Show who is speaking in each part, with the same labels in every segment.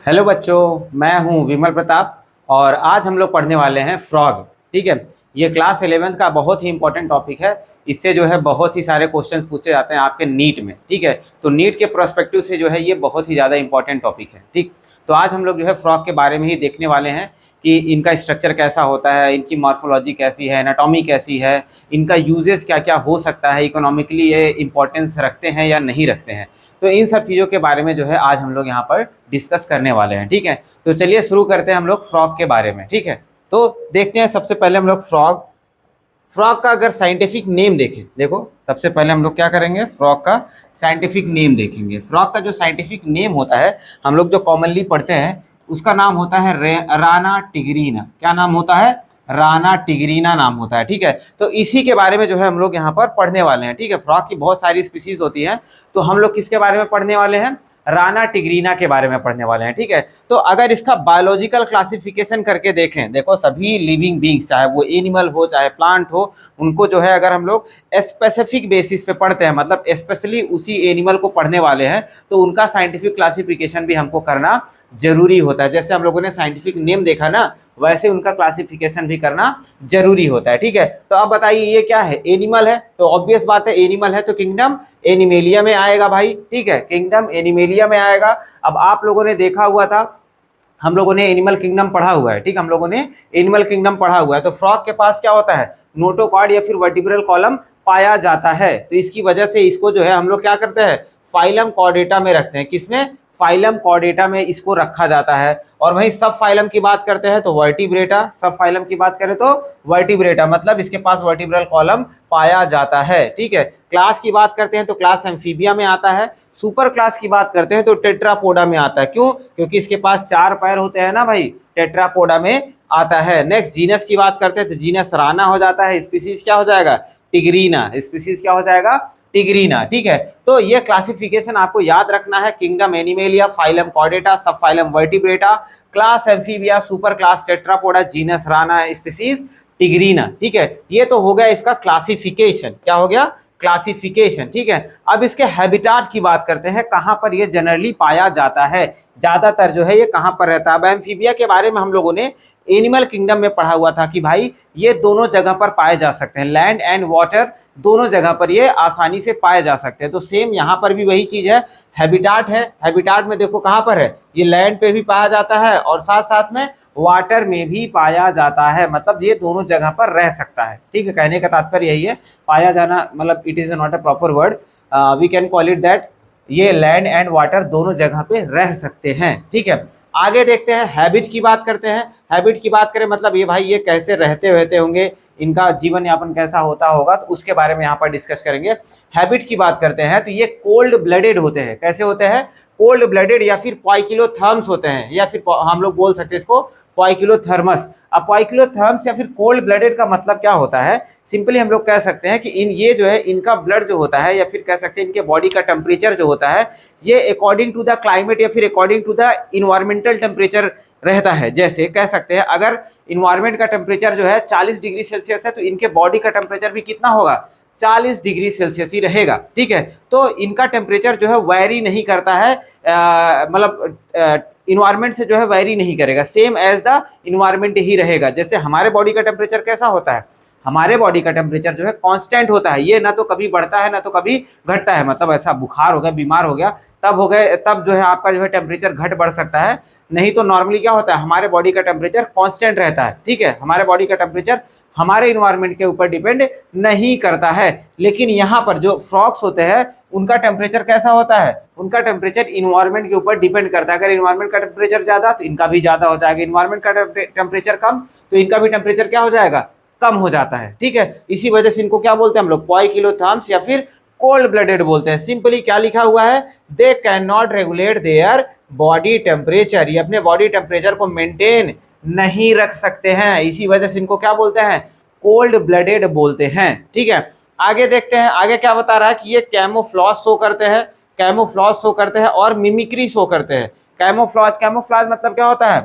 Speaker 1: Hello बच्चों, मैं हूं विमल प्रताप और आज हम लोग पढ़ने वाले हैं फ्रॉग। ठीक है। ये क्लास 11th का बहुत ही इंपॉर्टेंट टॉपिक है। इससे जो है बहुत ही सारे क्वेश्चंस पूछे जाते हैं आपके नीट में। ठीक है। तो नीट के प्रोस्पेक्टिव से जो है ये बहुत ही ज़्यादा इंपॉर्टेंट टॉपिक है। ठीक। तो आज हम लोग जो है फ्रॉग के बारे में ही देखने वाले हैं कि इनका स्ट्रक्चर कैसा होता है, इनकी मॉर्फोलॉजी कैसी है, एनाटॉमी कैसी है, इनका यूजेस क्या क्या हो सकता है, इकोनॉमिकली ये इंपॉर्टेंस रखते हैं या नहीं रखते हैं। तो इन सब चीज़ों के बारे में जो है आज हम लोग यहाँ पर डिस्कस करने वाले हैं। ठीक है। तो चलिए शुरू करते हैं हम लोग फ्रॉग के बारे में। ठीक है। तो देखते हैं सबसे पहले हम लोग फ्रॉग फ्रॉग का अगर साइंटिफिक नेम देखें। देखो, सबसे पहले हम लोग क्या करेंगे, फ्रॉग का साइंटिफिक नेम देखेंगे। फ्रॉग का जो साइंटिफिक नेम होता है, हम लोग जो कॉमनली पढ़ते हैं, उसका नाम होता है राना टिगरीना। क्या नाम होता है? राना टिगरीना नाम होता है। ठीक है। तो इसी के बारे में जो है हम लोग यहाँ पर पढ़ने वाले हैं। ठीक है। फ्रॉग की बहुत सारी स्पीसीज होती हैं, तो हम लोग किसके बारे में पढ़ने वाले हैं? राना टिगरीना के बारे में पढ़ने वाले हैं। ठीक है। तो अगर इसका बायोलॉजिकल क्लासिफिकेशन करके देखें, देखो सभी लिविंग बींग्स, चाहे वो एनिमल हो चाहे प्लांट हो, उनको जो है अगर हम लोग स्पेसिफिक बेसिस पे पढ़ते हैं, मतलब स्पेशली उसी एनिमल को पढ़ने वाले हैं, तो उनका साइंटिफिक क्लासिफिकेशन भी हमको करना जरूरी होता है। जैसे हम लोगों ने साइंटिफिक नेम देखा ना, वैसे उनका क्लासिफिकेशन भी करना जरूरी होता है। ठीक है। तो अब बताइए ये क्या है? एनिमल है, तो ऑब्वियस बात है एनिमल है तो किंगडम एनिमेलिया में आएगा भाई। ठीक है। किंगडम एनिमेलिया में आएगा। अब आप लोगों ने देखा हुआ था, हम लोगों ने एनिमल किंगडम पढ़ा हुआ है। ठीक, हम लोगों ने एनिमल किंगडम पढ़ा हुआ है। तो फ्रॉग के पास क्या होता है? नोटोकॉर्ड या फिर वर्टिब्रल कॉलम पाया जाता है। तो इसकी वजह से इसको जो है हम लोग क्या करते हैं? फाइलम कॉर्डेटा में रखते हैं। किसमें? फाइलम कॉर्डेटा में इसको रखा जाता है। और वहीं सब फाइलम की बात करते हैं तो वर्टिब्रेटा, सब फाइलम की बात करें तो वर्टिब्रेटा, मतलब इसके पास वर्टिब्रल कॉलम पाया जाता है। ठीक है। क्लास की बात करते हैं तो क्लास एम्फीबिया में आता है। सुपर क्लास की बात करते हैं तो टेट्रापोडा में आता है। क्यों? क्योंकि इसके पास 4 पैर होते हैं ना भाई, टेट्रापोडा में आता है। नेक्स्ट जीनस की बात करते हैं तो जीनस राना हो जाता है। स्पीसीज क्या हो जाएगा? टिगरीना। स्पीसीज क्या हो जाएगा? टिगरीना। ठीक है। तो ये क्लासिफिकेशन आपको याद रखना है। Kingdom Animalia, phylum Chordata, sub phylum Vertebrata, class Amphibia, super class Tetrapoda, genus Rana, species tigrina. ठीक है। ये तो हो गया इसका क्लासिफिकेशन। क्या हो गया? क्लासिफिकेशन। ठीक है। अब इसके हैबिटाट की बात करते हैं, कहां पर ये जनरली पाया जाता है, ज्यादातर जो है ये कहां पर रहता है। अब एम्फीबिया के बारे में हम लोगों ने एनिमल किंगडम में पढ़ा हुआ था कि भाई ये दोनों जगह पर पाए जा सकते हैं, लैंड एंड वाटर, दोनों जगह पर ये आसानी से पाए जा सकते हैं। तो सेम यहाँ पर भी वही चीज है, हैबिटाट है। हैबिटाट में देखो कहाँ पर है, ये लैंड पे भी पाया जाता है और साथ साथ में वाटर में भी पाया जाता है, मतलब ये दोनों जगह पर रह सकता है। ठीक है। कहने का तात्पर्य यही है, पाया जाना मतलब it is not a proper word, we can call it that ये लैंड एंड वाटर दोनों जगह पे रह सकते हैं। ठीक है। आगे देखते हैं, हैबिट की बात करते हैं। हैबिट की बात करें मतलब ये भाई ये कैसे रहते होंगे, इनका जीवन यापन कैसा होता होगा, तो उसके बारे में यहाँ पर डिस्कस करेंगे। हैबिट की बात करते हैं तो ये कोल्ड ब्लडेड होते हैं। कैसे होते हैं? कोल्ड ब्लडेड, या फिर पॉइकिलोथर्म्स होते हैं, या फिर हम लोग बोल सकते हैं इसको पॉइकिलोथर्मस। अब पॉइकिलोथर्म्स या फिर कोल्ड ब्लडेड का मतलब क्या होता है? सिंपली हम लोग कह सकते हैं कि इन ये जो है इनका ब्लड जो होता है, या फिर कह सकते हैं इनके बॉडी का टेम्परेचर जो होता है, ये अकॉर्डिंग टू द क्लाइमेट या फिर according to the environmental temperature रहता है। जैसे कह सकते हैं अगर इन्वायरमेंट का टेम्परेचर जो है 40 डिग्री सेल्सियस है, तो इनके बॉडी का टेम्परेचर भी कितना होगा? 40 डिग्री सेल्सियस ही रहेगा। ठीक है। तो इनका टेम्परेचर जो है वैरी नहीं करता है, मतलब इन्वायरमेंट से जो है वैरी नहीं करेगा, सेम एज द इन्वायरमेंट ही रहेगा। जैसे हमारे बॉडी का टेम्परेचर कैसा होता है? हमारे बॉडी का टेम्परेचर जो है कांस्टेंट होता है, ये ना तो कभी बढ़ता है ना तो कभी घटता है। मतलब ऐसा बुखार हो गया, बीमार हो गया, तब हो गए, तब जो है आपका जो है टेम्परेचर घट बढ़ सकता है, नहीं तो नॉर्मली क्या होता है, हमारे बॉडी का टेम्परेचर कांस्टेंट रहता है। ठीक है। हमारे बॉडी का टेम्परेचर हमारे इन्वायरमेंट के ऊपर डिपेंड नहीं करता है। लेकिन यहाँ पर जो फ्रॉग्स होते हैं उनका टेम्परेचर कैसा होता है? उनका टेम्परेचर इन्वायरमेंट के ऊपर डिपेंड करता है। अगर इन्वायरमेंट का टेम्परेचर ज्यादा तो इनका भी ज्यादा हो जाएगा, इन्वायरमेंट का टेम्परेचर कम तो इनका भी टेम्परेचर क्या हो जाएगा? कम हो जाता है। ठीक है। इसी वजह से इनको क्या बोलते हैं हम लोग? पॉइकिलोथर्म्स या फिर कोल्ड ब्लडेड बोलते हैं। सिंपली क्या लिखा हुआ है? They can not regulate their body temperature, ये अपने बॉडी टेम्परेचर को मेंटेन नहीं रख सकते हैं, इसी वजह से इनको क्या बोलते हैं? कोल्ड ब्लडेड बोलते हैं। ठीक है। आगे देखते हैं, आगे क्या बता रहा है कि ये कैमोफ्लॉज शो करते हैं, कैमोफ्लॉज शो करते हैं और मिमिक्री शो करते हैं। कैमोफ्लॉज, कैमोफ्लॉज मतलब क्या होता है?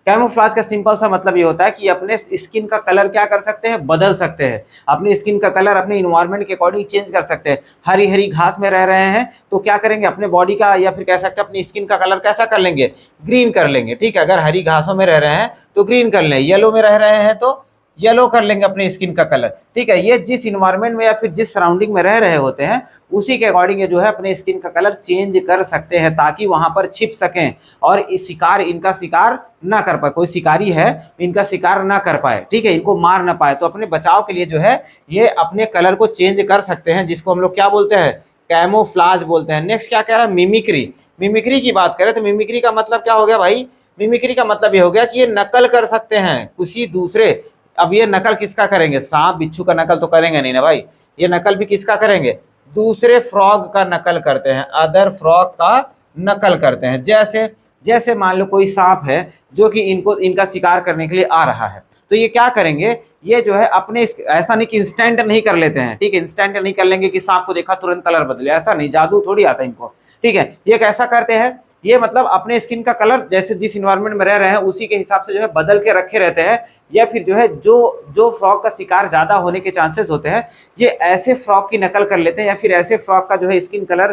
Speaker 1: कैमोफ्लाज का सिंपल सा मतलब ये होता है कि अपने स्किन का कलर क्या कर सकते हैं, बदल सकते हैं। अपनी स्किन का कलर अपने इन्वायरमेंट के अकॉर्डिंग चेंज कर सकते हैं। हरी हरी घास में रह रहे हैं तो क्या करेंगे, अपने बॉडी का या फिर कह सकते हैं अपनी स्किन का कलर कैसा कर लेंगे, ग्रीन कर लेंगे। ठीक है, अगर हरी घासों में रह रहे हैं तो ग्रीन कर लें, येलो में रह रहे हैं तो येलो कर लेंगे अपनी स्किन का कलर। ठीक है, ये जिस इन्वायरमेंट में या फिर जिस सराउंडिंग में रह रहे होते हैं उसी के अकॉर्डिंग ये जो है अपने स्किन का कलर चेंज कर सकते हैं, ताकि वहां पर छिप सकें और इस शिकार इनका शिकार ना कर पाए। कोई शिकारी है इनका शिकार ना कर पाए, ठीक है, इनको मार ना पाए। तो अपने बचाव के लिए जो है ये अपने कलर को चेंज कर सकते हैं, जिसको हम लोग क्या बोलते हैं, कैमोफ्लाज बोलते हैं। नेक्स्ट क्या कह रहा है, मिमिक्री। मिमिक्री की बात करें तो मिमिक्री का मतलब क्या हो गया भाई, मिमिक्री का मतलब ये हो गया कि ये नकल कर सकते हैं किसी दूसरे। अब ये नकल किसका करेंगे, सांप बिच्छू का नकल तो करेंगे नहीं ना भाई, ये नकल भी किसका करेंगे, दूसरे फ्रॉग का नकल करते हैं, अदर फ्रॉग का नकल करते हैं। जैसे जैसे मान लो कोई सांप है जो कि इनका शिकार करने के लिए आ रहा है, तो ये क्या करेंगे, ये जो है अपने ऐसा नहीं कि इंस्टेंट नहीं कर लेते हैं। ठीक है, इंस्टेंट नहीं कर लेंगे कि सांप को देखा तुरंत कलर बदले, ऐसा नहीं, जादू थोड़ी आता है इनको। ठीक है, ये कैसा करते हैं, ये मतलब अपने स्किन का कलर जैसे जिस इन्वायरमेंट में रह रहे हैं उसी के हिसाब से जो है बदल के रखे रहते हैं। या फिर जो है जो फ्रॉग का शिकार ज्यादा होने के चांसेस होते हैं, ये ऐसे फ्रॉग की नकल कर लेते हैं या फिर ऐसे फ्रॉग का जो है स्किन कलर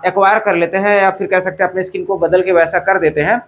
Speaker 1: एक्वायर कर लेते हैं, या फिर कह सकते हैं अपने स्किन को बदल के वैसा कर देते हैं।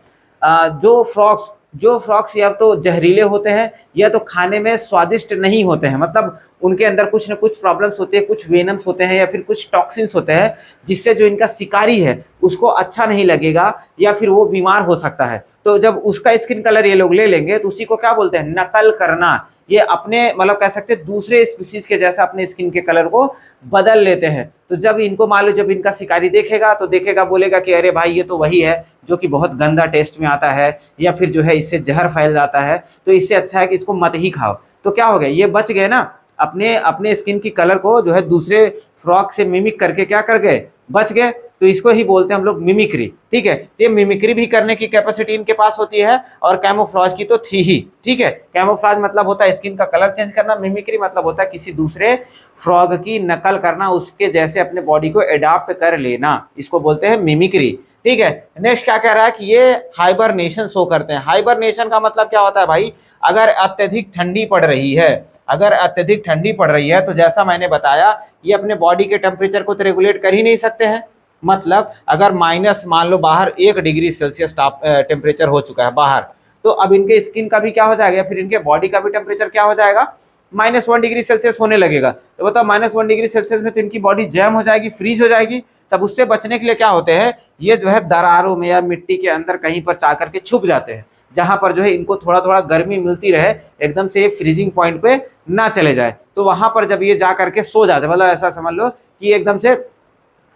Speaker 1: जो फ्रॉग्स या तो जहरीले होते हैं या तो खाने में स्वादिष्ट नहीं होते हैं, मतलब उनके अंदर कुछ न कुछ प्रॉब्लम्स होती है, कुछ वेनम्स होते हैं या फिर कुछ टॉक्सिन्स होते हैं, जिससे जो इनका शिकारी है उसको अच्छा नहीं लगेगा या फिर वो बीमार हो सकता है। तो जब उसका स्किन कलर ये लोग ले लेंगे तो उसी को क्या बोलते हैं, नकल करना। ये अपने मतलब कह सकते हैं दूसरे स्पीसीज के जैसा अपने स्किन के कलर को बदल लेते हैं। तो जब इनको मान लो जब इनका शिकारी देखेगा तो देखेगा, बोलेगा कि अरे भाई ये तो वही है जो कि बहुत गंदा टेस्ट में आता है, या फिर जो है इससे जहर फैल जाता है, तो इससे अच्छा है कि इसको मत ही खाओ। तो क्या हो गया, ये बच गए ना, अपने अपने स्किन की कलर को जो है दूसरे फ्रॉग से मिमिक करके क्या कर गए, बच गए। तो इसको ही बोलते हैं हम लोग मिमिक्री। ठीक है, तो ये मिमिक्री भी करने की कैपेसिटी इनके पास होती है और कैमोफ्लाज की तो थी ही। ठीक है, कैमोफ्लाज मतलब होता है स्किन का कलर चेंज करना, मिमिक्री मतलब होता है किसी दूसरे फ्रॉग की नकल करना, उसके जैसे अपने बॉडी को एडाप्ट कर लेना, इसको बोलते हैं मिमिक्री। ठीक है, नेक्स्ट क्या कह रहा है कि ये हाइबरनेशन शो करते हैं। हाइबरनेशन का मतलब क्या होता है भाई, अगर अत्यधिक ठंडी पड़ रही है, अगर अत्यधिक ठंडी पड़ रही है तो जैसा मैंने बताया ये अपने बॉडी के टेम्परेचर को तो रेगुलेट कर ही नहीं सकते हैं। मतलब अगर माइनस मान लो बाहर 1 डिग्री सेल्सियस टेम्परेचर हो चुका है बाहर, तो अब इनके स्किन का भी क्या हो जाएगा, फिर इनके बॉडी का भी टेम्परेचर क्या हो जाएगा, -1 डिग्री सेल्सियस होने लगेगा। तो बताओ -1 डिग्री सेल्सियस में तो इनकी बॉडी जैम हो जाएगी, फ्रीज हो जाएगी। तब उससे बचने के लिए क्या होते हैं, ये जो है दरारों में या मिट्टी के अंदर कहीं पर जा करके छुप जाते हैं, जहां पर जो है इनको थोड़ा थोड़ा गर्मी मिलती रहे, एकदम से ये फ्रीजिंग पॉइंट पे ना चले जाए। तो वहां पर जब ये जा करके सो जाते हैं, मतलब ऐसा समझ लो कि एकदम से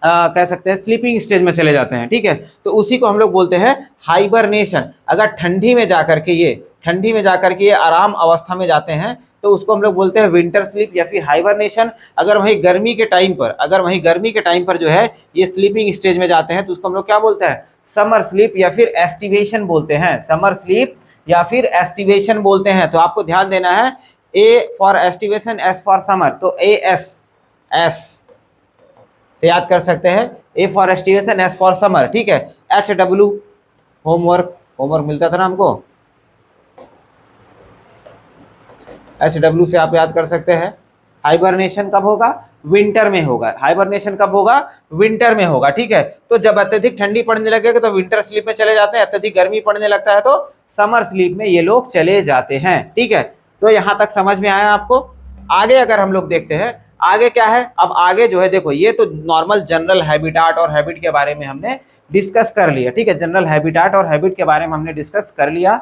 Speaker 1: कह सकते हैं स्लीपिंग स्टेज में चले जाते हैं। ठीक है, तो उसी को हम लोग बोलते हैं हाइबरनेशन। अगर ठंडी में जाकर के ये आराम अवस्था में जाते हैं तो उसको हम लोग बोलते हैं विंटर स्लीप या फिर हाइबरनेशन। अगर वहीं गर्मी के टाइम पर जो है ये स्लीपिंग स्टेज में जाते हैं तो उसको हम लोग क्या बोलते हैं, समर स्लीप या फिर एस्टिवेशन बोलते हैं। समर स्लीप या फिर एस्टिवेशन बोलते हैं। तो आपको ध्यान देना है, A for aestivation, S for summer, तो एस से याद कर सकते हैं, A for aestivation, S for summer. ठीक है, HW होमवर्क मिलता था ना हमको, HW से आप याद कर सकते हैं। हाइबरनेशन कब होगा, विंटर में होगा। हाइबरनेशन कब होगा, विंटर में होगा। ठीक है, तो जब अत्यधिक ठंडी पड़ने लगेगा तो विंटर स्लीप में चले जाते हैं, अत्यधिक गर्मी पड़ने लगता है तो समर स्लीप में ये लोग चले जाते हैं। ठीक है, तो यहाँ तक समझ में आया आपको। आगे अगर हम लोग देखते हैं आगे क्या है, अब आगे जो है देखो, ये तो नॉर्मल जनरल हैबिटाट और हैबिट के बारे में हमने डिस्कस कर लिया। ठीक है, जनरल हैबिटाट और हैबिट के बारे में हमने डिस्कस कर लिया।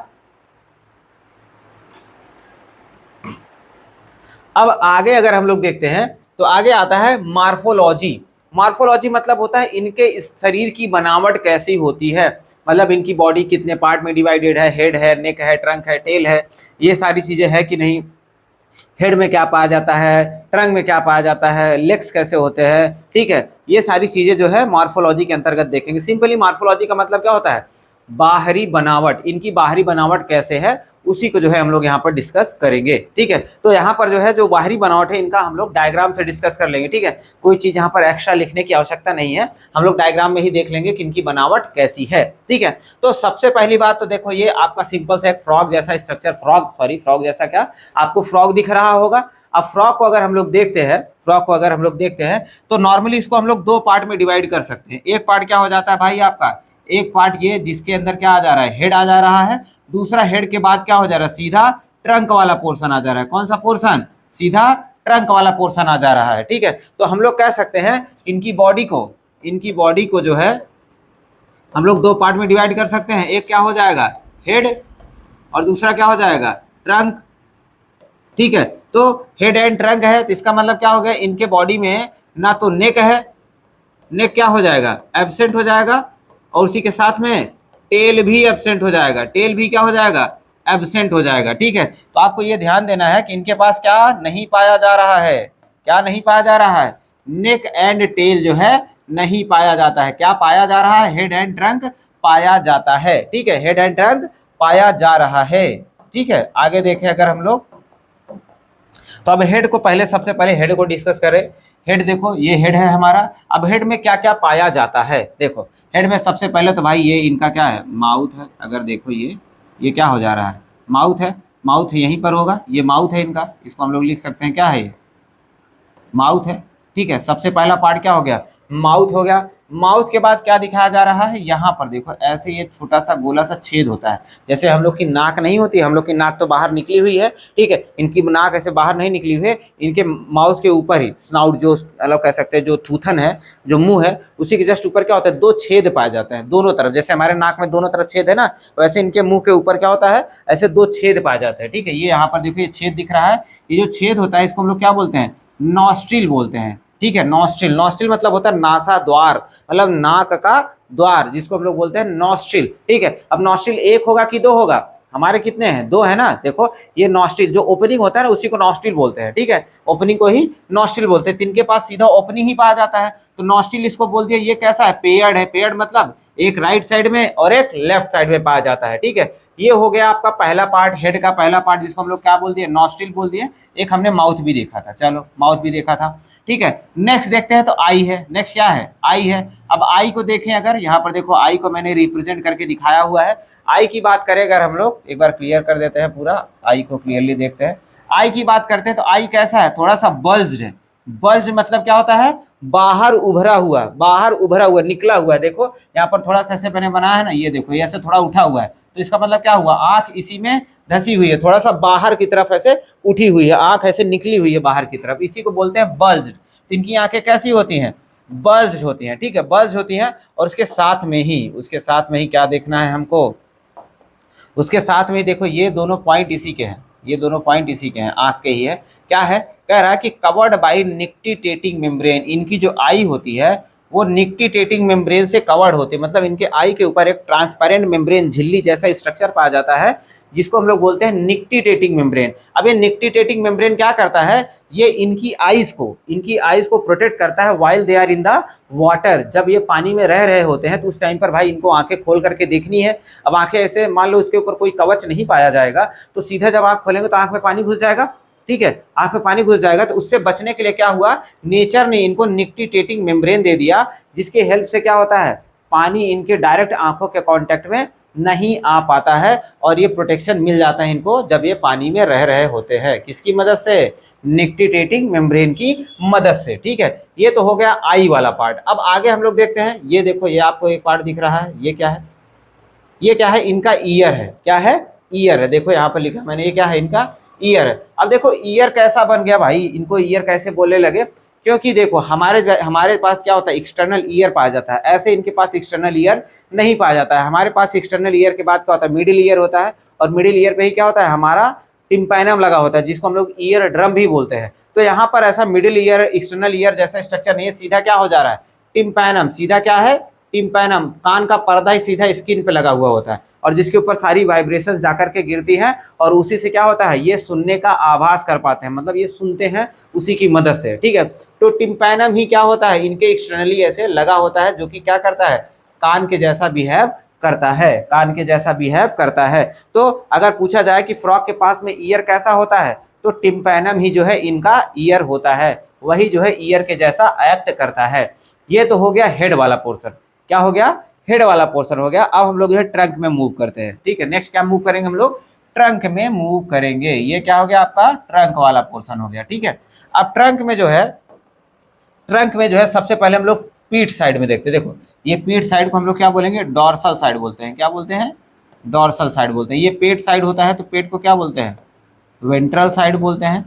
Speaker 1: अब आगे अगर हम लोग देखते हैं तो आगे आता है मार्फोलॉजी। मार्फोलॉजी मतलब होता है इनके इस शरीर की बनावट कैसी होती है, मतलब इनकी बॉडी कितने पार्ट में डिवाइडेड है, हेड है, नेक है, ट्रंक है, टेल है, ये सारी चीजें है कि नहीं, हेड में क्या पाया जाता है, ट्रंक में क्या पाया जाता है, लेग्स कैसे होते हैं। ठीक है, ये सारी चीजें जो है मार्फोलॉजी के अंतर्गत देखेंगे। सिंपली मार्फोलॉजी का मतलब क्या होता है, बाहरी बनावट, इनकी बाहरी बनावट कैसे है उसी को जो है हम लोग यहाँ पर डिस्कस करेंगे। ठीक है, तो यहाँ पर जो है जो बाहरी बनावट है इनका हम लोग डायग्राम से डिस्कस कर लेंगे। ठीक है, कोई चीज यहाँ पर एक्स्ट्रा लिखने की आवश्यकता नहीं है, हम लोग डायग्राम में ही देख लेंगे कि इनकी बनावट कैसी है। ठीक है, तो सबसे पहली बात तो देखो ये आपका सिंपल सा एक फ्रॉग जैसा स्ट्रक्चर, फ्रॉग जैसा क्या आपको फ्रॉग दिख रहा होगा। अब फ्रॉग को अगर हम लोग देखते हैं तो नॉर्मली इसको हम लोग दो पार्ट में डिवाइड कर सकते हैं। एक पार्ट क्या हो जाता है भाई आपका, एक पार्ट ये जिसके अंदर क्या आ जा रहा है, हेड आ जा रहा है। दूसरा हेड के बाद क्या हो जा रहा है, सीधा ट्रंक वाला पोर्शन आ जा रहा है। कौन सा पोर्शन, सीधा ट्रंक वाला पोर्शन आ जा रहा है। ठीक है, तो हम लोग कह सकते हैं इनकी बॉडी को जो है हम लोग दो पार्ट में डिवाइड कर सकते हैं। एक क्या हो जाएगा, हेड, और दूसरा क्या हो जाएगा, ट्रंक। ठीक है, तो हेड एंड ट्रंक है तो इसका मतलब क्या हो गया, इनके बॉडी में ना तो नेक है, नेक क्या हो जाएगा, एब्सेंट हो जाएगा, और उसी के साथ में टेल भी एब्सेंट हो जाएगा, टेल भी क्या हो जाएगा, एब्सेंट हो जाएगा। ठीक है, तो आपको ये ध्यान देना है कि इनके पास क्या नहीं पाया जा रहा है, क्या नहीं पाया जा रहा है, नेक एंड टेल जो है नहीं पाया जाता है। क्या पाया जा रहा है, हेड एंड ट्रंक पाया जाता है। ठीक है, हेड एंड ट्रंक पाया जा रहा है। ठीक है, आगे देखें अगर हम लोग, तो अब हेड को पहले, सबसे पहले हेड को डिस्कस करें। हेड देखो, ये हेड है हमारा। अब हेड में क्या क्या पाया जाता है, देखो हेड में सबसे पहले तो भाई ये इनका क्या है, माउथ है। अगर देखो ये क्या हो जा रहा है, माउथ है, माउथ यहीं पर होगा, ये माउथ है इनका, इसको हम लोग लिख सकते हैं क्या है, ये माउथ है। ठीक है, सबसे पहला पार्ट क्या हो गया, माउथ हो गया। माउथ के बाद क्या दिखाया जा रहा है, यहाँ पर देखो ऐसे ये छोटा सा गोला सा छेद होता है। जैसे हम लोग की नाक नहीं होती, हम लोग की नाक तो बाहर निकली हुई है। ठीक है, इनकी नाक ऐसे बाहर नहीं निकली हुई है, इनके माउथ के ऊपर ही स्नाउट जो अलग कह सकते हैं, जो थूथन है, जो मुंह है, उसी के जस्ट ऊपर क्या होता है, दो छेद पाए जाते हैं दोनों तरफ। जैसे हमारे नाक में दोनों तरफ छेद है ना, वैसे इनके मुंह के ऊपर क्या होता है, ऐसे दो छेद पाए जाते हैं। ठीक है, ये यहाँ पर देखो ये छेद दिख रहा है, ये जो छेद होता है इसको हम लोग क्या बोलते हैं, नॉस्ट्रिल बोलते हैं। ठीक है, नॉस्ट्रिल, नॉस्ट्रिल मतलब होता है नासा द्वार, मतलब नाक का द्वार, जिसको हम लोग बोलते हैं नॉस्ट्रिल। ठीक है, अब नॉस्ट्रिल एक होगा कि दो होगा, हमारे कितने हैं, दो है ना। देखो ये नॉस्ट्रिल जो ओपनिंग होता है ना, उसी को नॉस्ट्रिल बोलते हैं। ठीक है, ओपनिंग को ही नॉस्ट्रिल बोलते हैं। इनके पास सीधा ओपनिंग ही पाया जाता है, तो नॉस्ट्रिल इसको बोल दिया। ये कैसा है, पेयर्ड है। पेयर्ड मतलब एक राइट साइड में और एक लेफ्ट साइड में पाया जाता है। ठीक है, ये हो गया आपका पहला पार्ट, हेड का पहला पार्ट, जिसको हम लोग क्या बोल दिए, नॉस्ट्रिल बोल दिए। एक हमने माउथ भी देखा था, चलो माउथ भी देखा था। ठीक है, नेक्स्ट देखते हैं तो आई है। नेक्स्ट क्या है, आई है। अब आई को देखें, अगर यहाँ पर देखो आई को मैंने रिप्रेजेंट करके दिखाया हुआ है। आई की बात करें अगर हम लोग, एक बार क्लियर कर देते हैं पूरा, आई को क्लियरली देखते हैं। आई की बात करते हैं तो आई कैसा है, थोड़ा सा बल्ज है। बल्ज मतलब क्या होता है, बाहर उभरा हुआ, बाहर उभरा हुआ, निकला हुआ है। देखो यहाँ पर थोड़ा सा ऐसे मैंने बनाया है ना, ये देखो ये ऐसे थोड़ा उठा हुआ है, तो इसका मतलब क्या हुआ, आंख इसी में धसी हुई है, थोड़ा सा बाहर की तरफ ऐसे उठी हुई है, आंख ऐसे निकली हुई है बाहर की तरफ, इसी को बोलते हैं बल्ज। तो इनकी आंखें कैसी होती हैं, बल्ज होती हैं। ठीक है, बल्ज होती हैं। और उसके साथ में ही क्या देखना है हमको, उसके साथ में देखो ये दोनों पॉइंट इसी के हैं, ये दोनों पॉइंट इसी के हैं, आंख के ही है। क्या है, कह रहा है कि कवर्ड बाय निक्टिटेटिंग मेम्ब्रेन। इनकी जो आई होती है वो निक्टिटेटिंग मेम्ब्रेन से कवर्ड होती है, मतलब इनके आई के ऊपर एक ट्रांसपेरेंट मेम्ब्रेन, झिल्ली जैसा स्ट्रक्चर पाया जाता है, जिसको हम लोग बोलते हैं निक्टिटेटिंग मेम्ब्रेन। अब ये निक्टिटेटिंग मेम्ब्रेन क्या करता है, ये इनकी आईज को प्रोटेक्ट करता है while they are in the water. जब ये पानी में रह रहे होते हैं तो उस टाइम पर भाई इनको आंखें खोल करके देखनी है। अब आंखें ऐसे मान लो उसके ऊपर कोई कवच नहीं पाया जाएगा, तो सीधा जब आंख खोलेंगे तो आंख में पानी घुस जाएगा। ठीक है, आंख में पानी घुस जाएगा, तो उससे बचने के लिए क्या हुआ, नेचर ने इनको निक्टिटेटिंग मेम्ब्रेन दे दिया, जिसके हेल्प से क्या होता है, पानी इनके डायरेक्ट आंखों के कांटेक्ट में नहीं आ पाता है, और ये प्रोटेक्शन मिल जाता है इनको जब ये पानी में रह रहे होते हैं। किसकी मदद से, निक्टिटेटिंग मेम्ब्रेन की मदद से। ठीक है, ये तो हो गया आई वाला पार्ट। अब आगे हम लोग देखते हैं, ये देखो ये आपको एक पार्ट दिख रहा है, ये क्या है, ये क्या है, इनका ईयर है। क्या है, ईयर है। देखो यहाँ पर लिखा मैंने, ये क्या है, इनका ईयर है। अब देखो ईयर कैसा बन गया भाई, इनको ईयर कैसे बोलने लगे, क्योंकि देखो हमारे पास क्या होता है, एक्सटर्नल ईयर पाया जाता है, ऐसे इनके पास एक्सटर्नल ईयर नहीं पाया जाता है। हमारे पास एक्सटर्नल ईयर के बाद क्या होता है, मिडिल ईयर होता है, और मिडिल ईयर पे ही क्या होता है, हमारा टिम्पैनम लगा होता है, जिसको हम लोग ईयर ड्रम भी बोलते हैं। तो यहाँ पर ऐसा मिडिल ईयर, एक्सटर्नल ईयर जैसा स्ट्रक्चर नहीं है, सीधा क्या हो जा रहा है, टिम्पैनम, सीधा क्या है, टिम्पैनम, कान का पर्दा ही सीधा स्किन पे लगा हुआ होता है, और जिसके ऊपर सारी वाइब्रेशन जाकर के गिरती हैं, और उसी से क्या होता है, ये सुनने का आभास कर पाते हैं, मतलब ये सुनते हैं उसी की मदद से। ठीक है, तो टिम्पैनम ही क्या होता है, इनके एक्सटर्नली ऐसे लगा होता है, जो कि क्या करता है, कान के जैसा बिहेव करता है, कान के जैसा बिहेव करता है। तो अगर पूछा जाए कि फ्रॉग के पास में ईयर कैसा होता है, तो टिम्पैनम ही जो है इनका ईयर होता है, वही जो है ईयर के जैसा एक्ट करता है। ये तो हो गया हेड वाला पोर्शन। क्या हो गया? हेड वाला पोर्शन हो गया। अब हम लोग जो है ट्रंक में मूव करते हैं। ठीक है, नेक्स्ट क्या मूव करेंगे हम लोग? ट्रंक में मूव करेंगे। ये क्या हो गया? आपका ट्रंक वाला पोर्शन हो गया। ठीक है, अब ट्रंक में जो है सबसे पहले हम लोग पीठ साइड में देखते हैं। देखो, ये पीठ साइड को हम लोग क्या बोलेंगे? डॉर्सल साइड बोलते हैं। क्या बोलते हैं? डॉर्सल साइड बोलते हैं। ये पेट साइड होता है, तो पेट को क्या बोलते हैं? वेंट्रल साइड बोलते हैं।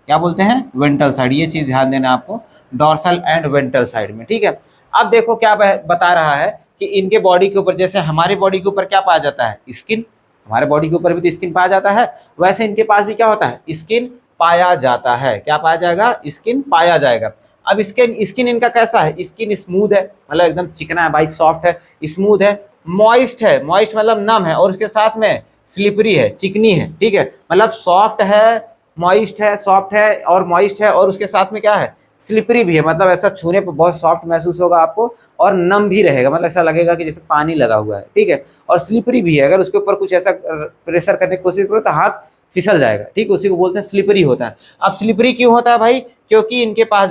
Speaker 1: क्या बोलते हैं? Ventral side. ये चीज ध्यान देना आपको, डॉर्सल एंड वेंट्रल साइड में। ठीक है, अब देखो क्या बता रहा है कि इनके बॉडी के ऊपर, जैसे हमारे बॉडी के ऊपर क्या पाया जाता है? स्किन। हमारे बॉडी के ऊपर भी तो स्किन पाया जाता है, वैसे इनके पास भी क्या होता है? स्किन पाया जाता है। क्या पाया जाएगा? स्किन पाया जाएगा। अब स्किन इनका कैसा है? स्किन स्मूथ है, मतलब एकदम चिकना है भाई, सॉफ्ट है, स्मूथ है, मॉइस्ट है। मॉइस्ट मतलब नम है, और उसके साथ में स्लिपरी है, चिकनी है। ठीक है, मतलब सॉफ्ट है, मॉइस्ट है, सॉफ्ट है और मॉइस्ट है, और उसके साथ में क्या है? स्लिपरी भी है, मतलब ऐसा छूने पर बहुत सॉफ्ट महसूस होगा आपको, और नम भी रहेगा, मतलब ऐसा लगेगा कि जैसे पानी लगा हुआ है। ठीक है, और स्लिपरी भी है, अगर उसके ऊपर कुछ ऐसा प्रेशर करने की कोशिश करो तो हाथ फिसल जाएगा। ठीक, उसी को बोलते हैं स्लिपरी होता है। अब स्लिपरी क्यों होता है भाई? क्योंकि इनके पास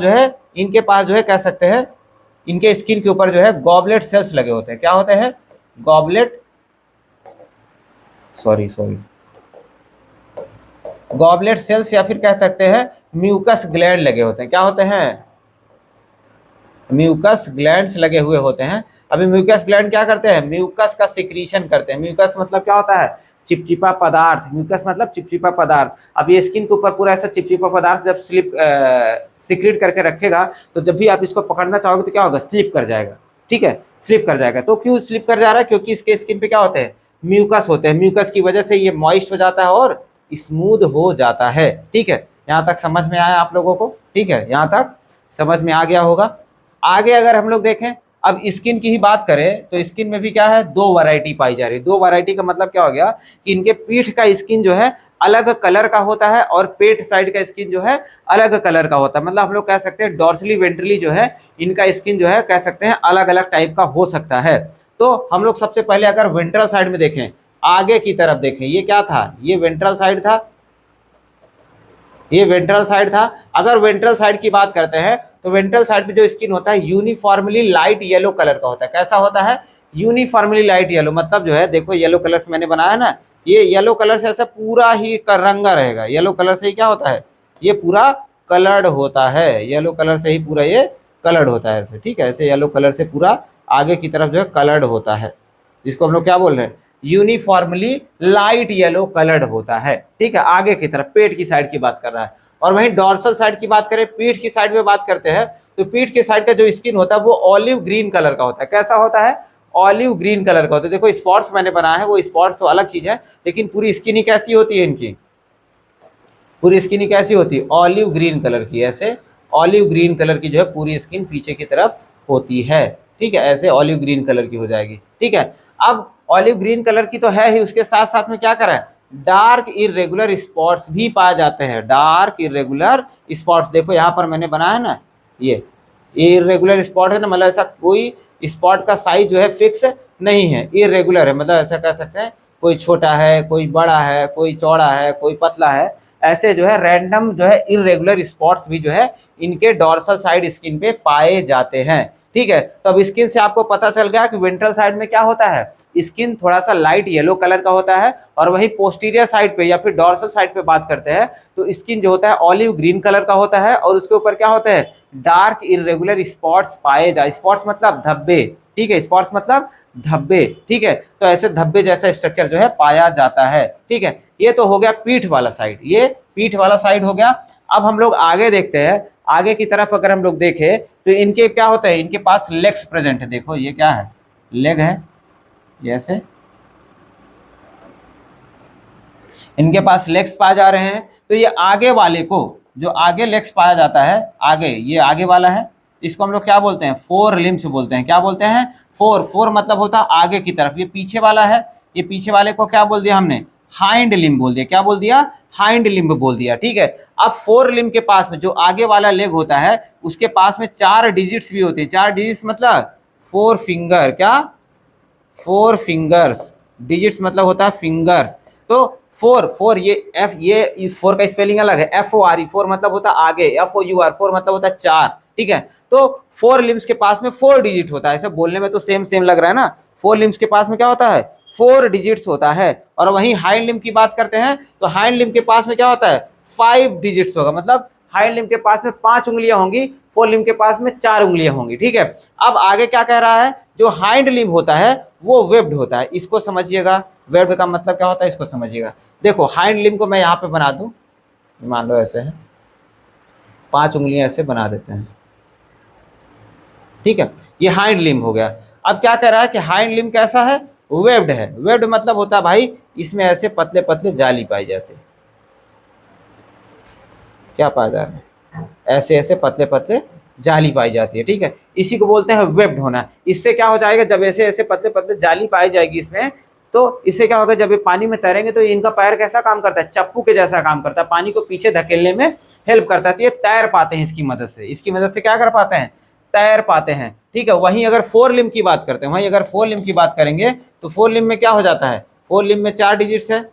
Speaker 1: जो है कह सकते हैं, इनके स्किन के ऊपर जो है गॉबलेट सेल्स लगे होते हैं। क्या होते हैं? गॉबलेट सेल्स, या फिर कह सकते हैं म्यूकस ग्लैंड लगे होते हैं। क्या होते हैं? म्यूकस ग्लैंड्स लगे हुए होते हैं। अभी म्यूकस ग्लैंड क्या करते हैं? म्यूकस का सिक्रीशन करते हैं। म्यूकस मतलब क्या होता है? चिपचिपा पदार्थ। म्यूकस मतलब चिपचिपा पदार्थ। अब ये स्किन के ऊपर पूरा ऐसा चिपचिपा पदार्थ जब सिक्रीट करके रखेगा, तो जब भी आप इसको पकड़ना चाहोगे तो क्या होगा? स्लिप कर जाएगा। ठीक है, स्लिप कर जाएगा। तो क्यों स्लिप कर जा रहा है? क्योंकि इसके स्किन पे क्या होते हैं? म्यूकस होते हैं। म्यूकस की वजह से ये मॉइस्ट हो जाता है और स्मूथ हो जाता है। ठीक है, यहाँ तक समझ में आया आप लोगों को? ठीक है, यहाँ तक समझ में आ गया होगा। आगे अगर हम लोग देखें, अब स्किन की ही बात करें, तो स्किन में भी क्या है? दो वैरायटी पाई जा रही है। दो वैरायटी का मतलब क्या हो गया? कि इनके पीठ का स्किन जो है अलग कलर का होता है, और पेट साइड का स्किन जो है अलग कलर का होता है। मतलब हम लोग कह सकते हैं डॉर्सली वेंट्रली जो है इनका स्किन जो है कह सकते हैं अलग अलग टाइप का हो सकता है। तो हम लोग सबसे पहले अगर वेंट्रल साइड में देखें, आगे की तरफ देखें, ये क्या था? ये वेंट्रल साइड था, ये वेंट्रल साइड था। अगर वेंट्रल साइड की बात करते हैं, तो वेंट्रल साइड पे जो स्किन होता है यूनिफॉर्मली लाइट येलो कलर का होता है। कैसा होता है? Uniformly light yellow. मतलब जो है, देखो येलो कलर से मैंने बनाया ना, ये येलो कलर से ऐसा पूरा ही रंगा रहेगा। येलो कलर से ही क्या होता है? ये पूरा कलर्ड होता है। येलो कलर से ही पूरा ये कलर्ड होता है ऐसे। ठीक है, ऐसे येलो कलर से पूरा आगे की तरफ जो है कलर्ड होता है, जिसको हम लोग क्या बोल रहे हैं? यूनिफॉर्मली लाइट येलो कलर्ड होता है। ठीक है, आगे की तरफ पेट की साइड की बात कर रहा है। और वहीं डॉर्सल साइड की बात करें, पीठ की साइड में बात करते हैं, तो पीठ की साइड का जो स्किन होता है वो ऑलिव ग्रीन कलर का होता है। कैसा होता है? ऑलिव ग्रीन कलर का होता है। देखो स्पॉट्स मैंने बनाया है, वो स्पॉट्स तो अलग चीज है, लेकिन पूरी स्किन ही कैसी होती है इनकी? पूरी स्किन ही कैसी होती है? ऑलिव ग्रीन कलर की। ऐसे ऑलिव ग्रीन कलर की जो है पूरी स्किन पीछे की तरफ होती है। ठीक है, ऐसे ऑलिव ग्रीन कलर की हो जाएगी। ठीक है, अब ऑलिव ग्रीन कलर की तो है ही, उसके साथ साथ में क्या करा है? डार्क इरेगुलर स्पॉट्स भी पाए जाते हैं। डार्क इरेगुलर स्पॉट्स, देखो यहाँ पर मैंने बनाया ना, ये इरेगुलर स्पॉट है ना, मतलब ऐसा कोई स्पॉट का साइज जो है फिक्स नहीं है, इरेगुलर है। मतलब ऐसा कह सकते हैं कोई छोटा है, कोई बड़ा है, कोई चौड़ा है, कोई पतला है, ऐसे जो है रैंडम जो है इरेगुलर स्पॉट्स भी जो है इनके डॉर्सल साइड स्किन पे पाए जाते हैं। ठीक है, तो अब स्किन से आपको पता चल गया कि वेंट्रल साइड में क्या होता है? स्किन थोड़ा सा लाइट येलो कलर का होता है, और वही पोस्टीरियर साइड पे या फिर डॉर्सल साइड पे बात करते हैं, तो स्किन जो होता है ऑलिव ग्रीन कलर का होता है, और उसके ऊपर क्या होते हैं? डार्क इरेगुलर स्पॉट्स पाए जाए। स्पॉट्स मतलब धब्बे। ठीक है, स्पॉट्स मतलब धब्बे। ठीक है, तो ऐसे धब्बे जैसा स्ट्रक्चर जो है पाया जाता है। ठीक है, ये तो हो गया पीठ वाला साइड, ये पीठ वाला साइड हो गया। अब हम लोग आगे देखते हैं, आगे की तरफ अगर हम लोग देखें, तो इनके क्या होता है? इनके पास लेग्स प्रेजेंट है। देखो ये क्या है? लेग है, ये ऐसे इनके पास लेग्स पाए जा रहे हैं। तो ये आगे वाले को, जो आगे लेग्स पाया जाता है, आगे, ये आगे वाला है, इसको हम लोग क्या बोलते हैं? फोर लिम्स बोलते हैं। क्या बोलते हैं? फोर मतलब होता है आगे की तरफ। ये पीछे वाला है, ये पीछे वाले को क्या बोल दिया हमने? हाइंड लिम्ब बोल दिया। क्या बोल दिया? हाइंड लिम्ब बोल दिया। ठीक है, अब फोर लिम्ब के पास में जो आगे वाला लेग होता है, उसके पास में 4 डिजिट्स भी होते हैं। 4 डिजिट्स मतलब 4 फिंगर। क्या? 4 फिंगर्स, डिजिट्स मतलब होता है फिंगर्स। तो 4 ये 4 का स्पेलिंग अलग है, FORE, 4 मतलब होता है आगे, FOUR 4 मतलब होता है 4, ठीक है। तो 4 लिम्स के पास में 4 डिजिट होता है, ऐसे बोलने में तो सेम सेम लग रहा है ना। 4 लिम्स के पास में क्या होता है, 4 डिजिट्स होता है। और वहीं हाइंड लिम्ब की बात करते हैं तो हाइंड लिम्ब के पास में क्या होता है, 5 डिजिट्स होगा, मतलब हाइंड लिम्ब के पास में 5 उंगलियां होंगी, फोर लिम्ब के पास में 4 उंगलियां होंगी, ठीक है। अब आगे क्या कह रहा है, जो हाइंड लिम्ब होता है वो वेब्ड होता है, इसको समझिएगा। वेब्ड का मतलब क्या होता है इसको समझिएगा। देखो हाइंड लिम्ब को मैं यहाँ पे बना दूं, मान लो ऐसे है, 5 उंगलियां ऐसे बना देते हैं, ठीक है, ये हाइंड लिम्ब हो गया। अब क्या कह रहा है कि हाइंड लिम्ब कैसा है, वेब्ड है। वेब्ड मतलब होता है भाई इसमें ऐसे पतले पतले जाली पाई जाते हैं, क्या पाया जा रहा है, ऐसे ऐसे पतले पतले जाली पाई जाती है, ठीक है, इसी को बोलते हैं वेब्ड होना। इससे क्या हो जाएगा, जब ऐसे ऐसे पतले पतले जाली पाई जाएगी इसमें, तो इससे क्या होगा, जब ये पानी में तैरेंगे तो इनका पैर कैसा काम करता है, चप्पू के जैसा काम करता है, पानी को पीछे धकेलने में हेल्प करता है, तो ये तैर पाते हैं इसकी मदद से। इसकी मदद से क्या कर पाते हैं, तैर पाते हैं, ठीक है। वहीं अगर 4 लिम्ब की बात करते हैं, वहीं अगर 4 लिम्ब की बात करेंगे तो 4 लिम्ब में क्या हो जाता है, 4 लिम्ब में 4 डिजिट्स है,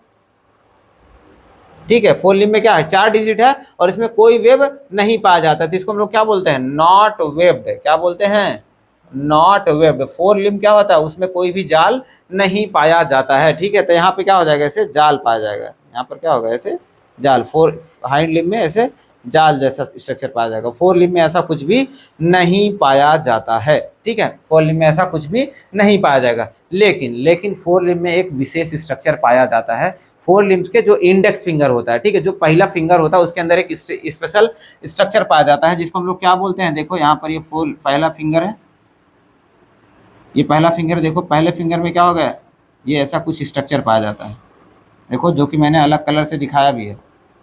Speaker 1: ठीक है। 4 लिम्ब में क्या है, 4 डिजिट है और इसमें कोई वेब नहीं पाया जाता, तो इसको हम लोग क्या बोलते हैं, नॉट वेब्ड। क्या बोलते हैं, नॉट वेब्ड। 4 लिम्ब क्या होता है, उसमें कोई भी जाल नहीं पाया जाता है, ठीक है। तो यहाँ पे क्या हो जाएगा, ऐसे जाल पाया जाएगा, यहाँ पर क्या होगा, ऐसे जाल। 4 हाइंड लिम्ब में ऐसे जाल जैसा स्ट्रक्चर पाया जाएगा, 4 लिम्ब में ऐसा कुछ भी नहीं पाया जाता है, ठीक है। 4 लिम्ब में ऐसा कुछ भी नहीं पाया जाएगा। लेकिन 4 लिम्ब में एक विशेष स्ट्रक्चर पाया जाता है। 4 लिम्ब्स के जो इंडेक्स फिंगर होता है, ठीक है, जो पहला फिंगर होता है उसके अंदर एक स्पेशल स्ट्रक्चर पाया जाता है, जिसको हम लोग क्या बोलते हैं, देखो यहाँ पर ये पहला फिंगर है, ये पहला फिंगर, देखो पहले फिंगर में क्या हो गया, ये ऐसा कुछ स्ट्रक्चर पाया जाता है, देखो, जो कि मैंने अलग कलर से दिखाया भी है,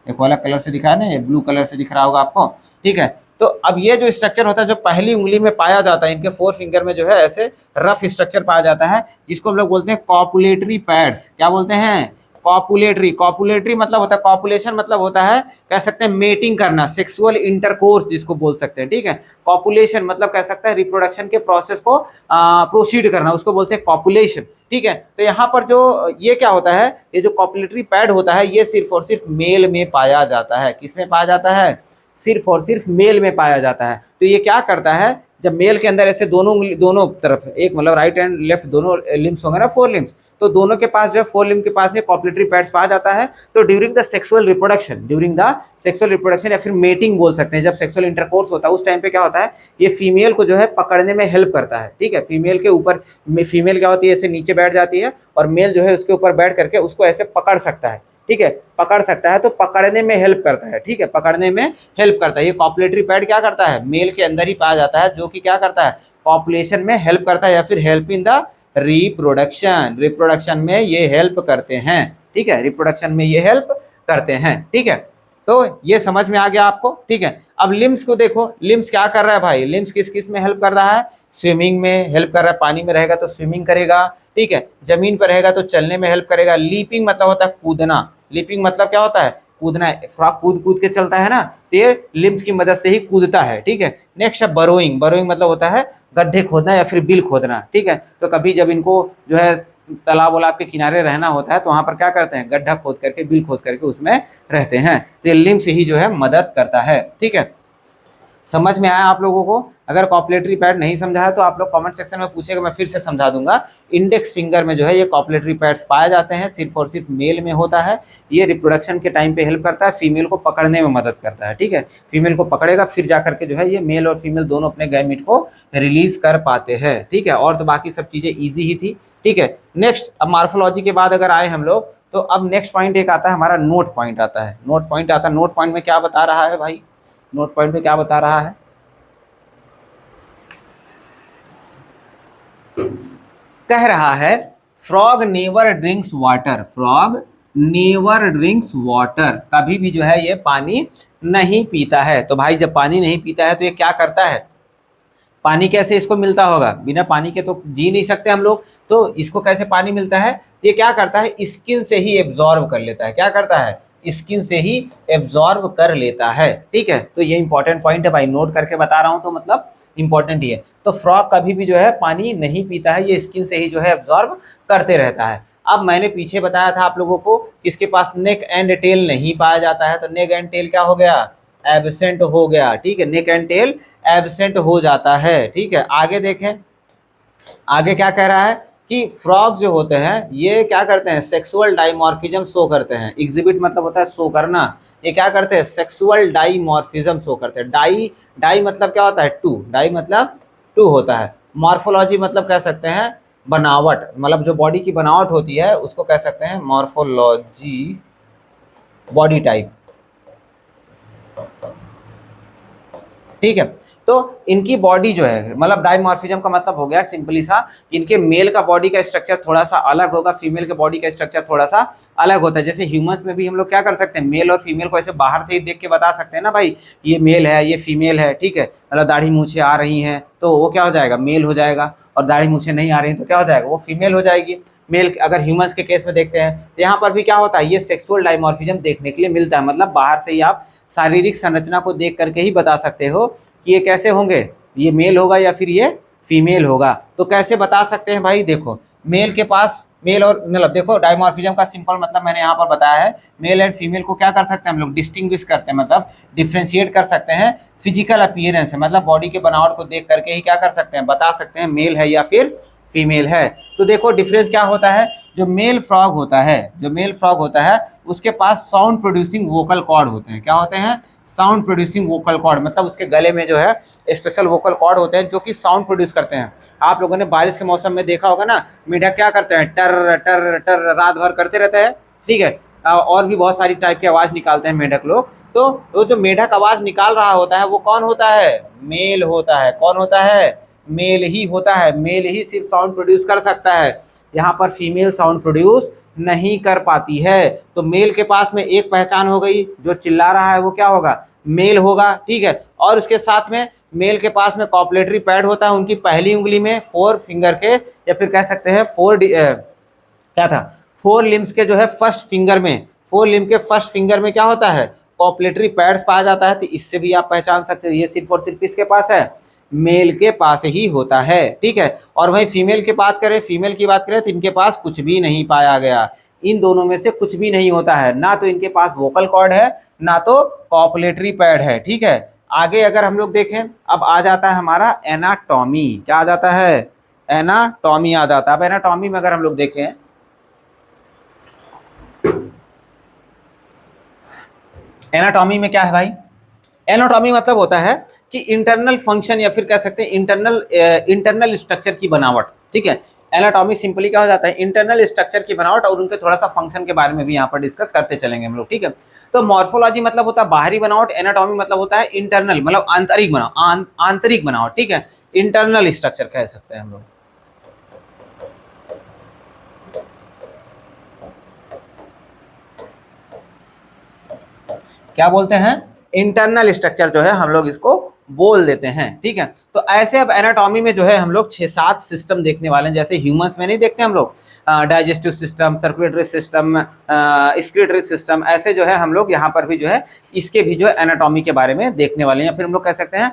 Speaker 1: देखो अलग कलर से दिखाया ना, ये ब्लू कलर से दिख रहा होगा आपको, ठीक है। तो अब ये जो स्ट्रक्चर होता है जो पहली उंगली में पाया जाता है, इनके 4 फिंगर में जो है ऐसे रफ स्ट्रक्चर पाया जाता है, जिसको हम लोग बोलते हैं कॉपुलेटरी पैड्स। क्या बोलते हैं, कॉपुलेटरी। कॉपुलेटरी मतलब होता है, कॉपुलेशन मतलब होता है, कह सकते हैं मेटिंग करना, सेक्सुअल इंटरकोर्स जिसको बोल सकते हैं, ठीक है। कॉपुलेशन मतलब कह सकते हैं रिप्रोडक्शन के प्रोसेस को प्रोसीड करना, उसको बोलते हैं कॉपुलेशन, ठीक है। तो यहाँ पर जो ये क्या होता है, ये जो कॉपुलेटरी पैड होता है ये सिर्फ और सिर्फ मेल में पाया जाता है। किस में पाया जाता है, सिर्फ और सिर्फ मेल में पाया जाता है। तो ये क्या करता है, जब मेल के अंदर ऐसे दोनों तरफ, एक मतलब राइट एंड लेफ्ट दोनों लिम्स होंगे ना, 4 लिम्स, तो दोनों के पास जो है 4 लिम्ब के पास में कॉपुलेटरी पैड्स पाया जाता है। तो ड्यूरिंग द सेक्सुअल रिप्रोडक्शन या फिर मेटिंग बोल सकते हैं, जब सेक्सुअल इंटरकोर्स होता है उस टाइम पे क्या होता है, ये फीमेल को जो है पकड़ने में हेल्प करता है, ठीक है। फीमेल के ऊपर, फीमेल क्या होती है, ऐसे नीचे बैठ जाती है और मेल जो है उसके ऊपर बैठ करके उसको ऐसे पकड़ सकता है, ठीक है, पकड़ सकता है, तो पकड़ने में हेल्प करता है, ठीक है, पकड़ने में हेल्प करता है। ये कॉपुलेटरी पैड क्या करता है, मेल के अंदर ही पाया जाता है, जो कि क्या करता है, पॉपुलेशन में हेल्प करता है, या फिर हेल्प इन द रिप्रोडक्शन में ये हेल्प करते हैं, ठीक है, रिप्रोडक्शन में ये हेल्प करते हैं, ठीक है। तो ये समझ में आ गया आपको, ठीक है। अब लिम्स को देखो, लिम्स क्या कर रहा है भाई, लिम्स किस किस में हेल्प कर रहा है, स्विमिंग में हेल्प कर रहा है, पानी में रहेगा तो स्विमिंग करेगा, ठीक है, जमीन पर रहेगा तो चलने में हेल्प करेगा। लीपिंग मतलब होता है कूदना, लीपिंग मतलब क्या होता है, कूदना, फ्रॉक कूद कूद के चलता है ना, तो ये लिम्स की मदद से ही कूदता है, ठीक है। नेक्स्ट है बरोइंग। बरोइंग मतलब होता है गड्ढे खोदना या फिर बिल खोदना, ठीक है। तो कभी जब इनको जो है तालाब वालाब के किनारे रहना होता है तो वहां पर क्या करते हैं, गड्ढा खोद करके, बिल खोद करके उसमें रहते हैं, तो ये लिम्स ही जो है मदद करता है, ठीक है। समझ में आया आप लोगों को? अगर कॉपुलेटरी पैड नहीं समझा है तो आप लोग कमेंट सेक्शन में पूछेगा, मैं फिर से समझा दूंगा। इंडेक्स फिंगर में जो है ये कॉपुलेटरी पैड्स पाए जाते हैं, सिर्फ और सिर्फ मेल में होता है। ये रिप्रोडक्शन के टाइम पे हेल्प करता है, फीमेल को पकड़ने में मदद करता है, ठीक है। फीमेल को पकड़ेगा फिर जा करके जो है ये मेल और फीमेल दोनों अपने गैमीट को रिलीज कर पाते हैं, ठीक है। और तो बाकी सब चीज़ें ईजी ही थी, ठीक है। नेक्स्ट, अब मार्फोलॉजी के बाद अगर आए हम लोग तो अब नेक्स्ट पॉइंट एक आता है हमारा नोट पॉइंट आता है। नोट पॉइंट आता है, नोट पॉइंट में क्या बता रहा है भाई, नोट पॉइंट में क्या बता रहा है, कह रहा है frog never drinks water. Frog never drinks water, कभी भी जो है ये पानी नहीं पीता है। तो भाई जब पानी नहीं पीता है तो ये क्या करता है, पानी कैसे इसको मिलता होगा, बिना पानी के तो जी नहीं सकते हम लोग, तो इसको कैसे पानी मिलता है, ये क्या करता है, स्किन से ही एब्जॉर्ब कर लेता है। क्या करता है, स्किन से ही एब्जॉर्ब कर लेता है। ठीक है, तो ये इंपॉर्टेंट पॉइंट है भाई, नोट करके बता रहा हूँ तो मतलब इंपॉर्टेंट ही है। तो फ्रॉग कभी भी जो है पानी नहीं पीता है, ये स्किन से ही जो है एब्जॉर्ब करते रहता है। अब मैंने पीछे बताया था आप लोगों को कि इसके पास नेक एंड टेल नहीं पाया जाता है, तो नेक एंड टेल क्या हो गया, एब्सेंट हो गया। ठीक है, नेक एंड टेल एब्सेंट हो जाता है। ठीक है, आगे देखें, आगे क्या कह रहा है कि फ्रॉग जो होते हैं ये क्या करते हैं, सेक्सुअल डाइमॉर्फिज्म शो करते हैं। एग्जिबिट मतलब होता है शो करना, ये क्या करते हैं, सेक्सुअल डाइमॉर्फिज्म शो करते हैं। डाई डाई मतलब क्या होता है, टू, डाई मतलब टू होता है। मॉर्फोलॉजी मतलब कह सकते हैं बनावट, मतलब जो बॉडी की बनावट होती है उसको कह सकते हैं मॉर्फोलॉजी, बॉडी टाइप। ठीक है, तो इनकी बॉडी जो है, मतलब डाइमॉर्फिज्म का मतलब हो गया सिंपली सा, इनके मेल का बॉडी का स्ट्रक्चर थोड़ा सा अलग होगा, फीमेल के बॉडी का स्ट्रक्चर थोड़ा सा अलग होता है। जैसे ह्यूमंस में भी हम लोग क्या कर सकते हैं, मेल और फीमेल को ऐसे बाहर से ही देख के बता सकते हैं ना भाई, ये मेल है ये फीमेल है। ठीक है, मतलब दाढ़ी मूछें आ रही हैं तो वो क्या हो जाएगा, मेल हो जाएगा, और दाढ़ी मूछें नहीं आ रही तो क्या हो जाएगा, वो फीमेल हो जाएगी। मेल अगर ह्यूमंस के केस में देखते हैं तो यहाँ पर भी क्या होता है, ये सेक्सुअल डाइमॉर्फिज्म देखने के लिए मिलता है। मतलब बाहर से ही आप शारीरिक संरचना को देख करके ही बता सकते हो कि ये कैसे होंगे, ये मेल होगा या फिर ये फीमेल होगा। तो कैसे बता सकते हैं भाई, देखो मेल के पास, मेल और मतलब देखो डाइमॉर्फिज्म का सिंपल मतलब मैंने यहाँ पर बताया है, मेल एंड फीमेल को क्या कर सकते हैं हम लोग, डिस्टिंग्विश करते हैं, मतलब डिफ्रेंशिएट कर सकते हैं फिजिकल अपीयरेंस है, मतलब बॉडी के बनावट को देख करके ही क्या कर सकते हैं, बता सकते हैं मेल है या फिर फीमेल है। तो देखो डिफरेंस क्या होता है, जो मेल फ्रॉग होता है, जो मेल फ्रॉग होता है उसके पास साउंड प्रोड्यूसिंग वोकल कॉर्ड होते हैं। क्या होते हैं, साउंड प्रोड्यूसिंग वोकल कॉर्ड, मतलब उसके गले में जो है स्पेशल वोकल कॉर्ड होते हैं जो कि साउंड प्रोड्यूस करते हैं। आप लोगों ने बारिश के मौसम में देखा होगा ना, मेढक क्या करते हैं, टर टर टर रात भर करते रहते हैं। ठीक है, और भी बहुत सारी टाइप की आवाज़ निकालते हैं मेढक लोग। तो वो जो मेढक आवाज़ निकाल रहा होता है वो कौन होता है, मेल होता है। कौन होता है, मेल ही होता है। मेल ही सिर्फ साउंड प्रोड्यूस कर सकता है, यहाँ पर फीमेल साउंड प्रोड्यूस नहीं कर पाती है। तो मेल के पास में एक पहचान हो गई, जो चिल्ला रहा है वो क्या होगा, मेल होगा। ठीक है, और उसके साथ में मेल के पास में कॉपलेटरी पैड होता है उनकी पहली उंगली में, 4 फिंगर के, या फिर कह सकते हैं क्या था, 4 लिम्स के जो है फर्स्ट फिंगर में, 4 लिम्ब के फर्स्ट फिंगर में क्या होता है, कॉपलेटरी पैड्स पाया जाता है। तो इससे भी आप पहचान सकते हो ये सिर्फ और सिर्फ किसके पास है, मेल के पास ही होता है। ठीक है, और वहीं फीमेल की बात करें, फीमेल की बात करें तो इनके पास कुछ भी नहीं पाया गया, इन दोनों में से कुछ भी नहीं होता है, ना तो इनके पास वोकल कॉर्ड है ना तो कॉपलेटरी पैड है। ठीक है, आगे अगर हम लोग देखें, अब आ जाता है हमारा एनाटॉमी। क्या आ जाता है, एनाटॉमी आ जाता है। अब एनाटॉमी में अगर हम लोग देखें, एनाटॉमी में क्या है भाई, एनाटॉमी मतलब होता है कि इंटरनल फंक्शन या फिर कह सकते हैं इंटरनल स्ट्रक्चर की बनावट। ठीक है, एनाटॉमी सिंपली क्या हो जाता है, इंटरनल स्ट्रक्चर की बनावट, और उनके थोड़ा सा फंक्शन के बारे में भी यहाँ पर डिस्कस करते चलेंगे हम लोग। ठीक है, तो मॉर्फोलॉजी मतलब होता है बाहरी बनावट, एनाटॉमी मतलब होता है इंटरनल, मतलब आंतरिक बनावट, आंतरिक बनावट। ठीक है, इंटरनल स्ट्रक्चर कह सकते हैं हम लोग। क्या बोलते हैं, इंटरनल स्ट्रक्चर जो है हम लोग इसको बोल देते हैं। ठीक है, तो ऐसे अब एनाटॉमी में जो है हम लोग 6-7 सिस्टम देखने वाले हैं। जैसे ह्यूमंस में नहीं देखते हम लोग, digestive system, circulatory system, excretory system, ऐसे जो है हम लोग यहाँ पर भी जो है इसके भी जो है एनाटॉमी के बारे में देखने वाले हैं, या फिर हम लोग कह सकते हैं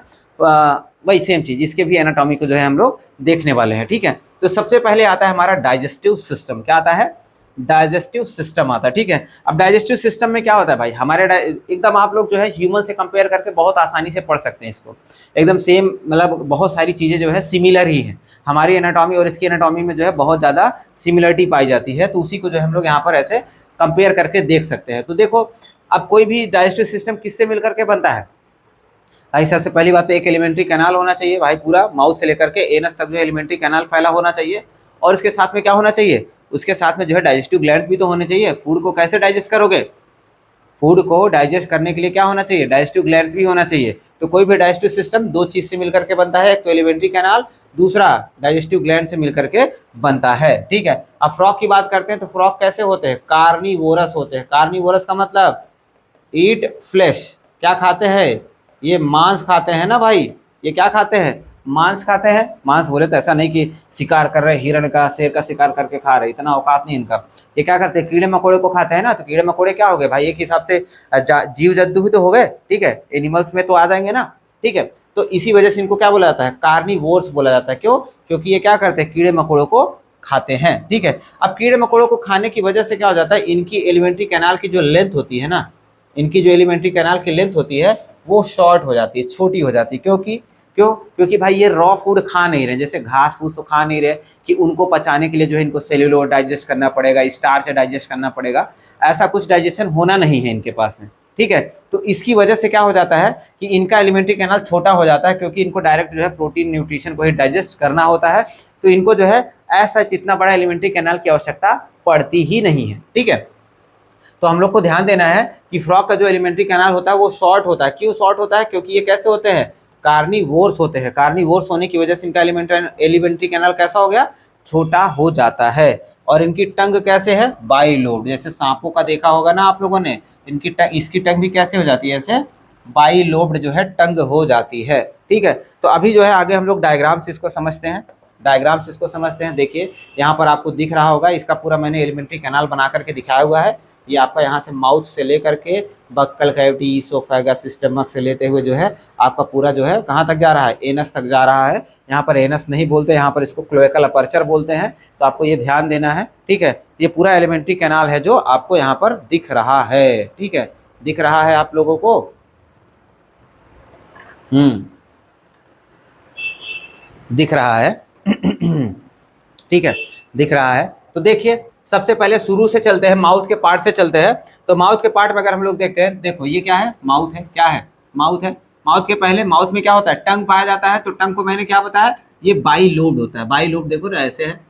Speaker 1: वही सेम चीज़, इसके भी एनाटॉमी को जो है हम लोग देखने वाले हैं। ठीक है, तो सबसे पहले आता है हमारा डाइजेस्टिव सिस्टम। क्या आता है, डाइजेस्टिव सिस्टम आता है। ठीक है, अब डाइजेस्टिव सिस्टम में क्या होता है भाई, हमारे एकदम आप लोग जो है ह्यूमन से कंपेयर करके बहुत आसानी से पढ़ सकते हैं इसको, एकदम सेम, मतलब बहुत सारी चीज़ें जो है सिमिलर ही हैं। हमारी एनाटॉमी और इसकी एनाटॉमी में जो है बहुत ज़्यादा सिमिलरिटी पाई जाती है, तो उसी को जो है हम लोग यहाँ पर ऐसे कंपेयर करके देख सकते हैं। तो देखो, अब कोई भी डाइजेस्टिव सिस्टम किससे मिल करके बनता है भाई, सबसे पहली बात तो एक एलिमेंट्री कैनाल होना चाहिए भाई, पूरा माउथ से लेकर के एनस तक जो एलिमेंट्री कैनाल फैला होना चाहिए, और इसके साथ में क्या होना चाहिए, उसके साथ में जो है डाइजेस्टिव ग्लैंड्स भी तो होने चाहिए। फूड को कैसे डाइजेस्ट करोगे, फूड को डाइजेस्ट करने के लिए क्या होना चाहिए, डाइजेस्टिव ग्लैंड्स भी होना चाहिए। तो कोई भी डाइजेस्टिव सिस्टम दो चीज से मिलकर के बनता है, एक तो एलिमेंट्री कैनाल, दूसरा डाइजेस्टिव ग्लैंड से मिलकर के बनता है। ठीक है, अब फ्रॉग की बात करते हैं, तो फ्रॉग कैसे होते हैं, कार्निवोरस होते हैं। कार्निवोरस का मतलब ईट फ्लैश, क्या खाते हैं, ये मांस खाते हैं ना भाई, ये क्या खाते हैं, मांस खाते हैं। मांस बोले तो ऐसा नहीं कि शिकार कर रहे, हिरण का शेर का शिकार करके खा रहे, इतना औकात नहीं इनका। ये क्या करते हैं, कीड़े मकोड़े को खाते हैं ना। तो कीड़े मकोड़े क्या हो गए भाई, एक हिसाब से जीव जंतु ही तो हो गए, ठीक है, एनिमल्स में तो आ जाएंगे ना, ठीक है। तो इसी वजह से इनको क्या बोला जाता है, कार्निवोर्स बोला जाता है। क्यों? क्योंकि ये क्या करते हैं, कीड़े मकोड़ों को खाते हैं, ठीक है। अब कीड़े मकोड़ों को खाने की वजह से क्या हो जाता है, इनकी एलिमेंट्री कैनाल की जो लेंथ होती है ना, इनकी जो एलिमेंट्री कैनाल की लेंथ होती है वो शॉर्ट हो जाती है, छोटी हो जाती है। क्योंकि भाई ये रॉ फूड खा नहीं रहे, जैसे घास फूस तो खा नहीं रहे कि उनको पचाने के लिए जो है इनको सेल्यूलोज डाइजेस्ट करना पड़ेगा, स्टार्च डाइजेस्ट करना पड़ेगा, ऐसा कुछ डाइजेशन होना नहीं है इनके पास में, ठीक है। तो इसकी वजह से क्या हो जाता है कि इनका एलिमेंट्री कैनाल छोटा हो जाता है, क्योंकि इनको डायरेक्ट जो है प्रोटीन न्यूट्रिशन को ही डाइजेस्ट करना होता है। तो इनको जो है ऐसा इतना बड़ा एलिमेंट्री कैनाल की आवश्यकता पड़ती ही नहीं है, ठीक है। तो हम लोग को ध्यान देना है कि फ्रॉग का जो एलिमेंट्री कैनाल होता है वो शॉर्ट होता है। क्यों शॉर्ट होता है? क्योंकि ये कैसे होते हैं, कार्निवोर्स होते हैं। कार्निवोर्स होने की वजह से इनका एलिमेंट्री कैनाल कैसा हो गया, छोटा हो जाता है। और इनकी टंग कैसे है, बाइलोब्ड, जैसे सांपों का देखा होगा ना आप लोगों ने, इनकी इसकी टंग भी कैसे हो जाती है, ऐसे बाइलोब्ड जो है टंग हो जाती है, ठीक है। तो अभी जो है आगे हम लोग डायग्राम से इसको समझते हैं, देखिए यहाँ पर आपको दिख रहा होगा, इसका पूरा मैंने एलिमेंट्री कैनाल बना करके दिखाया हुआ है। ये आपका यहाँ से माउथ से लेकर के बक्कल कैविटी, ईसोफेगस, स्टमक से लेते हुए जो है आपका पूरा जो है कहाँ तक जा रहा है, एनस तक जा रहा है। यहाँ पर एनस नहीं बोलते, यहाँ पर इसको क्लोएकल अपर्चर बोलते हैं। तो आपको ये ध्यान देना है, ठीक है। ये पूरा एलिमेंट्री कैनाल है जो आपको यहाँ पर दिख रहा है, ठीक है, दिख रहा है आप लोगों को। दिख रहा है ठीक है, दिख रहा है। तो देखिए सबसे पहले शुरू से चलते हैं, माउथ के पार्ट से चलते हैं। तो माउथ के पार्ट में अगर हम लोग देखते हैं, देखो ये क्या है, माउथ है, क्या है, माउथ है। माउथ के पहले माउथ में क्या होता है, टंग पाया जाता है। तो टंग को मैंने क्या बताया, ये बाइलोब्ड होता है। बाइलोब्ड देखो ना, ऐसे है,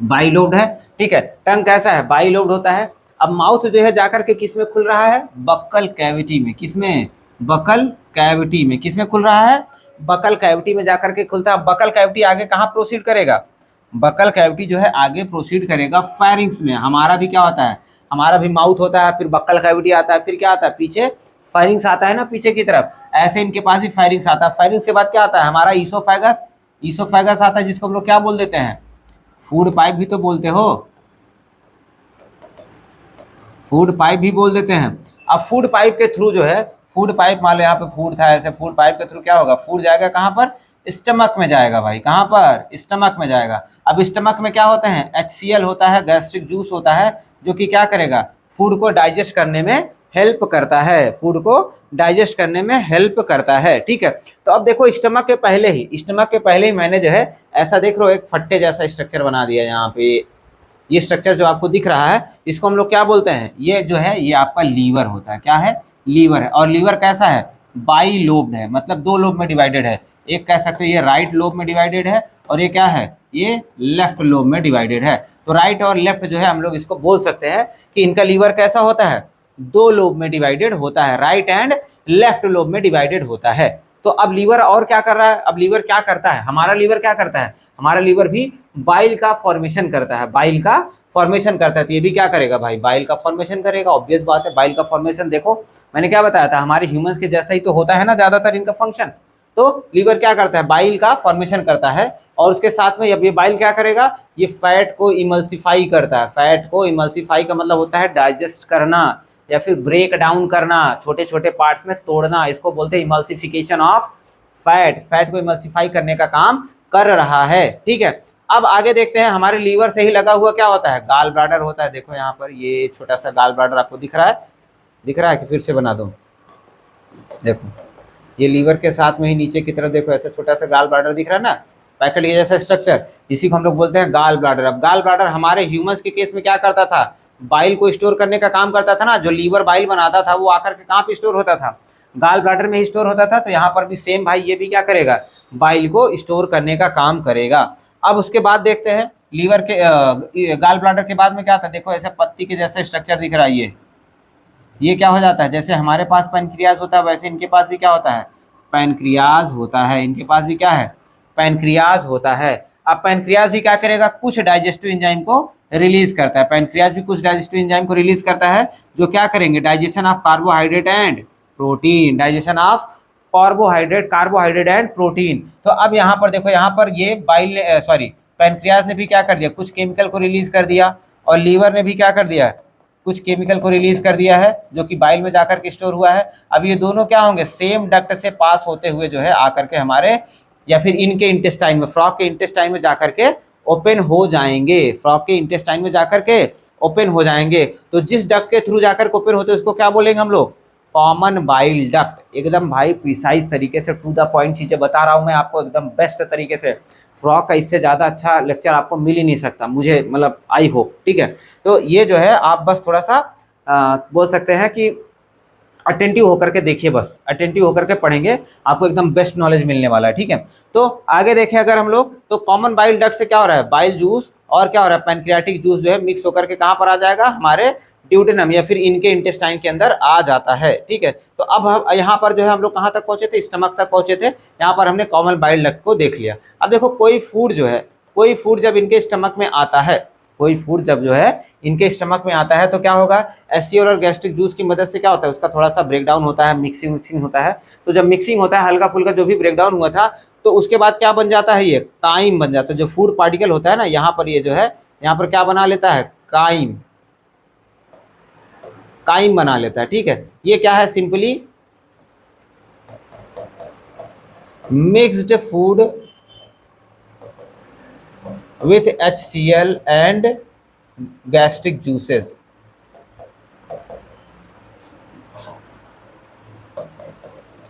Speaker 1: बाइलोब्ड है, ठीक है। टंग कैसा है, बाइलोब्ड होता है। अब माउथ जो है जाकर के किस में खुल रहा है, बक्कल कैविटी में। किसमें, बक्कल कैविटी में। किसमें खुल रहा है, बक्कल कैविटी में जाकर के खुलता है। बक्कल कैविटी आगे कहाँ प्रोसीड करेगा, बक्कल कैविटी जो है आगे प्रोसीड करेगा फेरिंग्स में। हमारा भी क्या होता है, हमारा भी माउथ होता है, फिर बक्कल कैविटी आता है, फिर क्या आता है, पीछे फेरिंग्स आता है ना, पीछे की तरफ। ऐसे इनके पास भी फेरिंग्स आता है। फेरिंग्स के बाद क्या आता है, हमारा ईसोफेगस। ईसोफेगस आता है, जिसको हम लोग क्या बोल देते हैं, फूड पाइप भी तो बोलते हो, फूड पाइप भी बोल देते हैं। अब फूड पाइप के थ्रू जो है, फूड पाइप मान लो यहाँ पे फूड था, ऐसे फूड पाइप के थ्रू क्या होगा, फूड जाएगा कहाँ पर, स्टमक में जाएगा भाई। कहाँ पर, स्टमक में जाएगा। अब स्टमक में क्या होते हैं, HCl होता है, गैस्ट्रिक जूस होता है, जो कि क्या करेगा, फूड को डाइजेस्ट करने में हेल्प करता है, फूड को डाइजेस्ट करने में हेल्प करता है, ठीक है। तो अब देखो स्टमक के पहले ही मैंने जो है ऐसा देख लो एक फट्टे जैसा स्ट्रक्चर बना दिया यहाँ पे। ये स्ट्रक्चर जो आपको दिख रहा है, इसको हम लोग क्या बोलते हैं, ये जो है ये आपका लीवर होता है। क्या है, लीवर है। और लीवर कैसा है, बाइलोब्ड है, मतलब दो लोब में डिवाइडेड है। एक कह सकते हो ये राइट लोब में डिवाइडेड है, और ये क्या है, ये लेफ्ट लोब में डिवाइडेड है। तो राइट और लेफ्ट जो है हम लोग इसको बोल सकते हैं कि इनका लीवर कैसा होता है, दो लोब में डिवाइडेड होता है, राइट एंड लेफ्ट लोब में डिवाइडेड होता है। तो अब लीवर और क्या कर रहा है, अब लीवर क्या करता है, हमारा लीवर क्या करता है, हमारा लीवर भी बाइल का फॉर्मेशन करता है, बाइल का फॉर्मेशन करता है। तो ये भी क्या करेगा भाई, बाइल का फॉर्मेशन करेगा, ऑब्वियस बात है। बाइल का फॉर्मेशन देखो मैंने क्या बताया था, हमारे ह्यूमंस के जैसा ही तो होता है ना ज्यादातर इनका फंक्शन। तो लीवर क्या करता है, बाइल का फॉर्मेशन करता है, और उसके साथ में अब ये बाइल क्या करेगा, ये फैट को इमल्सिफाई करता है। फैट को इमल्सिफाई का मतलब होता है डाइजेस्ट करना या फिर ब्रेक डाउन करना, छोटे छोटे पार्ट्स में तोड़ना, इसको बोलते हैं इमल्सिफिकेशन ऑफ फैट। फैट को इमल्सिफाई करने का काम कर रहा है, ठीक है। अब आगे देखते हैं, हमारे लीवर से ही लगा हुआ क्या होता है, गाल ब्लैडर होता है। देखो यहाँ पर ये छोटा सा गाल ब्लैडर आपको दिख रहा है, दिख रहा है कि फिर से बना दूं, देखो ये लीवर के साथ में ही नीचे की तरफ देखो ऐसा छोटा सा गाल ब्लैडर दिख रहा है ना, पैकेट के जैसा स्ट्रक्चर, इसी को हम लोग बोलते हैं गाल ब्लैडर। अब गाल ब्लैडर हमारे ह्यूमंस के केस में क्या करता था, बाइल को स्टोर करने का काम करता था ना। जो लीवर बाइल बनाता था वो आकर के कहाँ पे स्टोर होता था, गाल ब्लैडर में ही स्टोर होता था। तो यहाँ पर भी सेम भाई, ये भी क्या करेगा, बाइल को स्टोर करने का काम करेगा। अब उसके बाद देखते हैं लीवर के गाल ब्लैडर के बाद में क्या आता है, देखो ऐसे पत्ती के जैसे स्ट्रक्चर दिख रहा है। ये क्या हो जाता है, जैसे हमारे पास पैनक्रियाज होता है वैसे इनके पास भी क्या होता है, पैनक्रियाज होता है। इनके पास भी क्या है, पैनक्रियाज होता है। अब पैनक्रियाज भी क्या करेगा, कुछ डाइजेस्टिव एंजाइम को रिलीज करता है। पैनक्रियाज भी कुछ डाइजेस्टिव एंजाइम को रिलीज करता है, जो क्या करेंगे, digestion of carbohydrate and protein, digestion of carbohydrate and protein. तो अब यहाँ पर देखो, यहाँ पर ये बाइल ने सॉरी पैनक्रियाज ने भी क्या कर दिया, कुछ केमिकल को रिलीज कर दिया, और लीवर ने भी क्या कर दिया, कुछ केमिकल को रिलीज कर दिया है, जो कि बाइल में जाकर के स्टोर हुआ है। अब ये दोनों क्या होंगे, सेम डक्ट से पास होते हुए जो है आकर के हमारे या फिर इनके इंटेस्टाइन में, फ्रॉग के इंटेस्टाइन में जाकर के ओपन हो जाएंगे, फ्रॉग के इंटेस्टाइन में जाकर के ओपन हो जाएंगे। तो जिस डक्ट के थ्रू जाकर के ओपन होते हैं उसको क्या बोलेंगे हम लोग, कॉमन बाइल डक्ट। एकदम भाई प्रिसाइज तरीके से टू द पॉइंट चीजें बता रहा हूं मैं आपको, एकदम बेस्ट तरीके से। फ्रॉग का इससे ज्यादा अच्छा लेक्चर आपको मिल ही नहीं सकता, मुझे मतलब आई होप, ठीक है। तो ये जो है आप बस थोड़ा सा बोल सकते हैं कि अटेंटिव होकर के देखिए, बस अटेंटिव होकर के पढ़ेंगे, आपको एकदम बेस्ट नॉलेज मिलने वाला है, ठीक है। तो आगे देखें अगर हम लोग, तो कॉमन बाइल डक्ट से क्या हो रहा है, बाइल जूस और क्या हो रहा है, पैनक्रियाटिक जूस जो है मिक्स होकर के कहाँ पर आ जाएगा, हमारे ड्यूडेनम या फिर इनके इंटेस्टाइन के अंदर आ जाता है, ठीक है। तो अब हम यहाँ पर जो है हम लोग कहाँ तक पहुंचे थे, स्टमक तक पहुंचे थे। यहाँ पर हमने कॉमन बाइल डक्ट को देख लिया। अब देखो कोई फूड जो है, कोई फूड जब इनके स्टमक में आता है, कोई फूड जब जो है इनके स्टमक में आता है तो क्या होगा, एसियल और गैस्ट्रिक जूस की मदद से क्या होता है, उसका थोड़ा सा ब्रेकडाउन होता है, मिक्सिंग होता है। तो जब मिक्सिंग होता है हल्का फुल्का जो भी ब्रेकडाउन हुआ था, तो उसके बाद क्या बन जाता है, ये काइम बन जाता है। जो फूड पार्टिकल होता है ना, यहाँ पर ये जो है यहाँ पर क्या बना लेता है, काइम, काइम बना लेता है, ठीक है। ये क्या है, simply mixed food with HCl and gastric juices,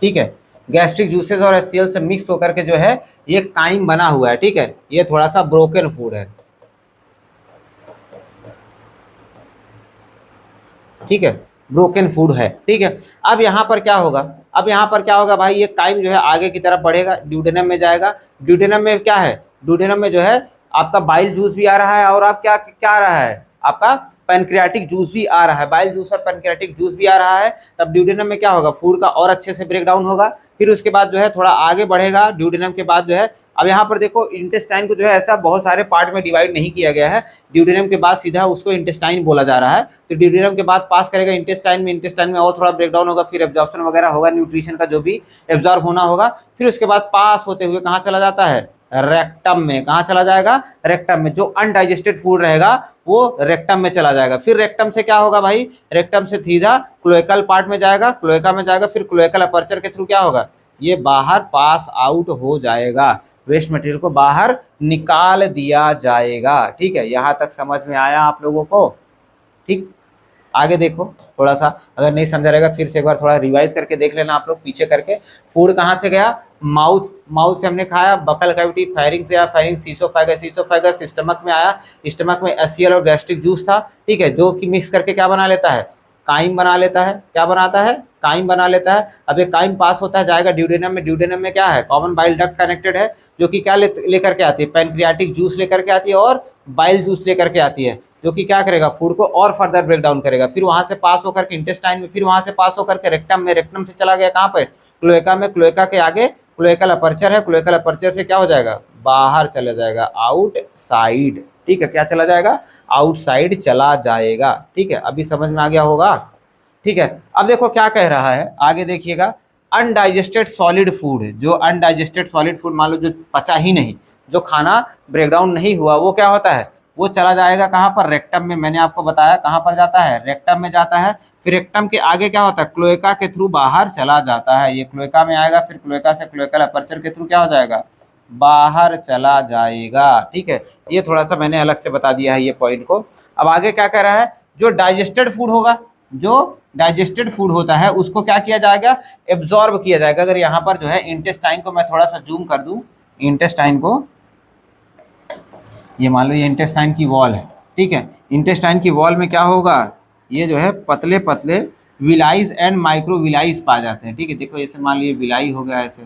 Speaker 1: ठीक है। गैस्ट्रिक जूसेस और HCl से मिक्स होकर के जो है ये काइम बना हुआ है, ठीक है। ये थोड़ा सा ब्रोकन फूड है, ठीक है, ब्रोकन फूड है, ठीक है। अब यहाँ पर क्या होगा, अब यहाँ पर क्या होगा भाई, ये काइम जो है आगे की तरफ बढ़ेगा, ड्यूडेनम में जाएगा। ड्यूडेनम में क्या है, ड्यूडेनम में जो है आपका बाइल जूस भी आ रहा है, और आप क्या क्या आ रहा है, आपका पैनक्रियाटिक जूस भी आ रहा है, बाइल जूस और पैनक्रियाटिक जूस भी आ रहा है। तब ड्यूडेनम में क्या होगा, फूड का और अच्छे से ब्रेक डाउन होगा। फिर उसके बाद जो है थोड़ा आगे बढ़ेगा, ड्यूडेनम के बाद जो है, अब यहाँ पर देखो इंटेस्टाइन को जो है ऐसा बहुत सारे पार्ट में डिवाइड नहीं किया गया है। ड्यूडेनम के बाद सीधा उसको इंटेस्टाइन बोला जा रहा है। तो ड्यूडेनम के बाद पास करेगा इंटेस्टाइन में, इंटेस्टाइन में और थोड़ा ब्रेकडाउन होगा, फिर एब्जॉर्प्शन वगैरह होगा, न्यूट्रिशन का जो भी एब्जॉर्ब होना होगा। फिर उसके बाद पास होते हुए कहाँ चला जाता है, रेक्टम में। कहाँ चला जाएगा, रेक्टम में। जो अनडाइजेस्टेड फूड रहेगा वो रेक्टम में चला जाएगा। फिर रेक्टम से क्या होगा भाई, रेक्टम से सीधा क्लोएकल पार्ट में जाएगा, क्लोएका में जाएगा, फिर क्लोएकल अपर्चर के थ्रू क्या होगा, ये बाहर पास आउट हो जाएगा, वेस्ट मटेरियल को बाहर निकाल दिया जाएगा, ठीक है। यहाँ तक समझ में आया आप लोगों को, ठीक। आगे देखो थोड़ा सा, अगर नहीं समझा रहेगा फिर से एक बार थोड़ा रिवाइज करके देख लेना आप लोग पीछे करके। फूड कहाँ से गया, माउथ, माउथ से हमने खाया, बकल कैविटी, फायरिंग से आया, फायरिंग सीसोफेगस, सीसोफेगस स्टमक में आया, स्टमक में HCl और गैस्ट्रिक जूस था, ठीक है, जो कि मिक्स करके क्या बना लेता है, काइम बना लेता है। क्या बनाता है, काइम बना लेता है। अब ये काइम पास होता है, जाएगा ड्यूडेनम में। ड्यूडेनम में क्या है, कॉमन बाइल डक्ट कनेक्टेड है, जो कि क्या लेकर के आती है, पैनक्रियाटिक जूस लेकर के आती है और बाइल जूस लेकर के आती है, जो कि क्या करेगा, फूड को और फर्दर ब्रेक डाउन करेगा। फिर वहां से पास होकर के इंटेस्टाइन में, फिर वहां से पास होकर के रेक्टम में, रेक्टम से चला गया कहाँ पे, क्लोएका में। क्लोएका के आगे क्लोएकल अपर्चर है, क्लोएकल अपर्चर से क्या हो जाएगा, बाहर चला जाएगा, आउटसाइड, ठीक है। क्या चला जाएगा, आउटसाइड चला जाएगा, ठीक है। अभी समझ में आ गया होगा, ठीक है। अब देखो क्या कह रहा है, आगे देखिएगा। अनडाइजेस्टेड सॉलिड फूड, जो अनडाइजेस्टेड सॉलिड फूड मान लो जो पचा ही नहीं, जो खाना ब्रेकडाउन नहीं हुआ, वो क्या होता है, वो चला जाएगा कहाँ पर, रेक्टम में। मैंने आपको बताया कहाँ पर जाता है, रेक्टम में जाता है। फिर रेक्टम के आगे क्या होता है, क्लोएका के थ्रू बाहर चला जाता है, ये क्लोएका में आएगा, फिर क्लोएका से क्लोएकल अपर्चर के थ्रू क्या हो जाएगा, बाहर चला जाएगा, ठीक है। ये थोड़ा सा मैंने अलग से बता दिया है ये पॉइंट को। अब आगे क्या कह रहा है, जो डाइजेस्टेड फूड होगा, जो डाइजेस्टेड फूड होता है उसको क्या किया जाएगा, एब्जॉर्ब किया जाएगा। अगर यहाँ पर जो है इंटेस्टाइन को मैं थोड़ा सा जूम कर दूं, इंटेस्टाइन को, ये मान लो ये इंटेस्टाइन की वॉल है, ठीक है। इंटेस्टाइन की वॉल में क्या होगा, ये जो है पतले पतले विलाइज एंड माइक्रो विलाइज पाए जाते हैं, ठीक है। देखो जैसे मान लीजिए विलाई हो गया ऐसे,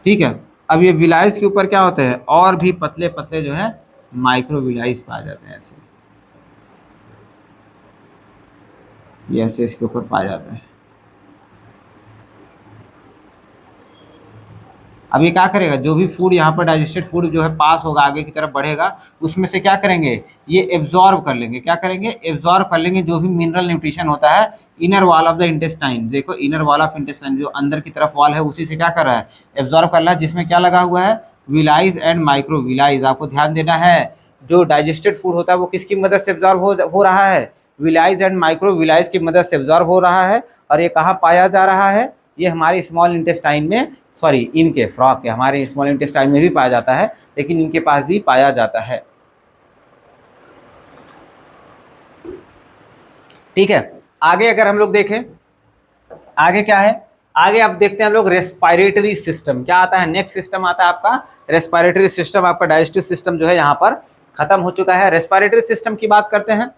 Speaker 1: ठीक है। अब ये विलाइज के ऊपर क्या होते हैं, और भी पतले पतले जो है माइक्रो विलाइज पाए जाते हैं ऐसे, ये ऐसे इसके ऊपर पाए जाते हैं, अब ये क्या करेगा, जो भी फूड यहाँ पर डाइजेस्टेड फूड जो है पास होगा आगे की तरफ बढ़ेगा, उसमें से क्या करेंगे, ये एब्जॉर्ब कर लेंगे। क्या करेंगे, एब्जॉर्ब कर लेंगे जो भी मिनरल न्यूट्रिशन होता है inner wall of the intestine. देखो इनर वॉल ऑफ इंटेस्टाइन जो अंदर की तरफ वॉल है उसी से क्या कर रहा है, एब्जॉर्ब कर रहा है, जिसमें क्या लगा हुआ है, विलाइज एंड माइक्रोविलाइज। आपको ध्यान देना है, जो डाइजेस्टेड फूड होता है वो किसकी मदद से एब्जॉर्ब हो रहा है, विलाइज एंड माइक्रोविलाइज की मदद से एब्जॉर्ब हो रहा है। और ये कहाँ पाया जा रहा है, ये हमारे स्मॉल इंटेस्टाइन में, सॉरी इनके फ्रॉग के, हमारे स्मॉल इंटेस्टाइन में भी पाया जाता है, लेकिन इनके पास भी पाया जाता है। ठीक है, आगे अगर हम लोग देखें, आगे क्या है, आगे आप देखते हैं हम लोग रेस्पिरेटरी सिस्टम। क्या आता है, नेक्स्ट सिस्टम आता है आपका रेस्पिरेटरी सिस्टम। आपका डाइजेस्टिव सिस्टम जो है यहाँ पर खत्म हो चुका है। रेस्पिरेटरी सिस्टम की बात करते हैं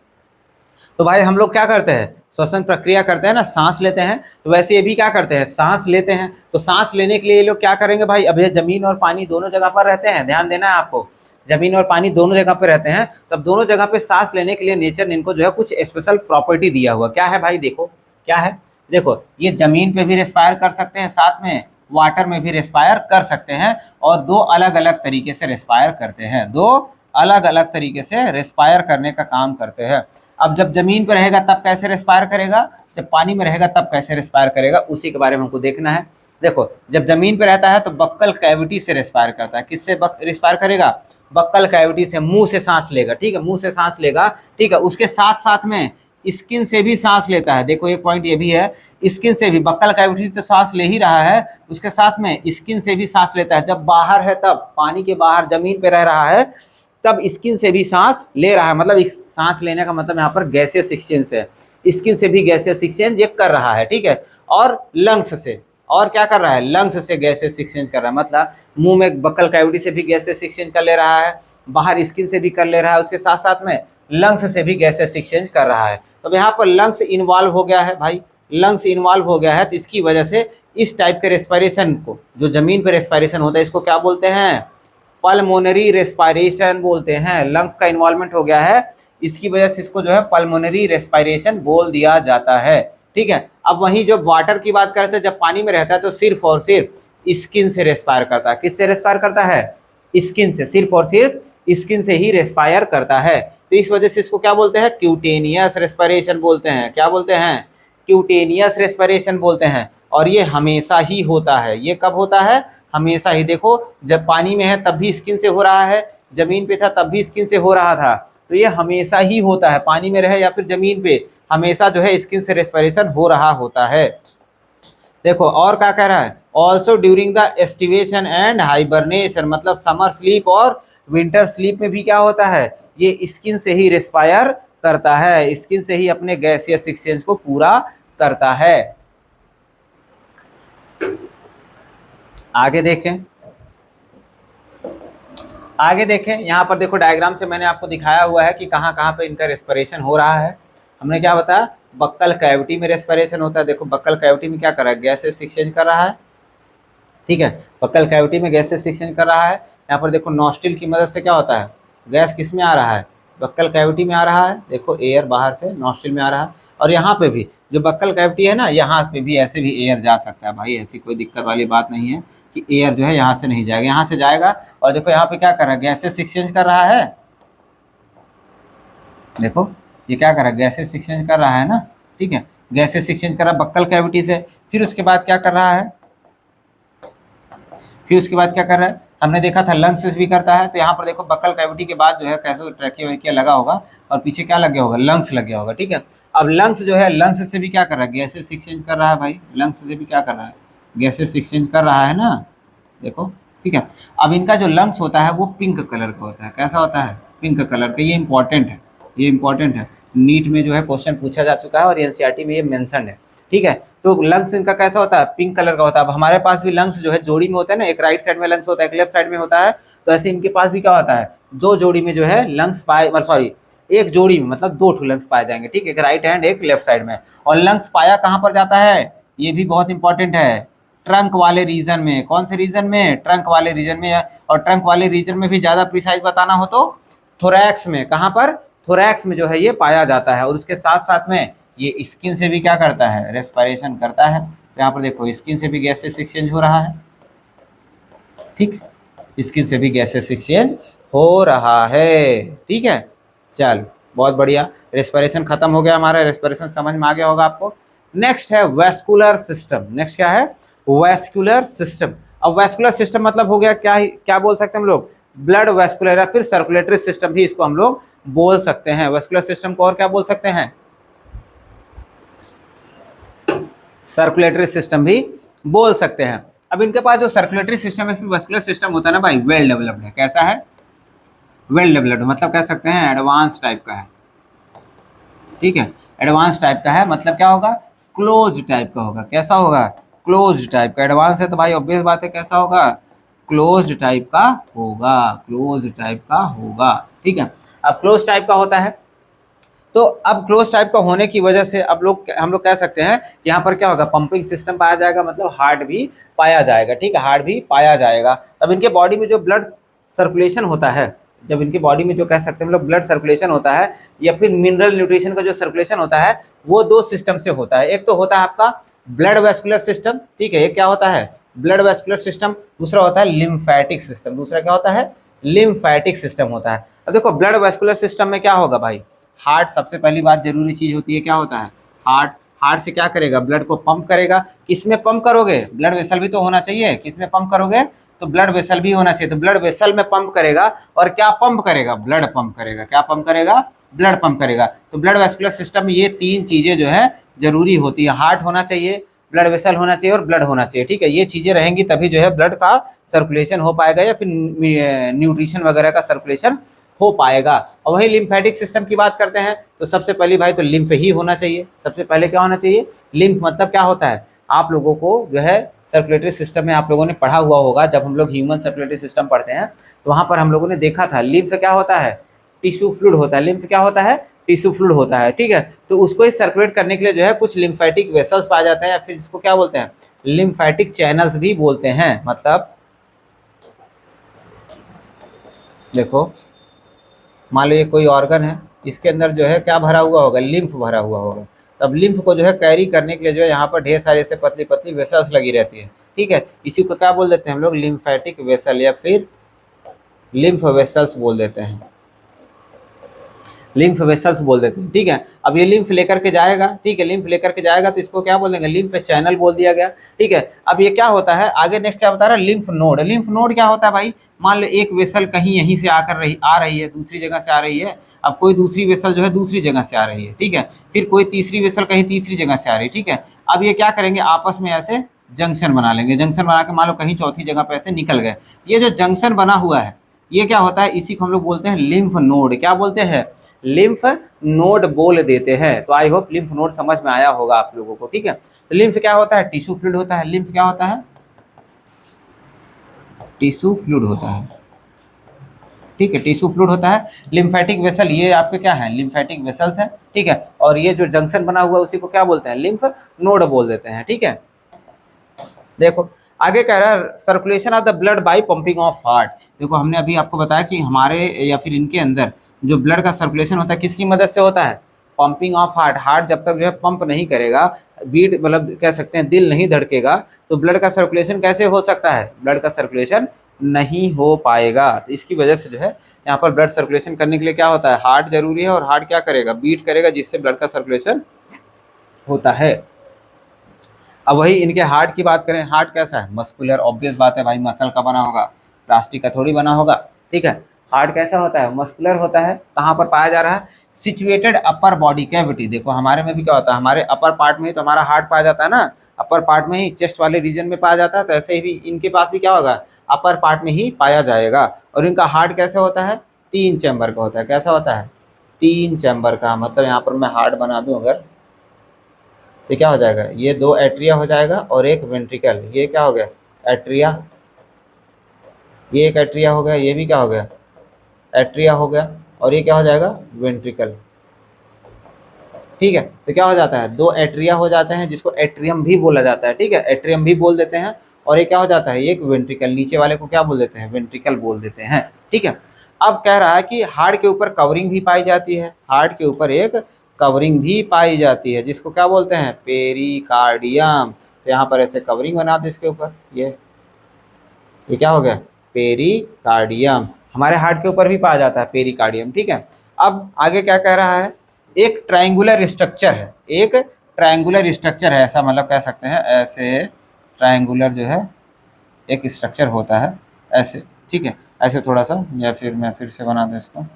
Speaker 1: तो भाई हम लोग क्या करते हैं, श्वसन प्रक्रिया करते हैं ना, सांस लेते हैं। तो वैसे ये भी क्या करते हैं, सांस लेते हैं। तो सांस लेने के लिए ये लोग क्या करेंगे भाई, अब ये जमीन और पानी दोनों जगह पर रहते हैं, ध्यान देना है आपको, जमीन और पानी दोनों जगह पर रहते हैं। तब दोनों जगह पे सांस लेने के लिए नेचर ने इनको जो है कुछ स्पेशल प्रॉपर्टी दिया हुआ। क्या है भाई, देखो क्या है, देखो ये जमीन पे भी रेस्पायर कर सकते हैं, साथ में वाटर में भी रेस्पायर कर सकते हैं, और दो अलग अलग तरीके से रेस्पायर करते हैं, दो अलग अलग तरीके से रेस्पायर करने का काम करते हैं। अब जब जमीन पर रहेगा तब कैसे रेस्पायर करेगा, जब पानी में रहेगा तब कैसे रेस्पायर करेगा, उसी के बारे में हमको देखना है। देखो जब जमीन पर रहता है तो बक्कल कैविटी से रेस्पायर करता है। किससे रेस्पायर करेगा, बक्कल कैविटी से, मुंह से सांस लेगा। ठीक है, मुंह से सांस लेगा। ठीक है, उसके साथ साथ में स्किन से भी सांस लेता है। देखो एक पॉइंट ये भी है, स्किन से भी, बक्कल कैविटी से तो सांस ले ही रहा है, उसके साथ में स्किन से भी सांस लेता है। जब बाहर है तब, पानी के बाहर जमीन पे रह रहा है तब स्किन से भी सांस ले रहा है। मतलब सांस लेने का मतलब यहाँ पर गैसियस एक्सचेंज है, स्किन से भी गैसियस एक्सचेंज ये कर रहा है। ठीक है, और लंग्स से, और क्या कर रहा है, लंग्स से गैसेस एक्सचेंज कर रहा है। मतलब मुंह में बक्कल कैविटी से भी गैसेस एक्सचेंज कर ले रहा है, बाहर स्किन से भी कर ले रहा है, उसके साथ साथ में लंग्स से भी गैसेस एक्सचेंज कर रहा है। तो यहाँ पर लंग्स इन्वॉल्व हो गया है भाई, लंग्स इन्वॉल्व हो गया है, तो इसकी वजह से इस टाइप के रेस्पिरेशन को, जो जमीन पर रेस्पिरेशन होता है, इसको क्या बोलते हैं, पल्मोनरी रेस्पिरेशन बोलते हैं। लंग्स का इन्वॉल्वमेंट हो गया है, इसकी वजह से इसको जो है पल्मोनरी रेस्पिरेशन बोल दिया जाता है। ठीक है, अब वहीं जो वाटर की बात करते हैं, जब पानी में रहता है तो सिर्फ और सिर्फ स्किन से रेस्पायर करता है। किससे रेस्पायर करता है, स्किन से, सिर्फ और सिर्फ स्किन से ही रेस्पायर करता है। तो इस वजह से इसको क्या बोलते हैं, क्यूटेनियस रेस्पिरेशन बोलते हैं। क्या बोलते हैं, क्यूटेनियस रेस्पिरेशन बोलते हैं। और ये हमेशा ही होता है। ये कब होता है, हमेशा ही। देखो जब पानी में है तब भी स्किन से हो रहा है, जमीन पे था तब भी स्किन से हो रहा था। तो ये हमेशा ही होता है, पानी में रहे या फिर जमीन पे, हमेशा जो है स्किन से रेस्पिरेशन हो रहा होता है। देखो और क्या कह रहा है, also during the aestivation and hibernation, मतलब समर स्लीप और विंटर स्लीप में भी क्या होता है, ये स्किन से ही रेस्पायर करता है, स्किन से ही अपने गैसियस एक्सचेंज को पूरा करता है। आगे देखें, आगे देखें, यहाँ पर देखो डायग्राम से मैंने आपको दिखाया हुआ है कि कहाँ कहाँ पे इनका रेस्पिरेशन हो रहा है। हमने क्या बताया, बक्कल कैविटी में रेस्पिरेशन होता है। देखो बक्कल कैविटी में क्या कर रहा है, गैसेस एक्सचेंज कर रहा है। ठीक है, बक्कल कैविटी में गैसेस एक्सचेंज कर रहा है। यहाँ पर देखो नॉस्ट्रिल की मदद से क्या होता है, गैस किस में आ रहा है, बक्कल कैविटी में आ रहा है। देखो एयर बाहर से नॉस्ट्रिल में आ रहा है, और यहाँ पे भी जो बक्कल कैविटी है ना, यहाँ पे भी ऐसे भी एयर जा सकता है भाई, ऐसी कोई दिक्कत वाली बात नहीं है कि एयर जो है यहाँ से नहीं जाएगा, यहाँ से जाएगा। और देखो यहाँ पे क्या कर रहा है, गैसेस एक्सचेंज कर रहा है। देखो ये क्या कर रहा है, गैसेस एक्सचेंज कर रहा है ना। ठीक है, गैसेस एक्सचेंज कर रहा है बक्कल कैविटी से। फिर उसके बाद क्या कर रहा है, फिर उसके बाद क्या कर रहा है, हमने देखा था लंग्स से भी करता है। तो यहाँ पर देखो बक्कल कैविटी के बाद जो है कैसे ट्रैकिया वैकिया लगा होगा, और पीछे क्या लग गया होगा, लंग्स लग गया होगा। ठीक है, अब लंग्स जो है, लंग्स से भी क्या कर रहा है, गैसेस एक्सचेंज कर रहा है भाई, लंग्स से भी क्या कर रहा है, गैसेस एक्सचेंज कर रहा है ना। देखो ठीक है, अब इनका जो लंग्स होता है वो पिंक कलर का होता है। कैसा होता है, पिंक कलर का। ये इंपॉर्टेंट है, ये इंपॉर्टेंट है, नीट में जो है क्वेश्चन पूछा जा चुका है और एनसीईआरटी में ये मेंशन है। ठीक है, तो लंग्स इनका कैसा होता है, पिंक कलर का होता है। अब हमारे पास भी लंग्स जो है जोड़ी में होता है ना, एक राइट साइड में लंग्स होता है, एक लेफ्ट साइड में होता है। तो ऐसे इनके पास भी क्या होता है, दो जोड़ी में जो है लंग्स पाए, सॉरी एक जोड़ी में, मतलब दो ठो लंग्स पाए जाएंगे। ठीक है, एक राइट हैंड एक लेफ्ट साइड में। और लंग्स पाया कहाँ पर जाता है, ये भी बहुत इंपॉर्टेंट है, ट्रंक वाले रीजन में। कौन से रीजन में, ट्रंक वाले रीजन में। और ट्रंक वाले रीजन में भी ज़्यादा प्रिसाइज बताना हो तो थोरैक्स में। कहाँ पर, थोरैक्स में जो है ये पाया जाता है। और उसके साथ साथ में ये स्किन से भी क्या करता है, रेस्पिरेशन करता है। तो यहाँ पर देखो स्किन से भी गैसेस एक्सचेंज हो रहा है। ठीक, स्किन से भी गैसेस एक्सचेंज हो रहा है। ठीक है, चलो बहुत बढ़िया। रेस्पिरेशन खत्म हो गया हमारा, रेस्पिरेशन समझ में आ गया होगा आपको। नेक्स्ट है वेस्कुलर सिस्टम। नेक्स्ट क्या है? Vascular system. अब वेस्कुलर सिस्टम मतलब हो गया क्या, क्या बोल सकते हैं हम लोग? ब्लड वेस्कुलर या फिर सर्कुलेटरी सिस्टम भी इसको हम लोग बोल सकते हैं। वेस्कुलर सिस्टम को और क्या बोल सकते हैं? सर्कुलेटरी सिस्टम भी बोल सकते हैं। अब इनके पास जो सर्कुलेटरी सिस्टम है, वेस्कुलर सिस्टम होता है ना भाई, वेल डेवलप्ड है। कैसा है? वेल डेवलप्ड, मतलब कह सकते हैं एडवांस टाइप का है। ठीक है, एडवांस टाइप का है मतलब क्या होगा? क्लोज टाइप का होगा। कैसा होगा? क्लोज टाइप का। एडवांस है तो भाई ऑब्वियस बात है कैसा होगा? क्लोज टाइप का होगा, क्लोज टाइप का होगा। ठीक है, अब क्लोज टाइप का होता है तो अब क्लोज टाइप का होने की वजह से अब हम लोग कह सकते हैं यहाँ पर क्या होगा? पंपिंग सिस्टम पाया जाएगा, मतलब हार्ट भी पाया जाएगा। ठीक है, हार्ट भी पाया जाएगा। तब इनके बॉडी में जो ब्लड सर्कुलेशन होता है, जब इनकी बॉडी में जो कह सकते हैं हम लोग ब्लड सर्कुलेशन होता है या फिर मिनरल न्यूट्रिशन का जो सर्कुलेशन होता है, वो दो सिस्टम से होता है। एक तो होता है आपका ब्लड वेस्कुलर सिस्टम, ठीक है, एक क्या होता है? Blood vascular system. दूसरा होता है लिम्फेटिक सिस्टम। दूसरा क्या होता है? लिम्फेटिक सिस्टम होता है। अब देखो ब्लड वेस्कुलर सिस्टम में क्या होगा भाई? हार्ट सबसे पहली बात जरूरी चीज होती है, क्या होता है? हार्ट। हार्ट से क्या करेगा? ब्लड को पंप करेगा। किसमें पंप करोगे? ब्लड वेसल भी तो होना चाहिए। किसमें पंप करोगे? तो ब्लड वेसल भी होना चाहिए। तो ब्लड वेसल में पंप करेगा और क्या पंप करेगा? ब्लड पंप करेगा। क्या पंप करेगा? ब्लड पंप करेगा। तो ब्लड वेस्कुलर सिस्टम में ये तीन चीजें जो है जरूरी होती है। हार्ट होना चाहिए, ब्लड वेसल होना चाहिए और ब्लड होना चाहिए। ठीक है, ये चीजें रहेंगी तभी जो है ब्लड का सर्कुलेशन हो पाएगा या फिर न्यूट्रिशन वगैरह का सर्कुलेशन हो पाएगा। और वही लिम्फेटिक सिस्टम की बात करते हैं तो सबसे पहली भाई तो लिम्फ ही होना चाहिए। सबसे पहले क्या होना चाहिए? लिम्फ। मतलब क्या होता है? आप लोगों को जो है सर्कुलेटरी सिस्टम में आप लोगों ने पढ़ा हुआ होगा, जब हम लोग ह्यूमन सर्कुलेटरी सिस्टम पढ़ते हैं तो वहां पर हम लोगों ने देखा था लिम्फ क्या होता है? टिश्यू फ्लूइड होता है। लिम्फ क्या होता है? टिश्यू फ्लूइड होता है। ठीक है, तो उसको सर्कुलेट करने के लिए जो है कुछ लिम्फेटिक वेसल्स पाए जाते हैं या फिर जिसको क्या बोलते हैं? लिम्फेटिक चैनल्स भी बोलते हैं। मतलब देखो मान लो ये कोई ऑर्गन है, इसके अंदर जो है क्या भरा हुआ होगा? लिम्फ भरा हुआ होगा। तब लिम्फ को जो है कैरी करने के लिए जो है यहाँ पर ढेर सारे ऐसे पतली पतली वेसल्स लगी रहती है। ठीक है, इसी को क्या बोल देते हैं हम लोग? लिम्फेटिक वेसल या फिर लिम्फ वेसल्स बोल देते हैं। लिम्फ वेसल्स बोल देते हैं। ठीक है, अब ये लिम्फ लेकर के जाएगा। ठीक है, लिम्फ लेकर के जाएगा तो इसको क्या बोलेंगे? लिम्फ चैनल बोल दिया गया। ठीक है, अब ये क्या होता है आगे? नेक्स्ट क्या बता रहा है? Lymph node. लिम्फ नोड क्या होता है भाई? मान लो एक वेसल कहीं यहीं से आ रही है, दूसरी जगह से आ रही है। अब कोई दूसरी वेसल जो है दूसरी जगह से आ रही है। ठीक है, फिर कोई तीसरी वेसल कहीं तीसरी जगह से आ रही है। ठीक है, अब ये क्या करेंगे? आपस में ऐसे जंक्शन बना लेंगे। जंक्शन बना के मान लो कहीं चौथी जगह पे ऐसे निकल गए। ये जो जंक्शन बना हुआ है ये क्या होता है? इसी को हम लोग बोलते हैं लिम्फ नोड। क्या बोलते हैं? लिम्फ नोड बोल देते हैं। तो आई होप लिम्फ नोड समझ में आया होगा आप लोगों को। ठीक है, तो लिम्फ क्या होता है? टिश्यू फ्लूइड होता है। लिम्फ क्या होता है? टिश्यू फ्लूइड होता है। ठीक है, टिश्यू फ्लूइड होता है। लिम्फेटिक वेसल ये आपके क्या है? लिम्फेटिक वेसल्स हैं। ठीक है, और ये जो जंक्शन बना हुआ है उसी को क्या बोलते हैं? लिम्फ नोड बोल देते हैं। ठीक है, देखो आगे कह रहा है circulation of the blood bye pumping of heart. देखो हमने अभी आपको बताया कि हमारे या फिर इनके अंदर जो ब्लड का सर्कुलेशन होता है किसकी मदद से होता है? Pumping of heart. हार्ट जब तक जो है पंप नहीं करेगा, बीट मतलब कह सकते हैं दिल नहीं धड़केगा, तो ब्लड का सर्कुलेशन कैसे हो सकता है? ब्लड का सर्कुलेशन नहीं हो पाएगा। तो इसकी वजह से जो है यहाँ पर ब्लड सर्कुलेशन करने के लिए क्या होता है? हार्ट जरूरी है और हार्ट क्या करेगा? बीट करेगा, जिससे ब्लड का सर्कुलेशन होता है। अब वही इनके हार्ट की बात करें, हार्ट कैसा है? मस्कुलर। ऑब्वियस बात है भाई, मसल का बना होगा, प्लास्टिक का थोड़ी बना होगा। ठीक है, हार्ट कैसा होता है? मस्कुलर होता है। कहाँ पर पाया जा रहा है? Situated upper body cavity. देखो हमारे में भी क्या होता है? हमारे अपर पार्ट में ही तो हमारा हार्ट पाया जाता है ना, अपर पार्ट में ही, चेस्ट वाले रीजन में पाया जाता है। तो ऐसे ही भी इनके पास भी क्या होगा? अपर पार्ट में ही पाया जाएगा। और इनका हार्ट कैसे होता है? 3 चैम्बर का होता है। कैसा होता है? 3 चैम्बर का। मतलब यहाँ पर मैं हार्ट बना दूं अगर, तो क्या हो जाएगा? ये 2 एट्रिया हो जाएगा और एक वेंट्रिकल। ये क्या हो गया? एट्रिया। ये एक एट्रिया हो गया, ये भी क्या हो गया? एट्रिया हो गया। और ये क्या हो जाएगा? वेंट्रिकल। ठीक है, तो क्या हो जाता है? 2 एट्रिया हो जाते हैं जिसको एट्रियम भी बोला जाता है। ठीक है, एट्रियम भी बोल देते हैं। और ये क्या हो जाता है? एक वेंट्रिकल। नीचे वाले को क्या बोल देते हैं? वेंट्रिकल बोल देते हैं। ठीक है, अब कह रहा है कि हार्ट के ऊपर कवरिंग भी पाई जाती है। हार्ट के ऊपर एक कवरिंग भी पाई जाती है जिसको क्या बोलते हैं? पेरिकार्डियम। तो यहाँ पर ऐसे कवरिंग बना दो इसके ऊपर, ये ये क्या हो गया, पेरिकार्डियम। हमारे हार्ट के ऊपर भी पाया जाता है पेरिकार्डियम, ठीक है। अब आगे क्या कह रहा है, एक ट्रायंगुलर स्ट्रक्चर है, एक ट्रायंगुलर स्ट्रक्चर है, ऐसा मतलब कह सकते हैं, ऐसे ट्रायंगुलर जो है एक स्ट्रक्चर होता है ऐसे, ठीक है, ऐसे थोड़ा सा, या फिर मैं फिर से बना दूं इसको।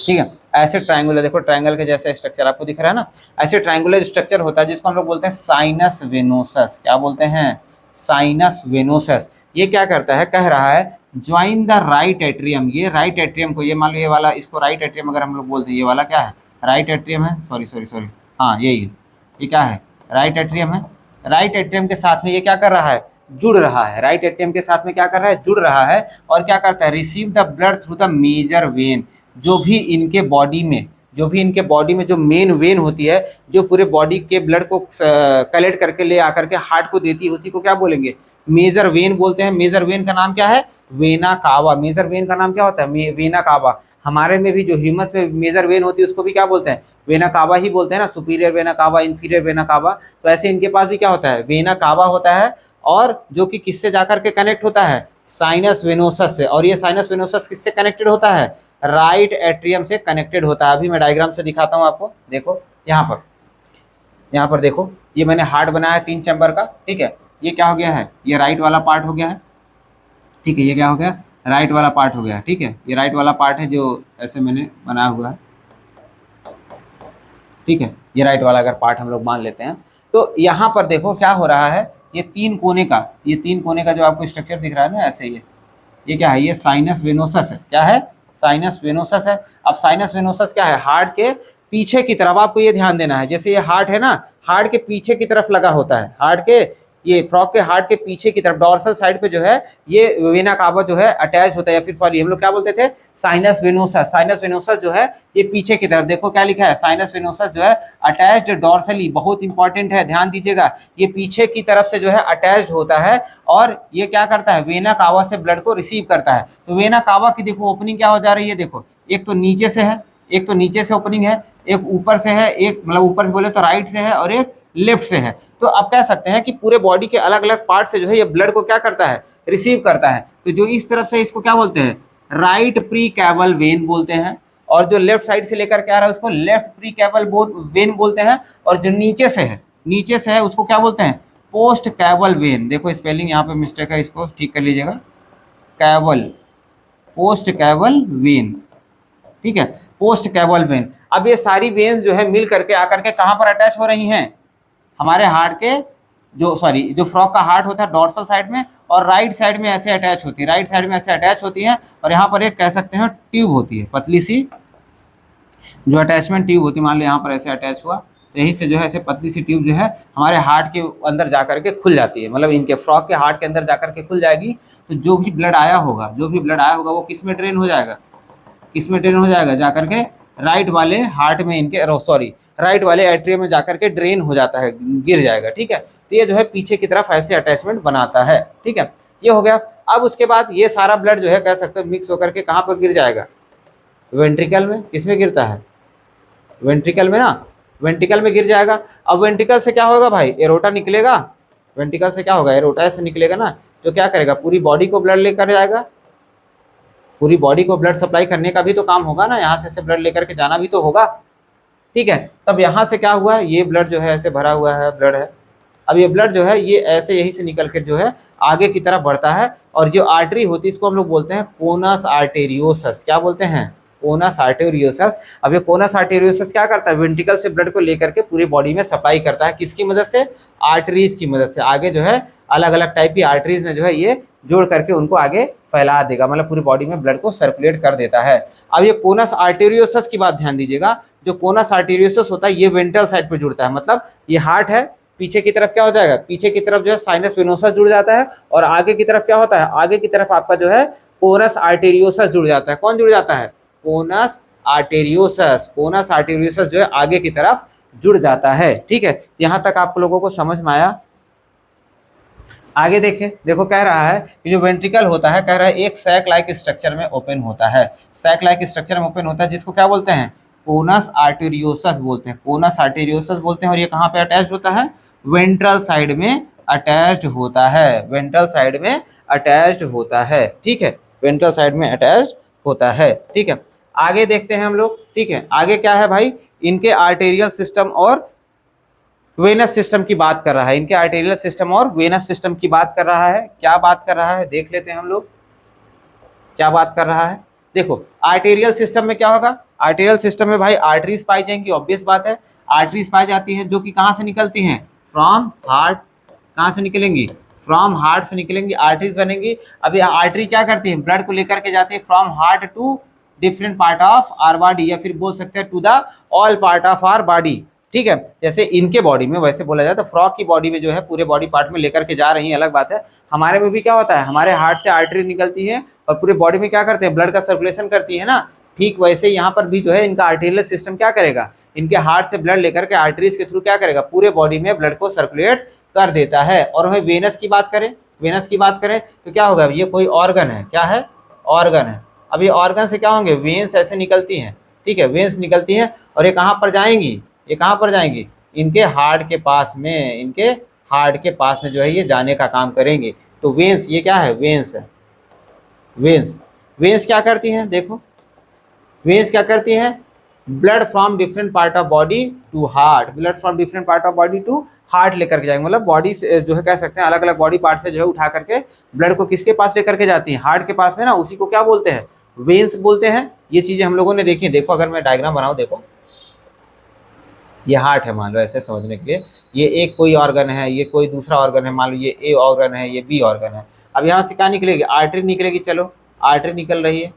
Speaker 1: ठीक है, ऐसे ट्रायंगुलर, देखो ट्रायंगल के जैसे स्ट्रक्चर आपको दिख रहा है ना, ऐसे ट्रायंगुलर स्ट्रक्चर होता है जिसको हम लोग बोलते हैं साइनस वेनोसस। क्या बोलते हैं, साइनस वेनोसस। ये क्या करता है, कह रहा है ज्वाइन द राइट एट्रियम, ये राइट एट्रियम को, ये मान लो ये वाला, इसको राइट एट्रियम अगर हम लोग बोलते हैं, ये वाला क्या है, राइट एट्रियम है, सॉरी सॉरी सॉरी, हाँ यही है, ये क्या है, राइट एट्रियम है। राइट एट्रियम के साथ में ये क्या कर रहा है, जुड़ रहा है, राइट एट्रियम के साथ में क्या कर रहा है, जुड़ रहा है, और क्या करता है, receive the blood through the major vein. जो भी इनके बॉडी में, जो भी इनके बॉडी में जो मेन वेन होती है, जो पूरे बॉडी के ब्लड को कलेक्ट करके ले आकर के हार्ट को देती है, उसी को क्या बोलेंगे, मेजर वेन बोलते हैं। मेजर वेन का नाम क्या है, वेना कावा। मेजर वेन का नाम क्या होता है, वेना कावा। हमारे में भी जो ह्यूमस में मेजर वेन होती है उसको भी क्या बोलते हैं, वेना कावा ही बोलते हैं ना, superior vena cava, inferior vena cava. तो ऐसे इनके पास भी क्या होता है, वेना कावा होता है, और जो कि किससे जाकर के कनेक्ट होता है, साइनस वेनोसस से। और ये साइनस वेनोसस किससे कनेक्टेड होता है, राइट एट्रियम से कनेक्टेड होता है। अभी मैं डायग्राम से दिखाता हूँ आपको, देखो यहाँ पर देखो, ये मैंने हार्ट बनाया है 3 चैम्बर का, ठीक है। ये क्या हो गया है, ये राइट वाला पार्ट हो गया है, ठीक है। ये क्या हो गया, राइट वाला पार्ट हो गया है, ठीक है। ये राइट वाला पार्ट है जो ऐसे मैंने बनाया हुआ है, ठीक है। ये राइट वाला अगर पार्ट हम लोग मान लेते हैं, तो यहाँ पर देखो क्या हो रहा है, ये 3 कोने का, ये 3 कोने का जो आपको स्ट्रक्चर दिख रहा है ना, ऐसे ये क्या है, ये साइनस वेनोसस है। क्या है, साइनस वेनोसस है। अब साइनस वेनोसस क्या है, हार्ट के पीछे की तरफ, आपको ये ध्यान देना है, जैसे ये हार्ट है ना, हार्ट के पीछे की तरफ लगा होता है, हार्ट के, ये फ्रॉग के हार्ट के पीछे की तरफ डॉर्सल साइड पे जो है ये वेना कावा जो है अटैच होता है, या फिर सॉरी हम लोग क्या बोलते थे, साइनस वेनोसस। साइनस वेनोसस जो है ये पीछे की तरफ, देखो क्या लिखा है, साइनस वेनोसस जो है अटैच्ड डॉर्सली, बहुत इंपॉर्टेंट है, ध्यान दीजिएगा, ये पीछे की तरफ से जो है अटैच्ड होता है, और ये क्या करता है, वेना कावा से ब्लड को रिसीव करता है। तो वेना कावा की देखो ओपनिंग क्या हो जा रही है, देखो एक तो नीचे से है, एक तो नीचे से ओपनिंग है, एक ऊपर से है, एक मतलब ऊपर से बोले तो राइट से है, और एक लेफ्ट से है। तो आप कह सकते हैं कि पूरे बॉडी के अलग अलग पार्ट से जो है ये ब्लड को क्या करता है, रिसीव करता है। तो जो इस तरफ से, इसको क्या बोलते हैं, राइट प्री कैवल वेन बोलते हैं, और जो लेफ्ट साइड से लेकर के आ रहा है उसको लेफ्ट प्री कैवल वेन बोलते हैं, और जो नीचे से है उसको क्या बोलते हैं, पोस्ट कैवल वेन। देखो स्पेलिंग यहाँ पे मिस्टेक है, इसको ठीक कर लीजिएगा, कैवल, पोस्ट कैवल वेन, ठीक है, पोस्ट कैवल वेन। अब ये सारी वेन्स जो है मिल करके आकर के कहाँ पर अटैच हो रही हैं, हमारे हार्ट के जो फ्रॉग का हार्ट होता है डॉर्सल साइड में, और राइट साइड में ऐसे अटैच होती है, राइट साइड में ऐसे अटैच होती है, और यहाँ पर एक कह सकते हैं ट्यूब होती है, पतली सी जो अटैचमेंट ट्यूब होती है, मान लो यहाँ पर ऐसे अटैच हुआ, तो यहीं से जो है ऐसे पतली सी ट्यूब जो है हमारे हार्ट के अंदर जाकर के खुल जाती है, मतलब इनके फ्रॉग के हार्ट के अंदर जाकर के खुल जाएगी। तो जो भी ब्लड आया होगा वो किस में ड्रेन हो जाएगा, जाकर के राइट वाले हार्ट में इनके, सॉरी राइट वाले एट्रियम में जाकर के ड्रेन हो जाता है, गिर जाएगा, ठीक है। तो ये जो है पीछे की तरफ ऐसे अटैचमेंट बनाता है, ठीक है, ये हो गया। अब उसके बाद ये सारा ब्लड जो है कह सकते हो मिक्स होकर के कहाँ पर गिर जाएगा, वेंट्रिकल में। किसमें गिरता है, वेंट्रिकल में ना, वेंट्रिकल में गिर जाएगा। अब वेंट्रिकल से क्या होगा भाई, एरोटा निकलेगा, वेंट्रिकल से क्या होगा, एरोटा ऐसे निकलेगा ना, जो क्या करेगा, पूरी बॉडी को ब्लड लेकर जाएगा, पूरी बॉडी को ब्लड सप्लाई करने का भी तो काम होगा ना, यहाँ से ब्लड लेकर के जाना भी तो होगा, ठीक है। तब यहाँ से क्या हुआ, ये ब्लड जो है ऐसे भरा हुआ है, ब्लड है। अब ये ब्लड जो है ये ऐसे यहीं से निकल कर जो है आगे की तरफ बढ़ता है, और जो आर्टरी होती है इसको हम लोग बोलते हैं कोनस आर्टेरियोसस। क्या बोलते हैं, कोनस आर्टेरियोसस। अब ये कोनस आर्टेरियोसस क्या करता है, वेंट्रिकल से ब्लड को लेकर के पूरी बॉडी में सप्लाई करता है, किसकी मदद से, आर्टरीज की मदद से। आगे जो है अलग अलग टाइप की आर्टरीज में जो है ये जोड़ करके उनको आगे फैला देगा, मतलब पूरी बॉडी में ब्लड को सर्कुलेट कर देता है। अब ये कोनस आर्टेरियोसस की बात ध्यान दीजिएगा, जो कोनस आर्टेरियोसस होता है ये वेंट्रल साइड पे जुड़ता है, मतलब ये हार्ट है, पीछे की तरफ क्या हो जाएगा, पीछे की तरफ जो है साइनस वेनोसस जुड़ जाता है, और आगे की तरफ क्या होता है, आगे की तरफ आपका जो है कोनस आर्टेरियोसस जुड़ जाता है। कौन जुड़ जाता है, कोनस आर्टेरियोसस। कोनस आर्टेरियोसस जो है आगे की तरफ जुड़ जाता है, ठीक है। यहाँ तक आप लोगों को समझ में आया। आगे देखें, देखो कह रहा है कि जो वेंट्रिकल होता है, कह रहा है एक सैक लाइक स्ट्रक्चर में ओपन होता है। सैक लाइक स्ट्रक्चर में ओपन होता है जिसको क्या बोलते हैं, कोनस आर्टेरियोसस बोलते हैं, कोनस आर्टेरियोसस बोलते हैं। और ये कहाँ पे अटैच होता है, वेंट्रल साइड में अटैच्ड होता है, वेंट्रल साइड में अटैच्ड होता है, ठीक है, वेंट्रल साइड में अटैच्ड होता है, ठीक है। आगे देखते हैं हम लोग, ठीक है, आगे क्या है भाई, इनके आर्टेरियल सिस्टम और वेनस सिस्टम की बात कर रहा है, इनके आर्टेरियल सिस्टम और वेनस सिस्टम की बात कर रहा है। क्या बात कर रहा है देख लेते हैं हम लोग, क्या बात कर रहा है। देखो आर्टेरियल सिस्टम में क्या होगा, आर्टेरियल सिस्टम में भाई आर्टरीज पाई जाएंगी, ऑब्वियस बात है, आर्टरीज पाई जाती हैं जो कि कहाँ से निकलती हैं, फ्रॉम हार्ट। कहाँ से निकलेंगी, फ्रॉम हार्ट से निकलेंगी, आर्टरीज बनेंगी। अब ये आर्टरी क्या करती है, ब्लड को लेकर के जाती है from heart to different part of our body, या फिर बोल सकते हैं to the all part of our body, ठीक है। जैसे इनके बॉडी में वैसे बोला जाए तो फ्रॉग की बॉडी में जो है पूरे बॉडी पार्ट में लेकर के जा रही है, अलग बात है। हमारे में भी क्या होता है, हमारे हार्ट से आर्टरी निकलती है और पूरे बॉडी में क्या करते हैं, ब्लड का सर्कुलेशन करती है ना। ठीक वैसे यहाँ पर भी जो है इनका आर्टेरियल सिस्टम क्या करेगा, इनके हार्ट से ब्लड लेकर के आर्टरीज के थ्रू क्या करेगा, पूरे बॉडी में ब्लड को सर्कुलेट कर देता है। और वही वेनस की बात करें, वेनस की बात करें तो क्या होगा, ये कोई ऑर्गन है, क्या है, ऑर्गन है। अब ये ऑर्गन से क्या होंगे, वेन्स ऐसे निकलती हैं, ठीक है, वेन्स निकलती हैं और ये कहाँ पर जाएंगी, ये कहाँ पर जाएंगी, इनके हार्ट के पास में, इनके हार्ट के पास में जो है ये जाने का काम करेंगे। तो वेन्स, ये क्या है, वेन्स है, वेन्स। वेन्स क्या करती हैं, देखो वेन्स क्या करती हैं, blood from different part of body to heart, blood from different part of body to heart लेकर के जाएंगे, मतलब बॉडी से जो है कह सकते हैं अलग अलग बॉडी पार्ट से जो है उठा करके ब्लड को किसके पास लेकर के जाती हैं, हार्ट के पास में ना, उसी को क्या बोलते हैं, वेन्स बोलते हैं। ये चीजें हम लोगों ने देखी। देखो अगर मैं डायग्राम बनाऊं, देखो ये हार्ट है, मान लो ऐसे समझने के लिए, ये एक कोई ऑर्गन है, ये कोई दूसरा ऑर्गन है, मान लो ये ए ऑर्गन है, ये बी ऑर्गन है। अब यहाँ से क्या निकलेगी, आर्टरी निकलेगी, चलो आर्टरी निकल रही है,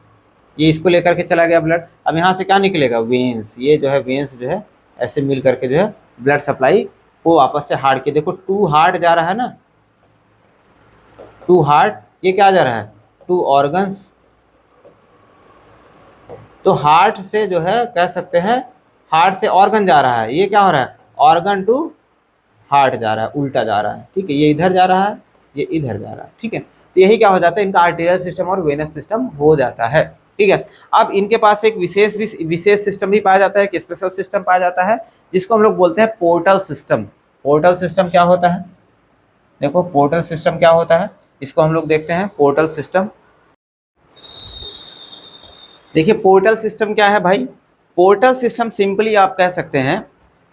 Speaker 1: ये इसको लेकर के चला गया ब्लड। अब यहाँ से क्या निकलेगा, वेन्स, ये जो है वेन्स जो है ऐसे मिल करके जो है ब्लड सप्लाई को वापस से हार्ट के, देखो टू हार्ट जा रहा है ना, टू हार्ट, ये क्या जा रहा है, टू ऑर्गन्स। तो हार्ट से जो है कह सकते हैं, हार्ट से ऑर्गन जा रहा है, ये क्या हो रहा है, ऑर्गन टू हार्ट जा रहा है, उल्टा जा रहा है, ठीक है, ये इधर जा रहा है, ये इधर जा रहा है, ठीक है। तो यही क्या हो जाता है, इनका आर्टेरियल सिस्टम और वेनस सिस्टम हो जाता है, ठीक है। अब इनके पास एक विशेष सिस्टम भी पाया जाता है, एक स्पेशल सिस्टम पाया जाता है जिसको हम लोग बोलते हैं पोर्टल सिस्टम। पोर्टल सिस्टम क्या होता है, देखो पोर्टल सिस्टम क्या होता है, इसको हम लोग देखते हैं। पोर्टल सिस्टम, देखिए पोर्टल सिस्टम क्या है भाई, पोर्टल सिस्टम सिंपली आप कह सकते हैं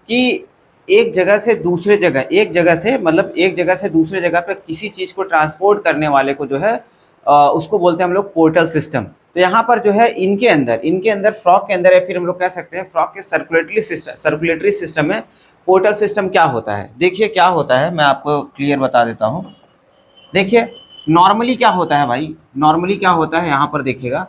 Speaker 1: कि एक जगह से दूसरे जगह, एक जगह से मतलब एक जगह से दूसरे जगह पे किसी चीज़ को ट्रांसपोर्ट करने वाले को जो है उसको बोलते हैं हम लोग पोर्टल सिस्टम। तो यहाँ पर जो है इनके अंदर फ्रॉग के अंदर, या फिर हम लोग कह सकते हैं फ्रॉग के सर्कुलेटरी सिस्टम में पोर्टल सिस्टम क्या होता है। देखिए क्या होता है, मैं आपको क्लियर बता देता हूँ। देखिए नॉर्मली क्या होता है भाई, नॉर्मली क्या होता है, यहाँ पर देखिएगा,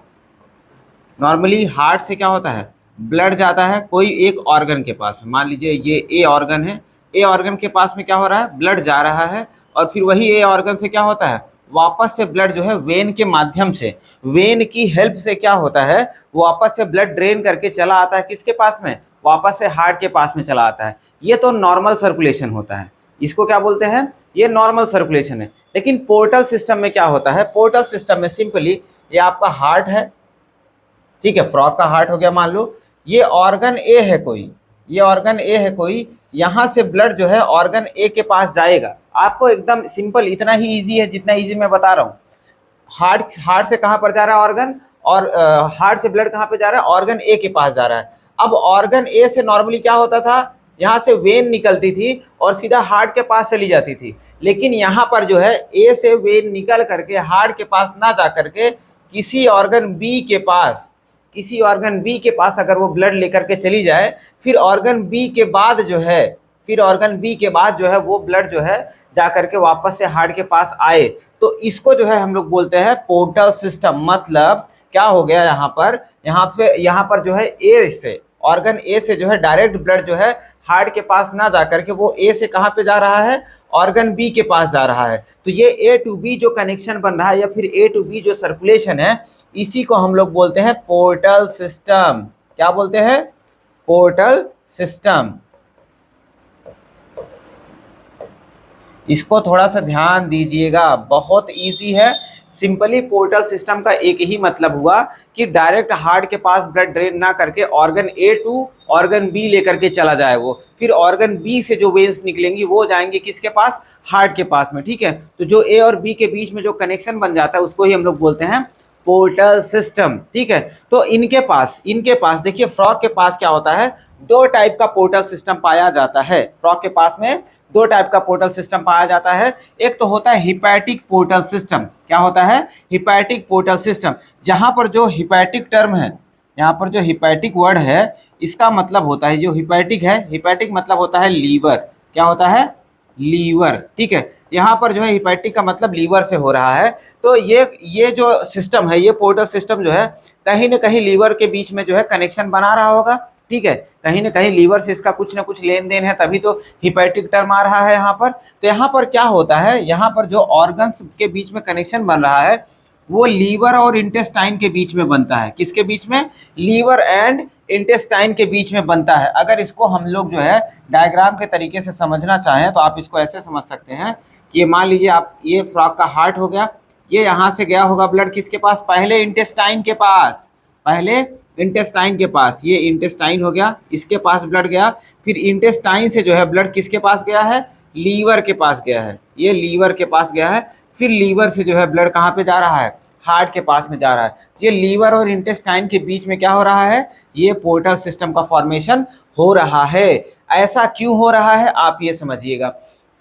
Speaker 1: नॉर्मली हार्ट से क्या होता है, ब्लड जाता है कोई एक ऑर्गन के पास में, मान लीजिए ये ए ऑर्गन है, ए ऑर्गन के पास में क्या हो रहा है, ब्लड जा रहा है, और फिर वही ए ऑर्गन से क्या होता है, वापस से ब्लड जो है वेन के माध्यम से, वेन की हेल्प से क्या होता है, वापस से ब्लड ड्रेन करके चला आता है किसके पास में, वापस से हार्ट के पास में चला आता है। ये तो नॉर्मल सर्कुलेशन होता है, इसको क्या बोलते हैं, ये नॉर्मल सर्कुलेशन है। लेकिन पोर्टल सिस्टम में क्या होता है, पोर्टल सिस्टम में सिंपली ये आपका हार्ट है, ठीक है, फ्रॉग का हार्ट हो गया मान लो, ये ऑर्गन ए है कोई, ये ऑर्गन ए है कोई, यहाँ से ब्लड जो है ऑर्गन ए के पास जाएगा। आपको एकदम सिंपल, इतना ही इजी है जितना इजी मैं बता रहा हूँ। हार्ट से कहाँ पर जा रहा है ऑर्गन, और हार्ट से ब्लड कहाँ पे जा रहा है, ऑर्गन ए के पास जा रहा है। अब ऑर्गन ए से नॉर्मली क्या होता था, यहाँ से वेन निकलती थी और सीधा हार्ट के पास चली जाती थी। लेकिन यहाँ पर जो है ए से वेन निकल करके हार्ट के पास ना जा करके किसी ऑर्गन बी के पास, किसी ऑर्गन बी के पास अगर वो ब्लड लेकर के चली जाए, फिर ऑर्गन बी के बाद जो है, फिर ऑर्गन बी के बाद जो है वो ब्लड जो है जा करके वापस से हार्ट के पास आए, तो इसको जो है हम लोग बोलते हैं पोर्टल सिस्टम। मतलब क्या हो गया, यहाँ पर जो है ए से, ऑर्गन ए से जो है डायरेक्ट ब्लड जो है हार्ट के पास ना जा करके वो ए से कहाँ पे जा रहा है, ऑर्गन बी के पास जा रहा है। तो ये ए टू बी जो कनेक्शन बन रहा है, या फिर ए टू बी जो सर्कुलेशन है, इसी को हम लोग बोलते हैं पोर्टल सिस्टम। क्या बोलते हैं, पोर्टल सिस्टम। इसको थोड़ा सा ध्यान दीजिएगा, बहुत इजी है। सिंपली पोर्टल सिस्टम का एक ही मतलब हुआ कि डायरेक्ट हार्ट के पास ब्लड ड्रेन ना करके organ A to organ B लेकर के चला जाए वो, फिर ऑर्गन बी से जो वेन्स निकलेंगी वो जाएंगे किसके पास, हार्ट के पास में, ठीक है। तो जो ए और बी के बीच में जो कनेक्शन बन जाता है उसको ही हम लोग बोलते हैं पोर्टल सिस्टम, ठीक है। तो इनके पास देखिए, फ्रॉग के पास क्या होता है, दो टाइप का पोर्टल सिस्टम पाया जाता है। फ्रॉग के पास में दो टाइप का पोर्टल सिस्टम पाया जाता है। एक तो होता है हिपैटिक पोर्टल सिस्टम। क्या होता है, हिपैटिक पोर्टल सिस्टम। जहां पर जो हिपैटिक टर्म है, यहाँ पर जो हिपैटिक वर्ड है, इसका मतलब होता है, जो हिपैटिक है, हिपैटिक मतलब होता है लीवर। क्या होता है, लीवर, ठीक है। यहाँ पर जो है हिपैटिक का मतलब लीवर से हो रहा है। तो ये जो सिस्टम है, ये पोर्टल सिस्टम जो है कहीं ना कहीं लीवर के बीच में जो है कनेक्शन बना रहा होगा, ठीक है। कहीं ना कहीं लीवर से इसका कुछ ना कुछ लेन देन है, तभी तो हिपैटिक टर्म आ रहा है यहाँ पर। तो यहाँ पर क्या होता है, यहाँ पर जो ऑर्गन्स के बीच में कनेक्शन बन रहा है वो लीवर और इंटेस्टाइन के बीच में बनता है। किसके बीच में, लीवर एंड इंटेस्टाइन के बीच में बनता है। अगर इसको हम लोग जो है डायग्राम के तरीके से समझना चाहें तो आप इसको ऐसे समझ सकते हैं कि ये मान लीजिए आप, ये फ्रॉग का हार्ट हो गया, ये यहाँ से गया होगा ब्लड किसके पास, पहले इंटेस्टाइन के पास, पहले इंटेस्टाइन के पास, ये इंटेस्टाइन हो गया, इसके पास ब्लड गया, फिर इंटेस्टाइन से जो है ब्लड किसके पास गया है, लीवर के पास गया है, ये लीवर के पास गया है। फिर लीवर से जो है ब्लड कहाँ पे जा रहा है, हार्ट के पास में जा रहा है। ये लीवर और इंटेस्टाइन के बीच में क्या हो रहा है, ये पोर्टल सिस्टम का फॉर्मेशन हो रहा है। ऐसा क्यों हो रहा है आप ये समझिएगा।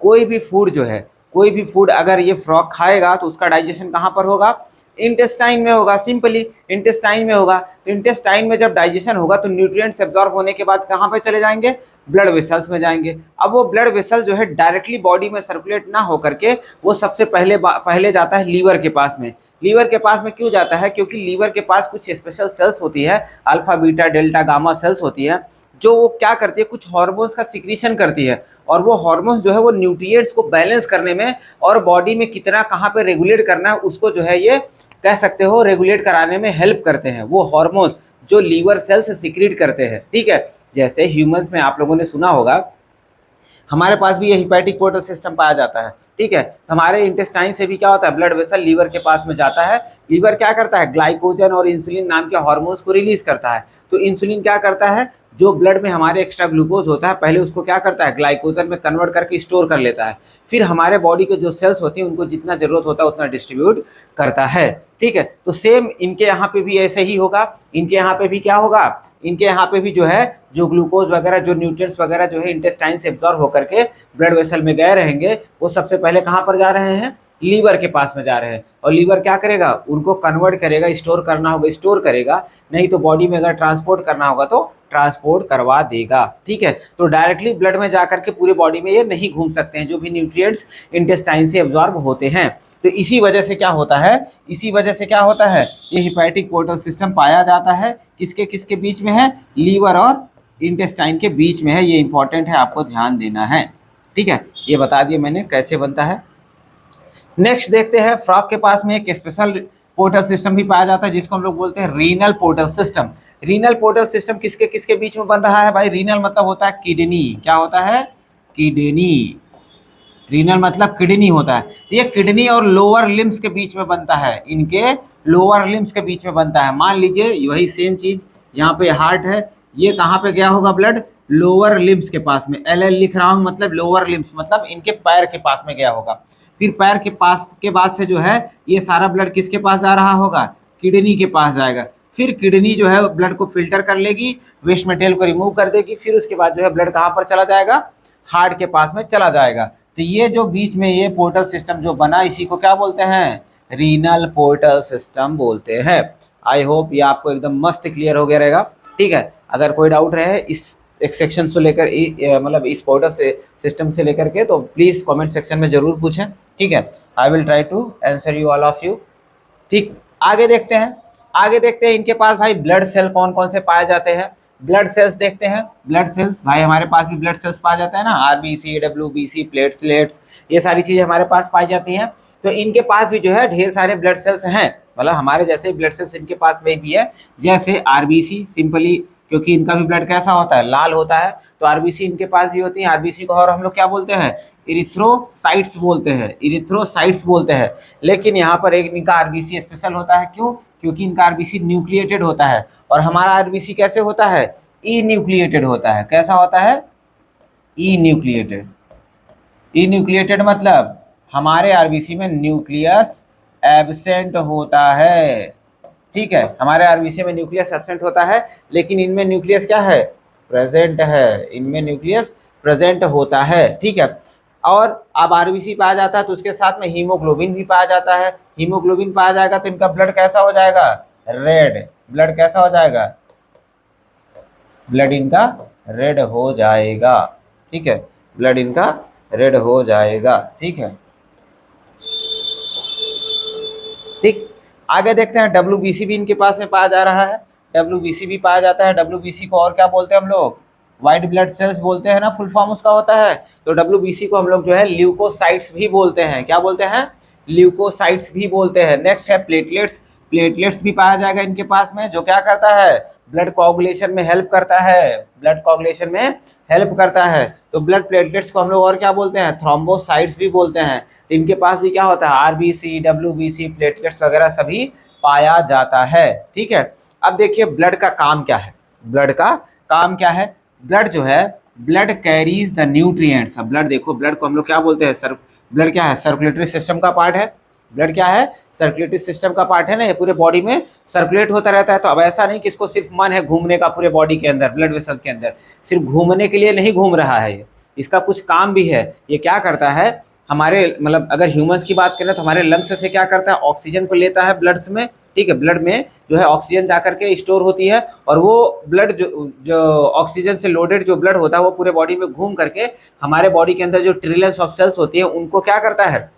Speaker 1: कोई भी फूड जो है, कोई भी फूड अगर ये फ्रॉग खाएगा तो उसका डाइजेशन कहाँ पर होगा, इंटेस्टाइन में होगा, सिंपली इंटेस्टाइन में होगा। तो इंटेस्टाइन में जब डाइजेशन होगा तो न्यूट्रिएंट्स एब्जॉर्ब होने के बाद कहाँ पे चले जाएंगे, ब्लड वेसल्स में जाएंगे। अब वो ब्लड वेसल जो है डायरेक्टली बॉडी में सर्कुलेट ना हो करके वो सबसे पहले जाता है लीवर के पास में। लीवर के पास में क्यों जाता है, क्योंकि लीवर के पास कुछ स्पेशल सेल्स होती है, alpha beta delta gamma cells होती है, जो वो क्या करती है, कुछ हार्मोन्स का सिक्रीशन करती है। और वो हार्मोन्स जो है वो न्यूट्रिएंट्स को बैलेंस करने में और बॉडी में कितना कहाँ पे रेगुलेट करना है उसको जो है ये कह सकते हो रेगुलेट कराने में हेल्प करते हैं, वो हार्मोन्स जो लीवर सेल्स सिक्रीट करते हैं, ठीक है। जैसे ह्यूमंस में आप लोगों ने सुना होगा, हमारे पास भी ये हिपैटिक पोर्टल सिस्टम पाया जाता है, ठीक है। हमारे इंटेस्टाइन से भी क्या होता है, ब्लड वेसल लीवर के पास में जाता है। लीवर क्या करता है, ग्लाइकोजन और इंसुलिन नाम के हार्मोन्स को रिलीज करता है। तो इंसुलिन क्या करता है, जो ब्लड में हमारे एक्स्ट्रा ग्लूकोज होता है पहले उसको क्या करता है, ग्लाइकोजन में कन्वर्ट करके स्टोर कर लेता है। फिर हमारे बॉडी के जो सेल्स होती हैं उनको जितना जरूरत होता है उतना डिस्ट्रीब्यूट करता है, ठीक है। तो सेम इनके यहाँ पे भी ऐसे ही होगा। इनके यहाँ पे भी क्या होगा, इनके यहाँ पे भी जो है जो ग्लूकोज वगैरह, जो न्यूट्रिएंट्स वगैरह जो है इंटेस्टाइन से एब्जॉर्ब होकर के ब्लड वेसल में गए रहेंगे, वो सबसे पहले कहाँ पर जा रहे हैं, लीवर के पास में जा रहे हैं। और लीवर क्या करेगा, उनको कन्वर्ट करेगा, स्टोर करना होगा स्टोर करेगा, नहीं तो बॉडी में अगर ट्रांसपोर्ट करना होगा तो ट्रांसपोर्ट करवा देगा, ठीक है। तो डायरेक्टली ब्लड में जाकर के पूरे बॉडी में ये नहीं घूम सकते हैं जो भी न्यूट्रिएंट्स इंटेस्टाइन से एब्जॉर्ब होते हैं। तो इसी वजह से क्या होता है, इसी वजह से क्या होता है, ये हिपैटिक पोर्टल सिस्टम पाया जाता है। किसके किसके बीच में है, लीवर और इंटेस्टाइन के बीच में है। ये इंपॉर्टेंट है, आपको ध्यान देना है, ठीक है। ये बता दिए मैंने कैसे बनता है। नेक्स्ट देखते हैं, फ्रॉग के पास में एक स्पेशल पोर्टल सिस्टम भी पाया जाता है जिसको हम लोग बोलते हैं renal portal system. Renal portal system किसके किसके बीच में बन रहा है भाई, रीनल मतलब होता है किडनी। क्या होता है, किडनी। रीनल मतलब किडनी होता है। ये किडनी और लोअर लिम्स के बीच में बनता है, इनके लोअर लिम्स के बीच में बनता है। मान लीजिए वही सेम चीज, यहाँ पे हार्ट है, ये कहाँ पे गया होगा ब्लड, लोअर लिम्स के पास में। एल लिख रहा हूँ मतलब लोअर लिम्स मतलब इनके पैर के पास में गया होगा। फिर पैर के पास के बाद से जो है ये सारा ब्लड किसके पास जा रहा होगा, किडनी के पास जाएगा। फिर किडनी जो है ब्लड को फिल्टर कर लेगी, वेस्ट मटेरियल को रिमूव कर देगी। फिर उसके बाद जो है ब्लड कहाँ पर चला जाएगा, हार्ट के पास में चला जाएगा। तो ये जो बीच में ये पोर्टल सिस्टम जो बना, इसी को क्या बोलते हैं, रीनल पोर्टल सिस्टम बोलते हैं। आई होप ये आपको एकदम मस्त क्लियर हो गया रहेगा, ठीक है। अगर कोई डाउट रहे इस एक सेक्शन से लेकर मतलब इस पोर्टल से सिस्टम से लेकर के, तो प्लीज़ कमेंट सेक्शन में ज़रूर पूछें, ठीक है। I will try to answer you all of you, ठीक। आगे देखते हैं, आगे देखते हैं इनके पास भाई ब्लड सेल कौन कौन से पाए जाते हैं। ब्लड सेल्स देखते हैं। ब्लड सेल्स भाई हमारे पास भी ब्लड सेल्स पाया जाता है ना, आरबीसी, डब्ल्यूबीसी, प्लेटलेट्स, ये सारी चीज़ें हमारे पास पाई जाती हैं। तो इनके पास भी जो है ढेर सारे ब्लड सेल्स हैं, मतलब हमारे जैसे ब्लड सेल्स इनके पास में भी है। जैसे आरबीसी, सिंपली क्योंकि इनका भी ब्लड कैसा होता है, लाल होता है। तो आरबीसी इनके पास भी होती है, आरबीसी को और हम लोग क्या बोलते हैं, इरिथ्रोसाइट्स बोलते हैं, इरिथ्रोसाइट्स बोलते हैं। लेकिन यहाँ पर एक इनका आरबीसी स्पेशल होता है, क्यों, क्योंकि इनका आरबीसी न्यूक्लिएटेड होता है और हमारा आरबीसी कैसे होता है, ई न्यूक्लिएटेड होता है। कैसा होता है, ई न्यूक्लिएटेड। ई न्यूक्लिएटेड मतलब हमारे आरबीसी में न्यूक्लियस एब्सेंट होता है, ठीक है, हमारे आरबीसी में न्यूक्लियस एब्सेंट होता है, लेकिन इनमें न्यूक्लियस क्या है, प्रेजेंट है, इनमें न्यूक्लियस प्रेजेंट होता है, ठीक है। और अब आरबीसी पाया जाता है तो उसके साथ में हीमोग्लोबिन भी पाया जाता है। हीमोग्लोबिन पाया जाएगा तो इनका ब्लड कैसा हो जाएगा, रेड। ब्लड कैसा हो जाएगा, ब्लड इनका रेड हो जाएगा, ठीक है, ब्लड इनका रेड हो जाएगा, ठीक है। ठीक, आगे देखते हैं डब्ल्यूबीसी भी इनके पास में पाया जा रहा है, डब्ल्यूबीसी भी पाया जाता है। डब्ल्यूबीसी को और क्या बोलते हैं हम लोग, व्हाइट ब्लड सेल्स बोलते हैं ना, फुल फॉर्म उसका होता है। तो डब्ल्यूबीसी को हम लोग जो है ल्यूकोसाइट्स भी बोलते हैं, क्या बोलते हैं, ल्यूकोसाइट्स भी बोलते हैं। नेक्स्ट है प्लेटलेट्स, प्लेटलेट्स भी पाया जाएगा इनके पास में, जो क्या करता है, ब्लड कोगुलेशन में हेल्प करता है, ब्लड कोगुलेशन में हेल्प करता है। तो ब्लड प्लेटलेट्स को हम लोग और क्या बोलते हैं, थ्रोम्बोसाइट्स भी बोलते हैं। तो इनके पास भी क्या होता है, आरबीसी, डब्ल्यूबीसी, प्लेटलेट्स वगैरह सभी पाया जाता है, ठीक है। अब देखिए ब्लड का काम क्या है, ब्लड का काम क्या है, ब्लड जो है, ब्लड कैरीज द न्यूट्रिएंट्स। अब ब्लड देखो, ब्लड को हम लोग क्या बोलते हैं, ब्लड क्या है, सर्कुलेटरी सिस्टम का पार्ट है। ब्लड क्या है, सर्कुलेटरी सिस्टम का पार्ट है ना, ये पूरे बॉडी में सर्कुलेट होता रहता है। तो अब ऐसा नहीं कि इसको सिर्फ मन है घूमने का पूरे बॉडी के अंदर, ब्लड वेसल्स के अंदर सिर्फ घूमने के लिए नहीं घूम रहा है ये, इसका कुछ काम भी है। ये क्या करता है, हमारे मतलब अगर ह्यूमंस की बात करें तो हमारे लंग्स से क्या करता है, ऑक्सीजन को लेता है ब्लड्स में, ठीक है, ब्लड में जो है ऑक्सीजन जाकर के स्टोर होती है, और वो ब्लड जो ऑक्सीजन से लोडेड जो ब्लड होता है वो पूरे बॉडी में घूम करके हमारे बॉडी के अंदर जो ट्रिलियंस ऑफ सेल्स होती है उनको क्या करता है,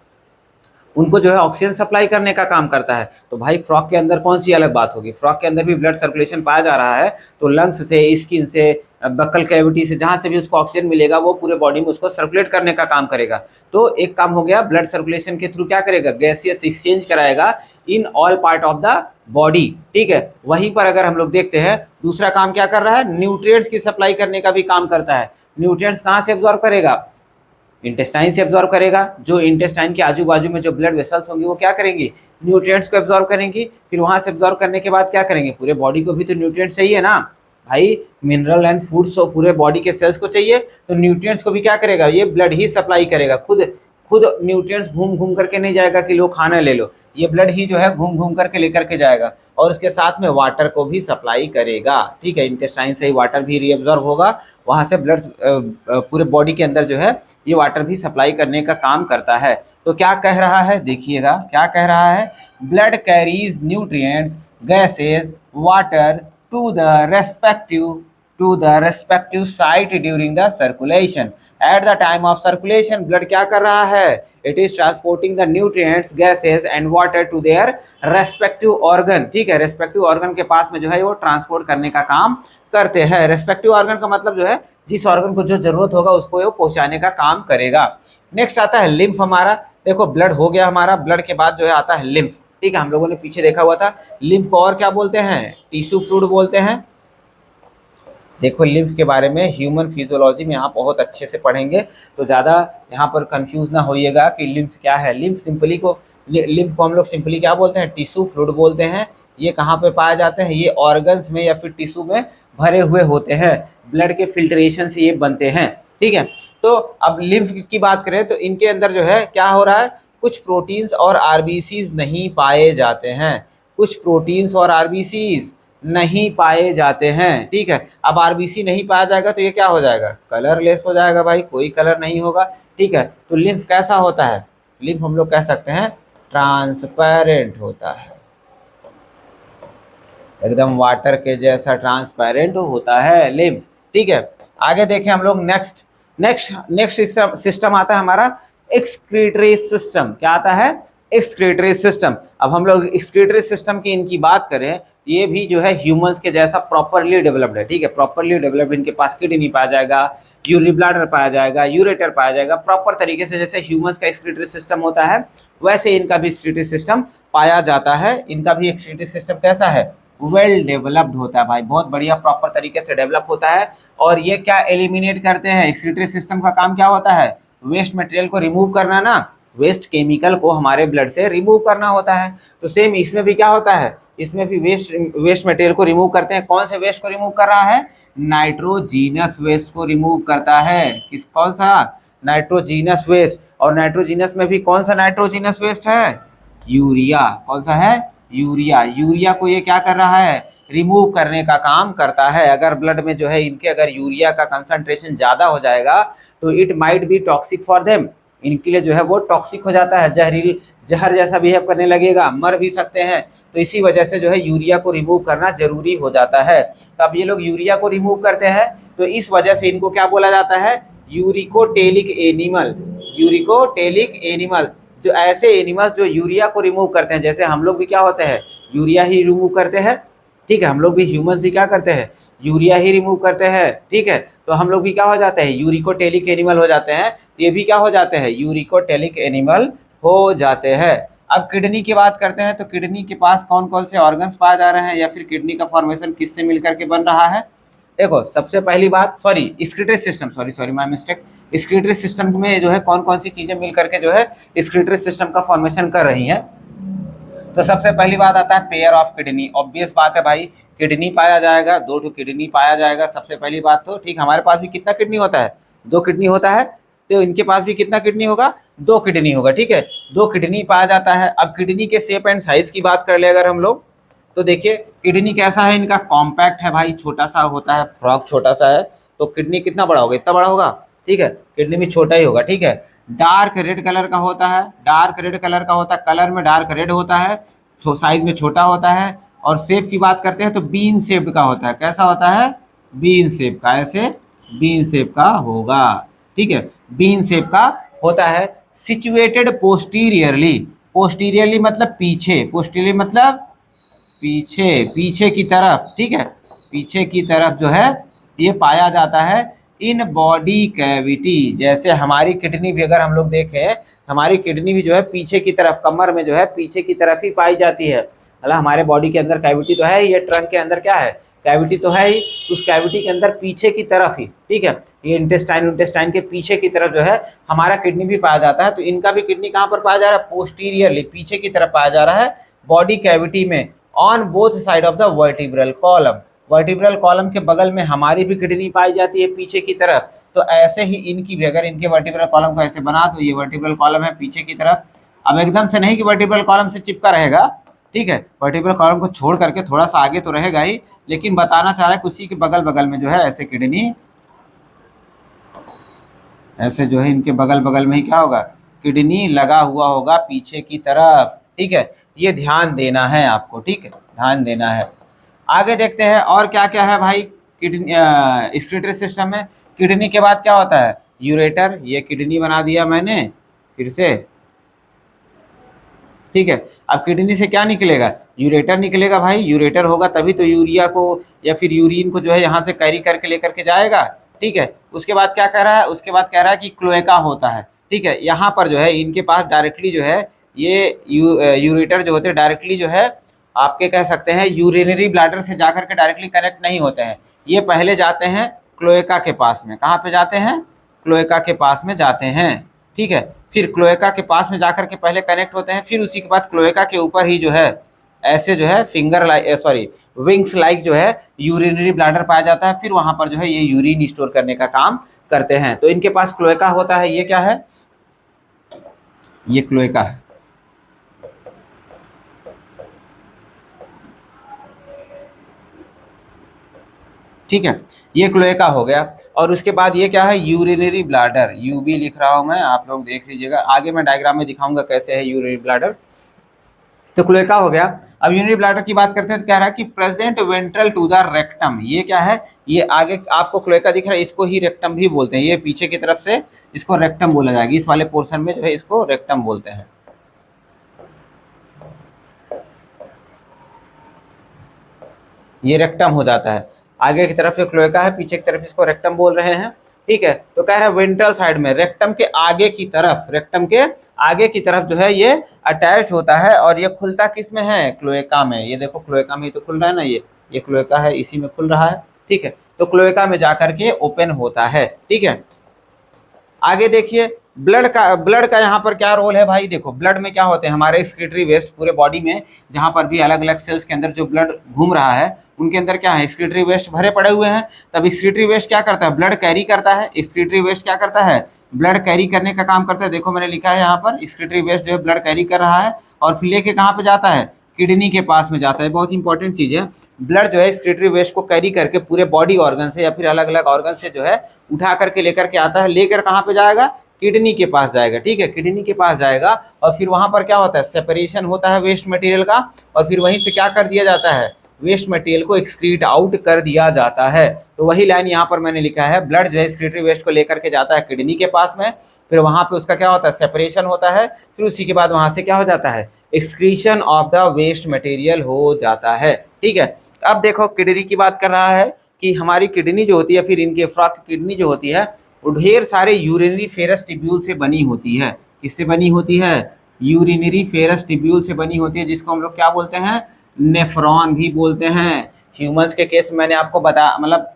Speaker 1: उनको जो है ऑक्सीजन सप्लाई करने का काम करता है। तो भाई फ्रॉग के अंदर कौन सी अलग बात होगी, फ्रॉग के अंदर भी ब्लड सर्कुलेशन पाया जा रहा है, तो लंग्स से, स्किन से, बक्कल कैविटी से, जहाँ से भी उसको ऑक्सीजन मिलेगा वो पूरे बॉडी में उसको सर्कुलेट करने का काम करेगा। तो एक काम हो गया, ब्लड सर्कुलेशन के थ्रू क्या करेगा, गैसियस एक्सचेंज कराएगा in all part of the body, ठीक है। वहीं पर अगर हम लोग देखते हैं दूसरा काम क्या कर रहा है, न्यूट्रिएंट्स की सप्लाई करने का भी काम करता है। न्यूट्रिएंट्स कहाँ से एब्जॉर्ब करेगा, इंटेस्टाइन से एब्जॉर्ब करेगा। जो इंटेस्टाइन के आजू बाजू में जो ब्लड वेसल्स होंगी वो क्या करेंगी, न्यूट्रिएंट्स को एब्जॉर्ब करेंगी। फिर वहां से एब्जॉर्ब करने के बाद क्या करेंगे, पूरे बॉडी को भी तो न्यूट्रिएंट्स चाहिए ना भाई, मिनरल एंड फूड्स तो पूरे बॉडी के सेल्स को चाहिए, तो न्यूट्रिएंट्स को भी क्या करेगा, ये ब्लड ही सप्लाई करेगा। खुद खुद न्यूट्रिएंट्स घूम घूम करके नहीं जाएगा कि लो खाना ले लो, ये ब्लड ही जो है घूम घूम करके लेकर के जाएगा, और उसके साथ में वाटर को भी सप्लाई करेगा, ठीक है। इंटेस्टाइन से ही वाटर भी रीअब्जॉर्ब होगा, वहाँ से ब्लड पूरे बॉडी के अंदर जो है ये वाटर भी सप्लाई करने का काम करता है। तो क्या कह रहा है, देखिएगा क्या कह रहा है, blood carries nutrients, gases, water to the respective site during the circulation. At the time of circulation blood क्या कर रहा है, it is transporting the nutrients, gases and water to their respective organ, ठीक है। रेस्पेक्टिव ऑर्गन के पास में जो है वो ट्रांसपोर्ट करने का काम करते हैं। रेस्पेक्टिव ऑर्गन का मतलब जो है जिस ऑर्गन को जो जरूरत होगा उसको वो पहुंचाने का काम करेगा। नेक्स्ट आता है लिम्फ हमारा, देखो ब्लड हो गया हमारा, ब्लड के बाद जो है आता है लिम्फ, ठीक है। हम लोगों ने पीछे देखा हुआ था, लिम्फ को और क्या बोलते हैं, टिश्यू फ्लूइड बोलते हैं। देखो लिम्फ के बारे में ह्यूमन फिजियोलॉजी में आप बहुत अच्छे से पढ़ेंगे, तो ज़्यादा यहाँ पर कंफ्यूज ना होइएगा कि लिम्फ क्या है। लिम्फ को हम लोग सिंपली क्या बोलते हैं, टिश्यू फ्लूइड बोलते हैं। ये कहाँ पे पाए जाते हैं, ये ऑर्गन्स में या फिर टिश्यू में भरे हुए होते हैं, ब्लड के फिल्ट्रेशन से ये बनते हैं, ठीक है। तो अब लिम्फ की बात करें तो इनके अंदर जो है क्या हो रहा है, कुछ प्रोटीन्स और आरबीसीज नहीं पाए जाते हैं, कुछ प्रोटीन्स और आरबीसीज नहीं पाए जाते हैं, ठीक है। अब आरबीसी नहीं पाया जाएगा तो ये क्या हो जाएगा, कलरलेस हो जाएगा भाई, कोई कलर नहीं होगा, ठीक है। तो लिम्फ कैसा होता है, लिम्फ हम लोग कह सकते हैं ट्रांसपेरेंट होता है, एकदम वाटर के जैसा ट्रांसपेरेंट होता है लिम्फ, ठीक है। आगे देखें हम लोग, नेक्स्ट सिस्टम आता है हमारा एक्सक्रीटरी सिस्टम। क्या आता है, एक्सक्रीटरी सिस्टम। अब हम लोग एक्सक्रीटरी सिस्टम की इनकी बात करें, ये भी जो है ह्यूमंस के जैसा प्रॉपरली डेवलप्ड है, ठीक है। प्रॉपरली डेवलप्ड, इनके पास किडनी पाया जाएगा, यूरिन ब्लैडर पाया जाएगा, यूरेटर पाया जाएगा, प्रॉपर तरीके से जैसे ह्यूमंस का एक्सक्रीटरी सिस्टम होता है वैसे इनका भी एक्सक्रीटरी सिस्टम पाया जाता है। इनका भी एक्सक्रीटरी सिस्टम कैसा है, वेल डेवलप्ड होता है भाई, बहुत बढ़िया प्रॉपर तरीके से डेवलप होता है। और ये क्या एलिमिनेट करते हैं, एक्सक्रीटरी सिस्टम का काम क्या होता है, वेस्ट मटेरियल को रिमूव करना ना, वेस्ट केमिकल को हमारे ब्लड से रिमूव करना होता है। तो सेम इसमें भी क्या होता है, इसमें भी वेस्ट मटेरियल को रिमूव करते हैं। कौन से वेस्ट को रिमूव कर रहा है, नाइट्रोजीनस वेस्ट को रिमूव करता है। किस कौन सा, नाइट्रोजीनस वेस्ट। और नाइट्रोजीनस में भी कौन सा नाइट्रोजीनस वेस्ट है, यूरिया। कौन सा है, यूरिया। यूरिया को ये क्या कर रहा है, रिमूव करने का काम करता है। अगर ब्लड में जो है इनके अगर यूरिया का कंसंट्रेशन ज़्यादा हो जाएगा तो it might be toxic for them, इनके लिए जो है वो टॉक्सिक हो जाता है, जहरील जहर जैसा बिहेव करने लगेगा, मर भी सकते हैं। तो इसी वजह से जो है यूरिया को रिमूव करना जरूरी हो जाता है। तो अब ये लोग यूरिया को रिमूव करते हैं, तो इस वजह से इनको क्या बोला जाता है, यूरिकोटेलिक एनिमल। यूरिकोटेलिक एनिमल, जो ऐसे एनिमल्स जो यूरिया को रिमूव करते हैं, जैसे हम लोग भी क्या होते हैं, यूरिया ही रिमूव करते हैं। ठीक है, हम लोग भी ह्यूमन भी क्या करते हैं, यूरिया ही रिमूव करते हैं। ठीक है, तो हम लोग भी क्या हो जाते हैं, यूरिकोटेलिक एनिमल हो जाते हैं। ये भी क्या हो जाते हैं, यूरिकोटेलिक एनिमल हो जाते हैं। अब किडनी की बात करते हैं, तो किडनी के पास कौन कौन से ऑर्गन्स पाए जा रहे हैं, या फिर किडनी का फॉर्मेशन किससे मिलकर के बन रहा है। देखो सबसे पहली बात, sorry excretory system, sorry my mistake. Excretory system में जो है कौन कौन सी चीजें मिल करके जो है स्क्रीटरी सिस्टम का फॉर्मेशन कर रही हैं। तो सबसे पहली बात आता है पेयर ऑफ किडनी। ऑब्वियस बात है भाई, किडनी पाया जाएगा, दो ठो किडनी पाया जाएगा सबसे पहली बात। तो ठीक, हमारे पास भी कितना किडनी होता है, दो किडनी होता है। तो इनके पास भी कितना किडनी होगा, दो किडनी होगा। ठीक है, दो किडनी पाया जाता है। अब किडनी के शेप एंड साइज की बात कर ले अगर हम लोग, तो देखिए किडनी कैसा है, इनका कॉम्पैक्ट है भाई, छोटा सा होता है, फ्रॉग छोटा सा है। तो किडनी कितना बड़ा होगा, इतना बड़ा होगा। ठीक है, किडनी भी छोटा ही होगा। ठीक है, डार्क रेड कलर का होता है, डार्क रेड कलर का होता है, कलर में डार्क रेड होता है, साइज में छोटा होता है। और शेप की बात करते हैं तो बीन शेप्ड का होता है। कैसा होता है, बीन शेप का, ऐसे बीन शेप का होगा। ठीक है, बीन शेप का होता है। सिचुएटेड पोस्टीरियरली, पोस्टीरियरली मतलब पीछे, पोस्टीरियरली मतलब पीछे, पीछे की तरफ। ठीक है, पीछे की तरफ जो है ये पाया जाता है इन बॉडी कैविटी। जैसे हमारी किडनी भी अगर हम लोग देखें, हमारी किडनी भी जो है पीछे की तरफ, कमर में जो है पीछे की तरफ ही पाई जाती है। मतलब हमारे बॉडी के अंदर कैविटी तो है, ये ट्रंक के अंदर क्या है, कैविटी तो है ही, उस कैविटी के अंदर पीछे की तरफ ही। ठीक है, ये इंटेस्टाइन के पीछे की तरफ जो है हमारा किडनी भी पाया जाता है। तो इनका भी किडनी कहाँ पर पाया जा रहा है, पोस्टीरियरली, पीछे की तरफ पाया जा रहा है बॉडी कैविटी में, on both side of the vertebral column. Vertebral column के बगल में हमारी भी किडनी पाई जाती है पीछे की तरफ। तो ऐसे ही इनकी भी, अगर इनके वर्टिब्रल कॉलम को ऐसे बना, तो ये वर्टिब्रल कॉलम है पीछे की तरफ। अब एकदम से नहीं कि वर्टिब्रल कॉलम से चिपका रहेगा। ठीक है, वर्टिब्रल कॉलम को छोड़ करके थोड़ा सा आगे तो रहेगा ही, लेकिन बताना चाह रहा है उसी के बगल बगल में जो है ऐसे किडनी, ऐसे जो है इनके बगल बगल में ही क्या होगा, किडनी लगा हुआ होगा पीछे की तरफ। ठीक है, ये ध्यान देना है आपको। ठीक है, ध्यान देना है। आगे देखते हैं और क्या क्या है भाई किडनी एक्सक्रीटरी सिस्टम में। किडनी के बाद क्या होता है, यूरेटर। ये किडनी बना दिया मैंने फिर से। ठीक है, अब किडनी से क्या निकलेगा, यूरेटर निकलेगा भाई। यूरेटर होगा तभी तो यूरिया को या फिर यूरिन को जो है यहाँ से कैरी करके लेकर के जाएगा। ठीक है, उसके बाद क्या कह रहा है, उसके बाद कह रहा है कि क्लोएका होता है। ठीक है, यहाँ पर जो है इनके पास डायरेक्टली जो है ये यूरेटर जो होते हैं डायरेक्टली जो है आपके कह सकते हैं यूरिनरी ब्लैडर से जाकर के डायरेक्टली कनेक्ट नहीं होते हैं। ये पहले जाते हैं क्लोएका के पास में। कहाँ पे जाते हैं, क्लोएका के पास में जाते हैं। ठीक है, फिर क्लोएका के पास में जाकर के पहले कनेक्ट होते हैं, फिर उसी के बाद क्लोएका के ऊपर ही जो है ऐसे जो है finger like, sorry wings like जो है यूरिनरी ब्लैडर पाया जाता है। फिर वहां पर जो है ये यूरिन स्टोर करने का काम करते हैं। तो इनके पास क्लोएका होता है। ये क्या है, ये क्लोएका है। ठीक है, ये क्लोएका हो गया। और उसके बाद ये क्या है, यूरिनरी ब्लैडर। यूबी लिख रहा हूं मैं, आप लोग देख लीजिएगा, आगे मैं डायग्राम में दिखाऊंगा कैसे है यूरिनरी ब्लैडर। तो क्लोएका हो गया। अब यूरिनरी ब्लैडर की बात करते हैं तो कह रहा है कि present ventral to the rectum. ये क्या है, ये आगे आपको क्लोएका दिख रहा है, इसको ही रेक्टम भी बोलते हैं। ये पीछे की तरफ से इसको रेक्टम बोला जाएगा, इस वाले पोर्शन में जो है इसको रेक्टम बोलते हैं। ये रेक्टम हो जाता है। आगे की तरफ ये क्लोएका है, पीछे की तरफ इसको रेक्टम बोल रहे हैं। ठीक है। तो कह रहा है वेंट्रल साइड में, रेक्टम के आगे की तरफ, रेक्टम के आगे की तरफ जो है ये अटैच होता है और ये खुलता किस में है, क्लोएका में। ये देखो क्लोएका में ही तो खुल रहा है ना, ये क्लोएका है, इसी में खुल रहा है, ठीक है। तो क्लोएका में जाकर के ओपन होता है, ठीक है। आगे देखिए ब्लड का यहाँ पर क्या रोल है भाई। देखो ब्लड में क्या होते हैं, हमारे एक्सक्रीटरी वेस्ट पूरे बॉडी में जहाँ पर भी अलग अलग सेल्स के अंदर जो ब्लड घूम रहा है उनके अंदर क्या है, एक्सक्रीटरी वेस्ट भरे पड़े हुए हैं। तब एक्सक्रीटरी वेस्ट क्या करता है, ब्लड कैरी करता है। एक्सक्रीटरी वेस्ट क्या करता है, ब्लड कैरी करने का काम करता है। देखो मैंने लिखा है यहाँ पर, एक्सक्रीटरी वेस्ट जो है ब्लड कैरी कर रहा है और फिर लेके कहाँ पे जाता है, किडनी के पास में जाता है। बहुत इंपॉर्टेंट चीज़ है, ब्लड जो है एक्सक्रीटरी वेस्ट को कैरी करके पूरे बॉडी ऑर्गन से या फिर अलग अलग ऑर्गन से जो है उठा करके लेकर के आता है। लेकर कहाँ पे जाएगा, किडनी के पास जाएगा, ठीक है। किडनी के पास जाएगा और फिर वहां पर क्या होता है, सेपरेशन होता है वेस्ट मटेरियल का और फिर वहीं से क्या कर दिया जाता है, वेस्ट मटेरियल को एक्सक्रीट आउट कर दिया जाता है। तो वही लाइन यहाँ पर मैंने लिखा है, ब्लड जो है एक्सक्रीटरी वेस्ट को लेकर के जाता है किडनी के पास में, फिर वहां पे उसका क्या होता है, सेपरेशन होता है, फिर उसी के बाद वहां से क्या हो जाता है, excretion of the waste material हो जाता है, ठीक है। अब देखो किडनी की बात कर रहा है कि हमारी किडनी जो होती है, फिर इनके फ्रॉग की किडनी जो होती है वो ढेर सारे यूरिनरी फेरस टिब्यूल से बनी होती है। किससे बनी होती है, यूरिनरी फेरस टिब्यूल से बनी होती है, जिसको हम लोग क्या बोलते हैं, नेफ्रॉन भी बोलते हैं। ह्यूमंस के केस में मैंने आपको बता, मतलब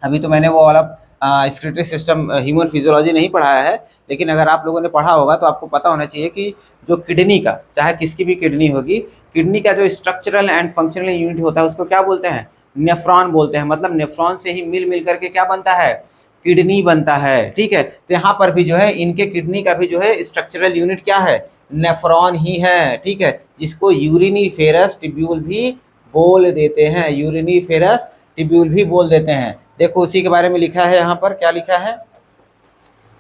Speaker 1: अभी तो मैंने वो वाला एक्सक्रीटरी सिस्टम ह्यूमन फिजियोलॉजी नहीं पढ़ाया है, लेकिन अगर आप लोगों ने पढ़ा होगा तो आपको पता होना चाहिए कि जो किडनी का, चाहे किसकी भी किडनी होगी, किडनी का जो स्ट्रक्चरल एंड फंक्शनल यूनिट होता है उसको क्या बोलते हैं, नेफ्रॉन बोलते हैं। मतलब नेफ्रॉन से ही मिल करके क्या बनता है, किडनी बनता है, ठीक है। तो यहाँ पर भी जो है इनके किडनी का भी जो है स्ट्रक्चरल यूनिट क्या है, नेफ्रॉन ही है, ठीक है, जिसको यूरिनी फेरस टिब्यूल भी बोल देते हैं, यूरिनी फेरस टिब्यूल भी बोल देते हैं। देखो उसी के बारे में लिखा है यहाँ पर, क्या लिखा है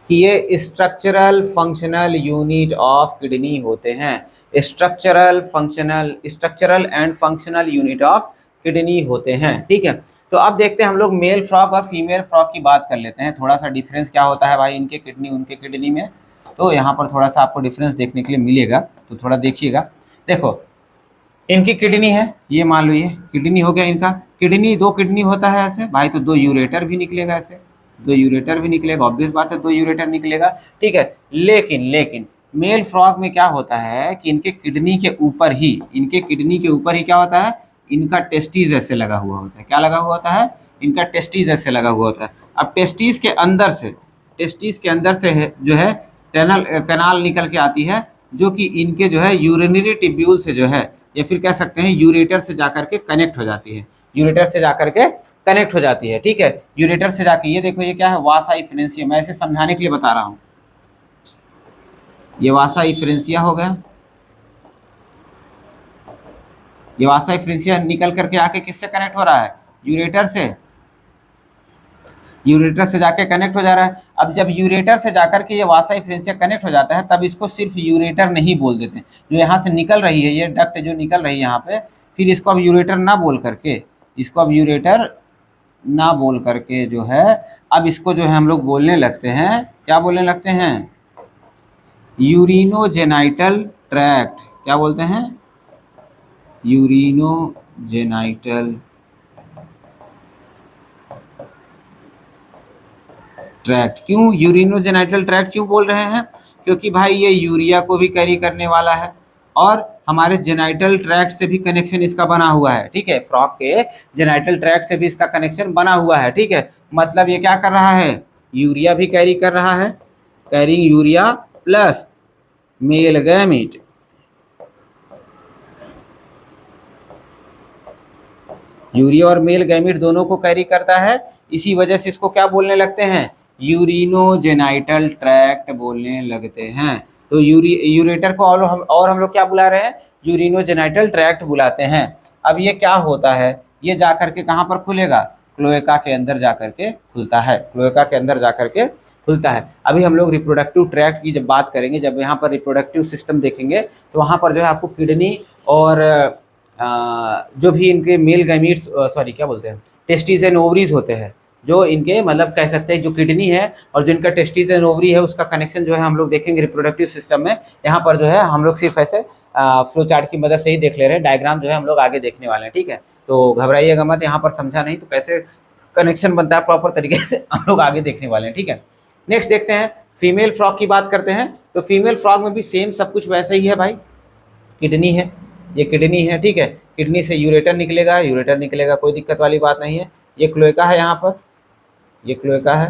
Speaker 1: कि ये structural functional unit of kidney होते हैं। Structural and functional unit of kidney होते हैं, ठीक है। तो अब देखते हैं हम लोग मेल फ्रॉग और फीमेल फ्रॉग की बात कर लेते हैं, थोड़ा सा डिफरेंस क्या होता है भाई इनके किडनी उनके किडनी में। तो यहाँ पर थोड़ा सा आपको डिफरेंस देखने के लिए मिलेगा, तो थोड़ा देखिएगा। देखो इनकी किडनी है, ये मान लो ये किडनी हो गया इनका, किडनी दो किडनी होता है ऐसे भाई, तो दो यूरेटर भी निकलेगा, ऐसे दो यूरेटर भी निकलेगा, ऑब्वियस बात है दो यूरेटर निकलेगा, ठीक है। लेकिन मेल फ्रॉग में क्या होता है कि इनके किडनी के ऊपर ही क्या होता है, इनका टेस्टिस ऐसे लगा हुआ होता है। क्या लगा हुआ होता है, इनका टेस्टिस ऐसे लगा हुआ होता है। अब टेस्टिस के अंदर से है, जो है कैनाल निकल के आती है, जो कि इनके जो है यूरिनरी टिब्यूल से जो है, या फिर कह सकते हैं यूरेटर से जाकर के कनेक्ट हो जाती है, ठीक है। यूरेटर से जाके, ये देखो ये क्या है, वासा इफ्रेंसिया, मैं ऐसे समझाने के लिए बता रहा हूँ। ये वासा इफ्रेंसिया हो गया, ये वासा इफ्रेंसिया निकल करके आके किससे कनेक्ट हो रहा है, यूरेटर से जाके कनेक्ट हो जा रहा है। अब जब यूरेटर से जाकर के ये वासा इफ्रेंसिया कनेक्ट हो जाता है, तब इसको सिर्फ यूरेटर नहीं बोल देते, जो यहाँ से निकल रही है, ये डक्ट जो निकल रही है यहाँ पे, फिर इसको अब यूरेटर ना बोल करके जो है, अब इसको जो है हम लोग बोलने लगते हैं, क्या बोलने लगते हैं, यूरिनोजेनाइटल ट्रैक्ट। क्या बोलते हैं, यूरिनोजेनाइटल ट्रैक्ट। क्यों यूरिनोजेनाइटल ट्रैक्ट क्यों बोल रहे हैं, क्योंकि भाई ये यूरिया को भी कैरी करने वाला है और हमारे जेनाइटल ट्रैक्ट से भी कनेक्शन इसका बना हुआ है, ठीक है। फ्रॉग के जेनाइटल ट्रैक्ट से भी इसका कनेक्शन बना हुआ है, ठीक है। मतलब ये क्या कर रहा है, यूरिया भी कैरी कर रहा है, carrying urea plus male gamete, urea और मेल गैमीट दोनों को कैरी करता है। इसी वजह से इसको क्या बोलने लगते हैं, यूरिनोजेनाइटल ट्रैक्ट बोलने लगते हैं। तो यूरेटर को और हम लोग क्या बुला रहे हैं, यूरिनोजेनाइटल ट्रैक्ट बुलाते हैं। अब ये क्या होता है, ये जाकर के कहाँ पर खुलेगा, क्लोएका के अंदर जाकर के खुलता है, अभी हम लोग रिप्रोडक्टिव ट्रैक्ट की जब बात करेंगे, जब यहाँ पर रिप्रोडक्टिव सिस्टम देखेंगे, तो वहाँ पर जो है आपको किडनी और जो भी इनके मेल गैमीट्स, क्या बोलते हैं, टेस्टिस एंड ओवरीज होते हैं, जो इनके मतलब कह सकते हैं जो किडनी है और जो इनका टेस्टिस एंड ओवरी है, उसका कनेक्शन जो है हम लोग देखेंगे रिप्रोडक्टिव सिस्टम में। यहाँ पर जो है हम लोग सिर्फ ऐसे फ्लो चार्ट की मदद से ही देख ले रहे हैं, डायग्राम जो है हम लोग आगे देखने वाले हैं, ठीक है। तो घबराइएगा मत, यहाँ पर समझा नहीं तो कैसे कनेक्शन बनता है प्रॉपर तरीके से हम लोग आगे देखने वाले हैं, ठीक है। नेक्स्ट देखते हैं, फीमेल फ्रॉग की बात करते हैं। तो फीमेल फ्रॉग में भी सेम सब कुछ वैसा ही है भाई। किडनी है, ये किडनी है, ठीक है। किडनी से यूरेटर निकलेगा, यूरेटर निकलेगा, कोई दिक्कत वाली बात नहीं है। ये क्लोएका है, यहाँ पर ये क्लोएका है,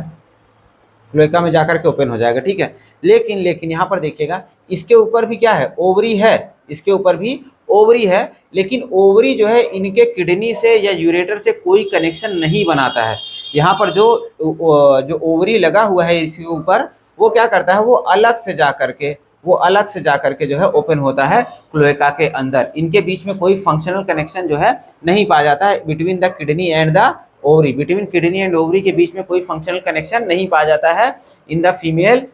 Speaker 1: क्लोएका में जाकर के ओपन हो जाएगा, ठीक है। लेकिन यहाँ पर देखिएगा, इसके ऊपर भी क्या है, ओवरी है, इसके ऊपर भी ओवरी है। लेकिन ओवरी जो है इनके किडनी से या यूरेटर से कोई कनेक्शन नहीं बनाता है। यहाँ पर जो ओवरी लगा हुआ है इसके ऊपर, वो क्या करता है, वो अलग से जा करके जो है ओपन होता है क्लोएका के अंदर। इनके बीच में कोई फंक्शनल कनेक्शन जो है नहीं पाया जाता है between the kidney and the ovary. Between kidney and ovary के बीच में कोई फंक्शनल कनेक्शन नहीं पाया जाता है in the female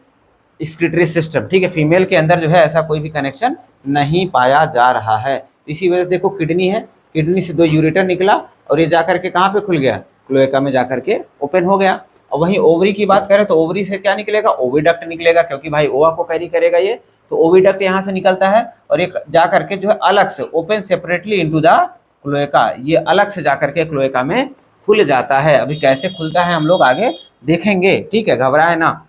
Speaker 1: excretory system, ठीक है। फीमेल के अंदर जो है ऐसा कोई भी कनेक्शन नहीं पाया जा रहा है। इसी वजह से देखो, किडनी है, किडनी से 2 यूरेटर निकला और ये जाकर के कहाँ पे खुल गया, क्लोएका में जाकर के ओपन हो गया। और वहीं ओवरी की बात करें तो ओवरी से क्या निकलेगा, ओविडक्ट निकलेगा, क्योंकि भाई ओवा को कैरी करेगा ये, तो ओविडक्ट यहाँ से निकलता है और एक जा करके जो है अलग से open separately into the cloaca, ये अलग से जाकर के क्लोएका में खुल जाता है। अभी कैसे खुलता है हम लोग आगे देखेंगे, ठीक है, घबराए ना,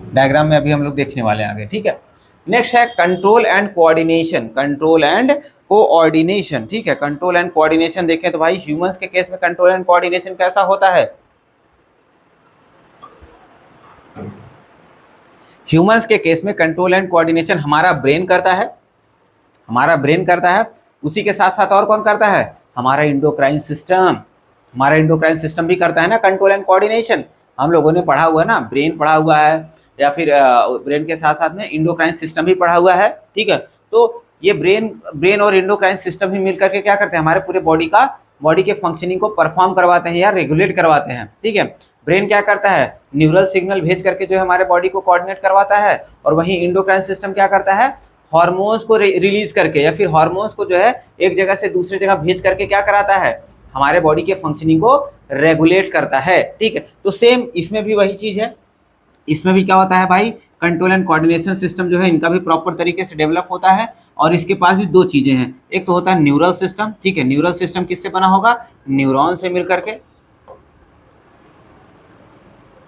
Speaker 1: डायग्राम में अभी हम लोग देखने वाले हैं आगे, ठीक है। नेक्स्ट है control and coordination, control and coordination, ठीक है। कंट्रोल एंड कोऑर्डिनेशन देखें तो भाई ह्यूमंस के केस में कंट्रोल एंड कोऑर्डिनेशन कैसा होता है। ह्यूमंस के केस में कंट्रोल एंड कोऑर्डिनेशन हमारा ब्रेन करता है, हमारा ब्रेन करता है। उसी के साथ साथ और कौन करता है, हमारा इंडोक्राइन सिस्टम, हमारा इंडोक्राइन सिस्टम भी करता है ना कंट्रोल एंड कोऑर्डिनेशन। हम लोगों ने पढ़ा हुआ है ना, ब्रेन पढ़ा हुआ है, या फिर ब्रेन के साथ साथ में इंडोक्राइन सिस्टम भी पढ़ा हुआ है, ठीक है। तो ये ब्रेन और इंडोक्राइन सिस्टम भी मिलकर के क्या करते हैं, हमारे पूरे बॉडी के फंक्शनिंग को परफॉर्म करवाते हैं या रेगुलेट करवाते हैं, ठीक है। ब्रेन क्या करता है, न्यूरल सिग्नल भेज करके जो है हमारे बॉडी को कोऑर्डिनेट करवाता है, और वहीं इंडोक्राइन सिस्टम क्या करता है, हार्मोन्स को रिलीज करके या फिर हार्मोन्स को जो है एक जगह से दूसरी जगह भेज करके क्या कराता है, हमारे बॉडी के फंक्शनिंग को रेगुलेट करता है, ठीक है। तो सेम इसमें भी वही चीज़ है, इसमें भी क्या होता है भाई, कंट्रोल एंड कोऑर्डिनेशन सिस्टम जो है इनका भी प्रॉपर तरीके से डेवलप होता है। और इसके पास भी 2 चीज़ें हैं, एक तो होता है न्यूरल सिस्टम, ठीक है। न्यूरल सिस्टम किससे बना होगा, न्यूरॉन से मिलकर के,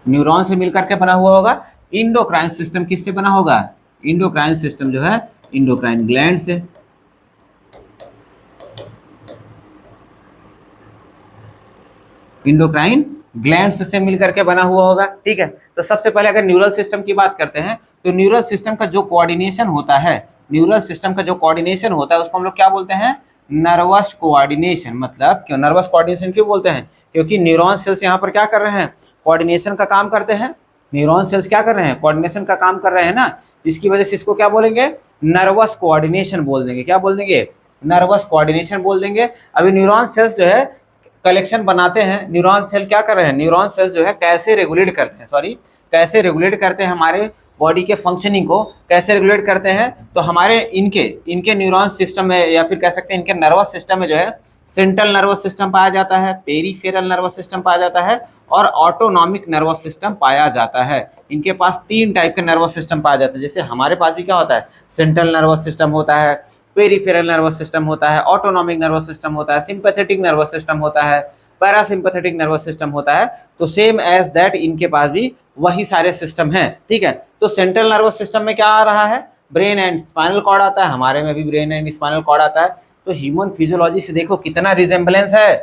Speaker 1: न्यूरॉन से मिलकर के बना हुआ होगा। इंडोक्राइन सिस्टम किससे बना होगा, इंडोक्राइन सिस्टम जो है इंडोक्राइन ग्लैंड से, इंडोक्राइन ग्लैंड्स से मिलकर के बना हुआ होगा, ठीक है। तो सबसे पहले अगर न्यूरल सिस्टम की बात करते हैं तो न्यूरल सिस्टम का जो कोऑर्डिनेशन होता है, न्यूरल सिस्टम का जो कोऑर्डिनेशन होता है उसको हम लोग क्या बोलते हैं, नर्वस कोऑर्डिनेशन। मतलब क्यों नर्वस कोऑर्डिनेशन क्यों बोलते हैं, क्योंकि न्यूरॉन सेल्स यहाँ पर क्या कर रहे हैं, कोऑर्डिनेशन का काम करते हैं। न्यूरॉन सेल्स क्या कर रहे हैं, कोऑर्डिनेशन का काम कर रहे हैं ना, जिसकी वजह से इसको क्या बोलेंगे, नर्वस कोऑर्डिनेशन बोल देंगे। क्या बोल देंगे, नर्वस कोऑर्डिनेशन बोल देंगे। अभी न्यूरॉन सेल्स जो है कलेक्शन बनाते हैं, न्यूरॉन सेल क्या कर रहे हैं, न्यूरॉन सेल्स जो है कैसे रेगुलेट करते हैं, कैसे रेगुलेट करते हैं हमारे बॉडी के फंक्शनिंग को, कैसे रेगुलेट करते हैं। तो हमारे इनके न्यूरॉन सिस्टम में या फिर कह सकते हैं इनके नर्वस सिस्टम में जो है सेंट्रल नर्वस सिस्टम पाया जाता है, पेरीफेरल नर्वस सिस्टम पाया जाता है और ऑटोनॉमिक नर्वस सिस्टम पाया जाता है। इनके पास 3 टाइप के नर्वस सिस्टम पाया जाता है। जैसे हमारे पास भी क्या होता है, सेंट्रल नर्वस सिस्टम होता है, पेरीफेरल नर्वस सिस्टम होता है, ऑटोनॉमिक नर्वस सिस्टम होता है, सिंपैथेटिक नर्वस सिस्टम होता है, पैरासिम्पैथेटिक नर्वस सिस्टम होता है। तो सेम एज दैट इनके पास भी वही सारे सिस्टम हैं, ठीक है। तो सेंट्रल नर्वस सिस्टम में क्या आ रहा है, ब्रेन एंड स्पाइनल कॉर्ड आता है, हमारे में भी ब्रेन एंड स्पाइनल कॉर्ड आता है। तो ह्यूमन फिजियोलॉजी से देखो कितना रिजेम्बलेंस है,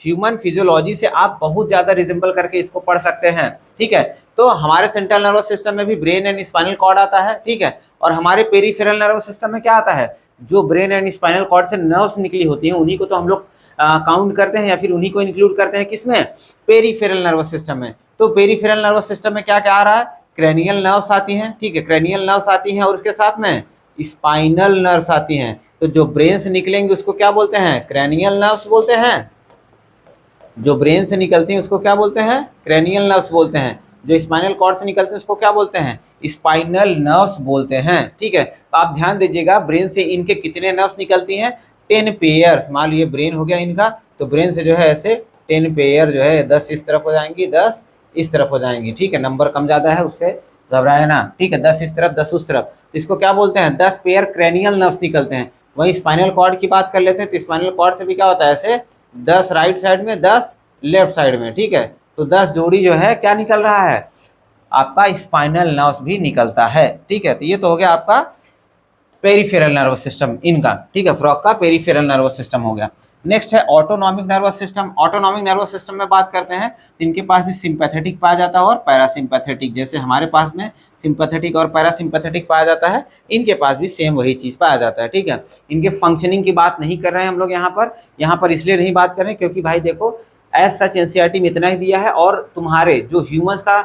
Speaker 1: ह्यूमन फिजियोलॉजी से आप बहुत ज़्यादा रिजेम्बल करके इसको पढ़ सकते हैं, ठीक है। तो हमारे सेंट्रल नर्वस सिस्टम में भी ब्रेन एंड स्पाइनल कॉर्ड आता है, ठीक है। और हमारे पेरीफेरल नर्वस सिस्टम में क्या आता है, जो ब्रेन एंड स्पाइनल कॉर्ड से नर्व्स निकली होती हैं उन्हीं को तो हम लोग काउंट करते हैं या फिर उन्हीं को इंक्लूड करते हैं किसमें, पेरीफेरल नर्वस सिस्टम में। तो पेरीफेरल नर्वस सिस्टम में क्या क्या आ रहा है, क्रैनियल नर्व्स आती हैं, ठीक है, क्रैनियल नर्व्स आती हैं और उसके साथ में स्पाइनल नर्व्स आती हैं। तो जो ब्रेन से निकलेंगे उसको क्या बोलते हैं, क्रैनियल नर्व्स बोलते हैं। जो ब्रेन से निकलती हैं उसको क्या बोलते हैं, क्रैनियल नर्व्स बोलते हैं। जो स्पाइनल कॉर्ड से निकलते हैं उसको क्या बोलते हैं, स्पाइनल नर्व्स बोलते हैं, ठीक है। तो आप ध्यान दीजिएगा, ब्रेन से इनके कितने नर्व्स निकलती हैं, 10 पेयर्स। मान लीजिए ब्रेन हो गया इनका, तो ब्रेन से जो है ऐसे 10 पेयर जो है 10 इस तरफ हो जाएंगी, 10 इस तरफ हो जाएंगी, ठीक है। नंबर कम ज़्यादा है उससे घबराए ना, ठीक है। 10 इस तरफ 10 उस तरफ, तो इसको क्या बोलते हैं, 10 पेयर क्रैनियल नर्व्स निकलते हैं। वहीं स्पाइनल कॉर्ड की बात कर लेते हैं तो स्पाइनल कॉर्ड से भी क्या होता है, ऐसे 10 राइट साइड में, 10 लेफ्ट साइड में, ठीक है। तो 10 जोड़ी जो है क्या निकल रहा है, आपका स्पाइनल नर्व्स भी निकलता है, ठीक है। तो ये तो हो गया आपका पेरिफेरल नर्वस सिस्टम इनका, ठीक है, फ्रॉग का पेरिफेरल नर्वस सिस्टम हो गया। नेक्स्ट है autonomic nervous system. Autonomic nervous system में बात करते हैं तो इनके पास भी सिंपैथेटिक पाया जाता है और पैरासिम्पैथेटिक, जैसे हमारे पास में सिंपैथेटिक और पैरासिम्पैथेटिक पाया जाता है, इनके पास भी सेम वही चीज़ पाया जाता है, ठीक है। इनके फंक्शनिंग की बात नहीं कर रहे हैं हम लोग यहाँ पर इसलिए नहीं बात कर रहे हैं क्योंकि भाई देखो एज सच एनसीईआरटी में इतना ही दिया है, और तुम्हारे जो ह्यूमंस का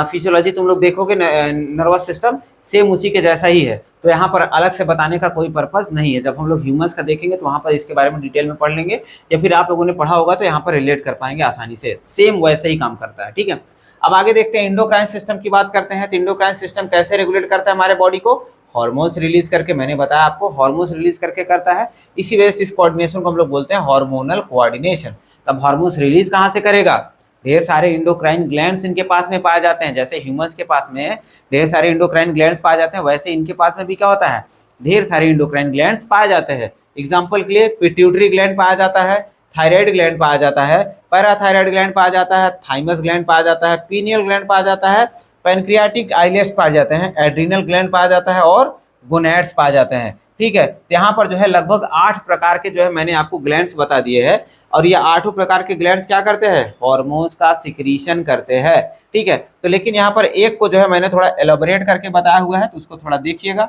Speaker 1: फिजियोलॉजी तुम लोग देखोगे नर्वस सिस्टम सेम उसी के जैसा ही है, तो यहाँ पर अलग से बताने का कोई पर्पस नहीं है। जब हम लोग ह्यूमंस का देखेंगे तो वहाँ पर इसके बारे में डिटेल में पढ़ लेंगे, या फिर आप लोगों ने पढ़ा होगा तो यहाँ पर रिलेट कर पाएंगे आसानी से, सेम वैसे ही काम करता है, ठीक है। अब आगे देखते हैं इंडोक्राइन सिस्टम की बात करते हैं। तो इंडोक्राइन सिस्टम कैसे रेगुलेट करता है हमारे बॉडी को, हार्मोन्स रिलीज करके, मैंने बताया आपको हार्मोन्स रिलीज करके करता है। इसी वजह से इस कोऑर्डिनेशन को हम लोग बोलते हैं हार्मोनल कोऑर्डिनेशन। तब हार्मोन्स रिलीज कहाँ से करेगा, ढेर सारे इंडोक्राइन ग्लैंड्स इनके पास में पाए जाते हैं। जैसे ह्यूमंस के पास में ढेर सारे इंडोक्राइन ग्लैंड्स पाए जाते हैं, वैसे इनके पास में भी क्या होता है, ढेर सारे इंडोक्राइन ग्लैंड्स पाए जाते हैं। एग्जांपल के लिए पिट्यूटरी ग्लैंड पाया जाता है, थायराइड ग्लैंड पाया जाता है, पैराथायराइड ग्लैंड पाया जाता है, थाइमस ग्लैंड पाया जाता है, पीनियल ग्लैंड पाया जाता है, पैनक्रियाटिक आइलेट्स पाए जाते हैं, एड्रिनल ग्लैंड पाया जाता है और गोनैड्स पाए जाते हैं, ठीक है। यहाँ पर जो है लगभग 8 प्रकार के जो है मैंने आपको ग्लैंड्स बता दिए हैं, और ये 8 प्रकार के ग्लैंड्स क्या करते हैं, हार्मोन्स का सिक्रीशन करते हैं, ठीक है। तो लेकिन यहाँ पर एक को जो है मैंने थोड़ा एलोबरेट करके बताया हुआ है, तो उसको थोड़ा देखिएगा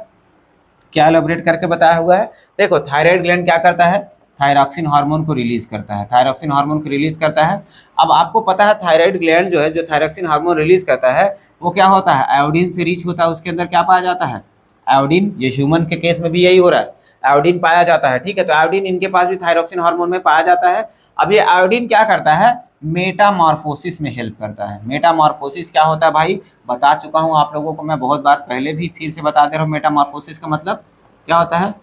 Speaker 1: क्या एलोबरेट करके बताया हुआ है। देखो थायराइड ग्लैंड क्या करता है, थायरॉक्सिन हार्मोन को रिलीज करता है, थायरॉक्सिन हार्मोन को रिलीज करता है। अब आपको पता है थायराइड ग्लैंड जो है जो थायरॉक्सिन हार्मोन रिलीज करता है वो क्या होता है, आयोडीन से रिच होता है, उसके अंदर क्या पाया जाता है, आयोडीन। ये ह्यूमन के केस में भी यही हो रहा है, आयोडीन पाया जाता है, ठीक है। तो आयोडीन इनके पास भी थायरॉक्सिन हार्मोन में पाया जाता है। अब ये आयोडीन क्या करता है, मेटामॉर्फोसिस में हेल्प करता है। मेटामॉर्फोसिस क्या होता है भाई, बता चुका हूँ आप लोगों को मैं बहुत बार पहले भी, फिर से बता दे रहा हूँ। मेटामॉर्फोसिस का मतलब क्या होता है,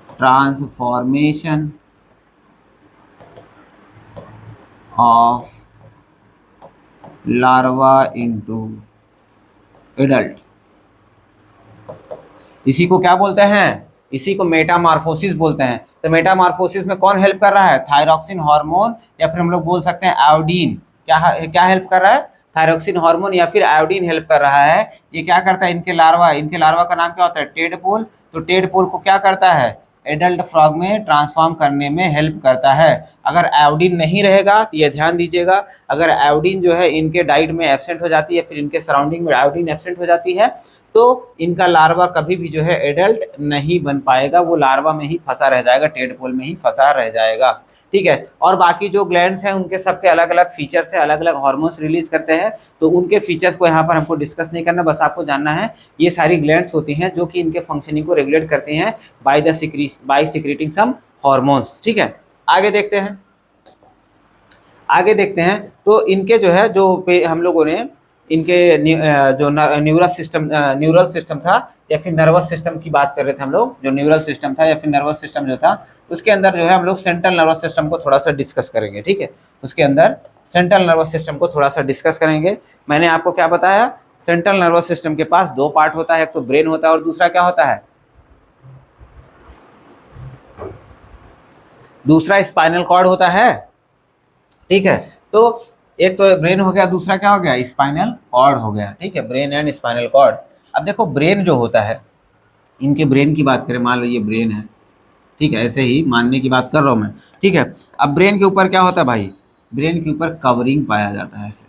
Speaker 1: transformation of larva into adult, इसी को क्या बोलते हैं, इसी को मेटामॉर्फोसिस बोलते हैं। तो मेटामॉर्फोसिस में कौन हेल्प कर रहा है, थायरॉक्सिन हार्मोन, या फिर हम लोग बोल सकते हैं आयोडीन। क्या हेल्प कर रहा है, थायरॉक्सिन हार्मोन या फिर आयोडीन हेल्प कर रहा है। ये क्या करता है, इनके लार्वा का नाम क्या होता है, टेडपोल। तो टेडपोल को क्या करता है, एडल्ट फ्रॉग में ट्रांसफॉर्म करने में हेल्प करता है। अगर आयोडीन नहीं रहेगा तो ये ध्यान दीजिएगा, अगर आयोडीन जो है इनके डाइट में एब्सेंट हो जाती है, फिर इनके सराउंडिंग में आयोडीन एब्सेंट हो जाती है, तो इनका लार्वा कभी भी जो है एडल्ट नहीं बन पाएगा, वो लार्वा में ही फंसा रह जाएगा, टेडपोल में ही फंसा रह जाएगा, ठीक है। और बाकी जो ग्लैंड्स हैं उनके सबके अलग अलग फीचर्स है, अलग अलग हार्मोन्स रिलीज करते हैं, तो उनके फीचर्स को यहाँ पर हमको डिस्कस नहीं करना, बस आपको जानना है ये सारी ग्लैंड्स होती हैं जो कि इनके फंक्शनिंग को रेगुलेट करती हैं बाय सिक्रीटिंग सम हार्मोन्स, ठीक है। आगे देखते हैं तो इनके जो है जो हम लोगों ने इनके जो न्यूरल सिस्टम था या फिर नर्वस सिस्टम की बात कर रहे थे हम लोग, जो न्यूरल सिस्टम था या फिर नर्वस सिस्टम जो था, उसके अंदर जो है हम लोग सेंट्रल नर्वस सिस्टम को थोड़ा सा डिस्कस करेंगे, ठीक है। उसके अंदर सेंट्रल नर्वस सिस्टम को थोड़ा सा डिस्कस करेंगे। मैंने आपको क्या बताया, सेंट्रल नर्वस सिस्टम के पास 2 पार्ट होता है, एक तो ब्रेन होता है और दूसरा क्या होता है, दूसरा स्पाइनल कॉर्ड होता है, ठीक है। तो एक तो ब्रेन हो गया, दूसरा क्या हो गया, स्पाइनल कॉर्ड हो गया, ठीक है, ब्रेन एंड स्पाइनल कॉर्ड। अब देखो ब्रेन जो होता है, इनके ब्रेन की बात करें, मान लो ये ब्रेन है, ठीक है, ऐसे ही मानने की बात कर रहा हूँ मैं, ठीक है। अब ब्रेन के ऊपर क्या होता है भाई, ब्रेन के ऊपर कवरिंग पाया जाता है, ऐसे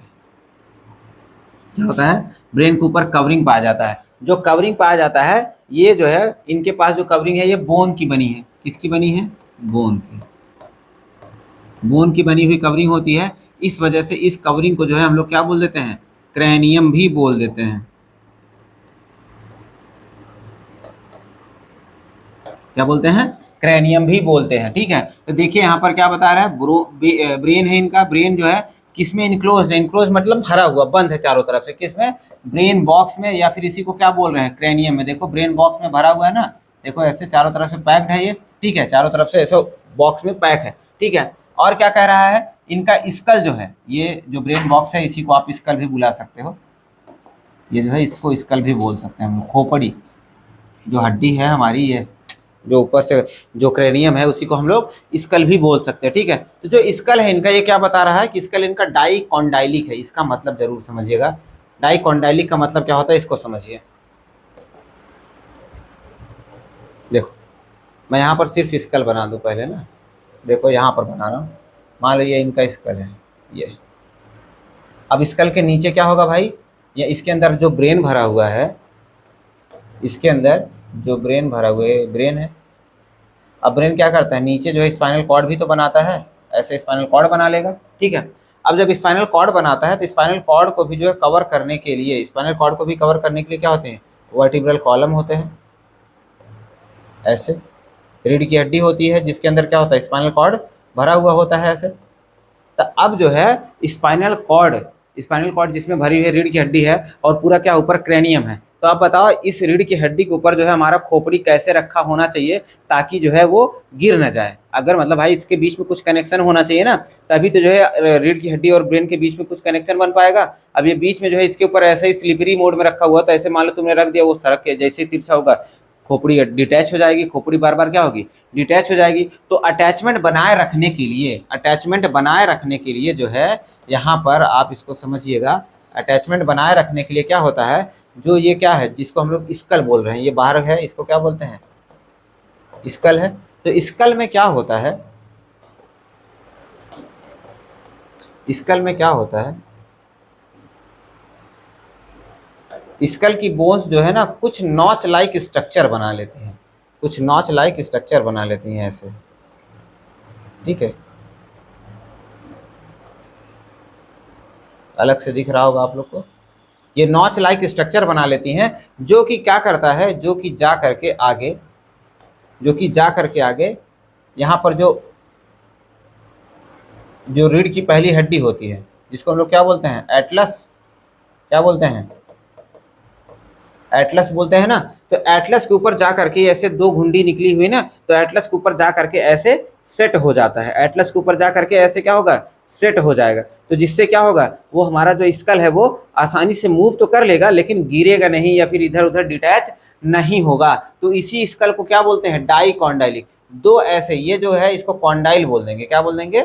Speaker 1: क्या होता है, ब्रेन के ऊपर कवरिंग पाया जाता है। जो कवरिंग पाया जाता है ये जो है इनके पास जो कवरिंग है ये बोन की बनी है, किसकी बनी है, बोन की बनी हुई कवरिंग होती है। इस वजह से इस कवरिंग को जो है हम लोग क्या बोल देते हैं, क्रैनियम भी बोल देते हैं। क्या बोलते हैं, क्रैनियम भी बोलते हैं, ठीक है। तो देखिए यहाँ पर क्या बता रहा है, ब्रेन है इनका, ब्रेन जो है किसमें इनक्लोज है, इनक्लोज मतलब भरा हुआ, बंद है चारों तरफ से, किसमें, ब्रेन बॉक्स में, या फिर इसी को क्या बोल रहे हैं, क्रैनियम में। देखो ब्रेन बॉक्स में भरा हुआ है ना, देखो ऐसे चारों तरफ से पैक्ड है ये, ठीक है, चारों तरफ से ऐसे बॉक्स में पैक है, ठीक है। और क्या कह रहा है, इनका स्कल जो है, ये जो ब्रेन बॉक्स है इसी को आप स्कल भी बुला सकते हो, ये जो है इसको स्कल भी बोल सकते हैं हम लोग, खोपड़ी जो हड्डी है हमारी, ये जो ऊपर से जो क्रेनियम है उसी को हम लोग स्कल भी बोल सकते हैं, ठीक है। तो जो स्कल है इनका, ये क्या बता रहा है कि स्कल इनका डाइकॉन्डाइलिक है। इसका मतलब जरूर समझिएगा, डाइकॉन्डाइलिक का मतलब क्या होता है इसको समझिए। देखो मैं यहाँ पर सिर्फ स्कल बना दूँ पहले ना, देखो यहाँ पर बना रहा हूँ, मान लो ये इनका स्कल है ये। अब स्कल के नीचे क्या होगा भाई, या इसके अंदर जो ब्रेन भरा हुआ है, इसके अंदर जो ब्रेन भरा हुआ है ब्रेन है। अब ब्रेन क्या करता है, नीचे जो है स्पाइनल कॉर्ड भी तो बनाता है, ऐसे स्पाइनल कॉर्ड बना लेगा, ठीक है। अब जब स्पाइनल कॉर्ड बनाता है तो स्पाइनल कॉर्ड को भी जो है कवर करने के लिए, स्पाइनल कॉर्ड को भी कवर करने के लिए क्या होते हैं, वर्टिब्रल कॉलम होते हैं। ऐसे रीढ़ की हड्डी होती है जिसके अंदर क्या होता है, स्पाइनल कॉर्ड भरा हुआ होता है ऐसे। तो अब जो है स्पाइनल कॉर्ड जिसमें भरी हुई रीढ़ की हड्डी है और पूरा क्या ऊपर क्रेनियम है। तो आप बताओ इस रीढ़ की हड्डी के ऊपर जो है हमारा खोपड़ी कैसे रखा होना चाहिए ताकि जो है वो गिर न जाए। अगर मतलब भाई इसके बीच में कुछ कनेक्शन होना चाहिए ना, तभी तो जो है रीढ़ की हड्डी और ब्रेन के बीच में कुछ कनेक्शन बन पाएगा। अब ये बीच में जो है इसके ऊपर ऐसे ही स्लिपरी मोड में रखा हुआ, तो ऐसे मान लो तुमने रख दिया, वो सड़क के जैसे ही तिरछा होगा खोपड़ी डिटैच हो जाएगी, खोपड़ी बार बार क्या होगी, डिटैच हो जाएगी। तो अटैचमेंट बनाए रखने के लिए, अटैचमेंट बनाए रखने के लिए जो है यहाँ पर आप इसको समझिएगा, अटैचमेंट बनाए रखने के लिए क्या होता है, जो ये क्या है जिसको हम लोग स्कल बोल रहे हैं, ये बाहर है, इसको क्या बोलते हैं, स्कल है। तो स्कल में क्या होता है, स्कल में क्या होता है, स्कल की बोन्स जो है ना कुछ नॉच लाइक स्ट्रक्चर बना लेती हैं, कुछ नॉच लाइक स्ट्रक्चर बना लेती हैं ऐसे, ठीक है। अलग से दिख रहा होगा आप लोग को, ये नॉच लाइक स्ट्रक्चर बना लेती हैं, जो कि क्या करता है, जो कि जा करके आगे, जो कि जा करके आगे यहाँ पर जो रीढ़ की पहली हड्डी होती है जिसको हम लोग क्या बोलते हैं, एटलस, क्या बोलते हैं, एटलस बोलते हैं ना। तो एटलस के ऊपर जा करके ऐसे दो घुंडी निकली हुई ना, तो एटलस के ऊपर जा करके ऐसे सेट हो जाता है, एटलस के ऊपर जा करके ऐसे क्या होगा, सेट हो जाएगा। तो जिससे क्या होगा, वो हमारा जो स्कल है वो आसानी से मूव तो कर लेगा लेकिन गिरेगा नहीं या फिर इधर उधर डिटैच नहीं होगा। तो इसी स्कल को क्या बोलते हैं, डाइकॉन्डाइलिक। दो ऐसे, ये जो है इसको कॉन्डाइल बोल देंगे, क्या बोल देंगे,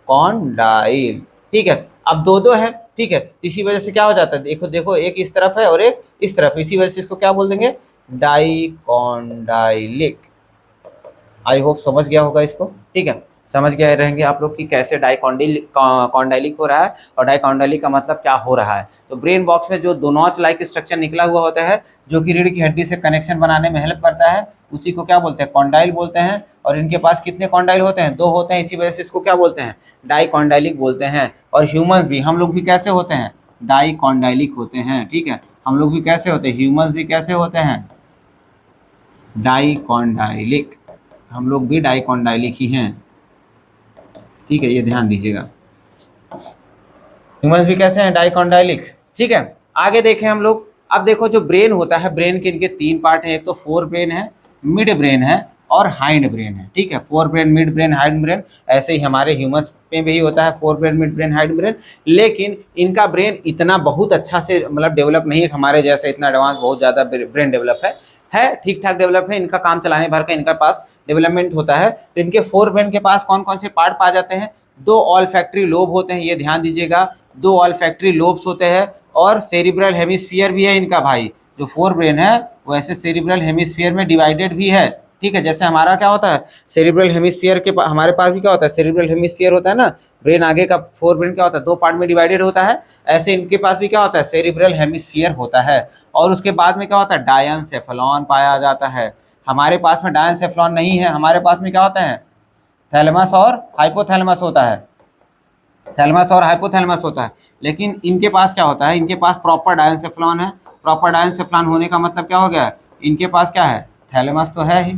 Speaker 1: कॉन्डाइल, ठीक है। अब दो दो है, ठीक है, इसी वजह से क्या हो जाता है, देखो देखो एक इस तरफ है और एक इस तरफ, इसी वजह से इसको क्या बोल देंगे, डाइकॉन्डाइलिक। आई होप समझ गया होगा इसको, ठीक है। समझ गए रहेंगे आप लोग कि कैसे कॉन्डाइलिक हो रहा है और डाइकॉन्डाइलिक का मतलब क्या हो रहा है। तो ब्रेन बॉक्स में जो दो नॉच लाइक स्ट्रक्चर निकला हुआ होता है जो कि रीढ़ की हड्डी से कनेक्शन बनाने में हेल्प करता है, उसी को क्या बोलते हैं, कॉन्डाइल बोलते हैं। और इनके पास कितने कॉन्डाइल होते हैं, दो होते हैं, इसी वजह से इसको क्या बोलते हैं, डाइकॉन्डाइलिक बोलते हैं। और ह्यूमंस भी, हम लोग भी कैसे होते हैं, डाइकॉन्डाइलिक होते हैं, ठीक है। हम लोग भी कैसे होते हैं, ह्यूमंस भी कैसे होते हैं, डाइकॉन्डाइलिक। हम लोग भी डाइकॉन्डाइलिक ही हैं, ठीक है, ये ध्यान दीजिएगा। ह्यूमंस भी कैसे हैं, डाइकॉन्डाइलिक, ठीक है। आगे देखें हम लोग, अब देखो जो ब्रेन होता है, ब्रेन के इनके तीन पार्ट हैं, एक तो फोर ब्रेन है, मिड ब्रेन है और हाइंड ब्रेन है, ठीक है। Fore brain, mid brain, hind brain, ऐसे ही हमारे ह्यूमंस में भी होता है, fore brain, mid brain, hind brain. लेकिन इनका ब्रेन इतना बहुत अच्छा से मतलब डेवलप नहीं है हमारे जैसे, इतना एडवांस बहुत ज़्यादा ब्रेन डेवलप है ठीक ठाक डेवलप है, इनका काम चलाने भर का इनका पास डेवलपमेंट होता है। तो इनके फोर ब्रेन के पास कौन कौन से पार्ट पाए जाते हैं, दो ऑल्फैक्टरी लोब होते हैं, ये ध्यान दीजिएगा, दो ऑल्फैक्टरी लोब्स होते हैं और सेरिब्रल हेमिस्फीयर भी है इनका भाई। जो फोर ब्रेन है वो ऐसे सेरिब्रल हेमिस्फीयर में डिवाइडेड भी है, ठीक है। जैसे हमारा क्या होता है, सेरिब्रल हेमिस्फीयर के हमारे पास भी क्या होता है, सेरिब्रल हेमिस्फीयर होता है ना, ब्रेन आगे का फोर ब्रेन क्या होता है, दो पार्ट में डिवाइडेड होता है, ऐसे इनके पास भी क्या होता है, सेरिब्रल हेमिस्फीयर होता है। और उसके बाद में क्या होता है, डायनसेफलॉन पाया जाता है। हमारे पास में डायनसेफलॉन नहीं है, हमारे पास में क्या होता है, थैलेमस और हाइपोथैलेमस होता है, थैलेमस और हाइपोथैलेमस होता है। लेकिन इनके पास क्या होता है, इनके पास प्रॉपर डायनसेफलॉन है। प्रॉपर डायनसेफलॉन होने का मतलब क्या हो गया, इनके पास क्या है, थैलेमस तो है ही,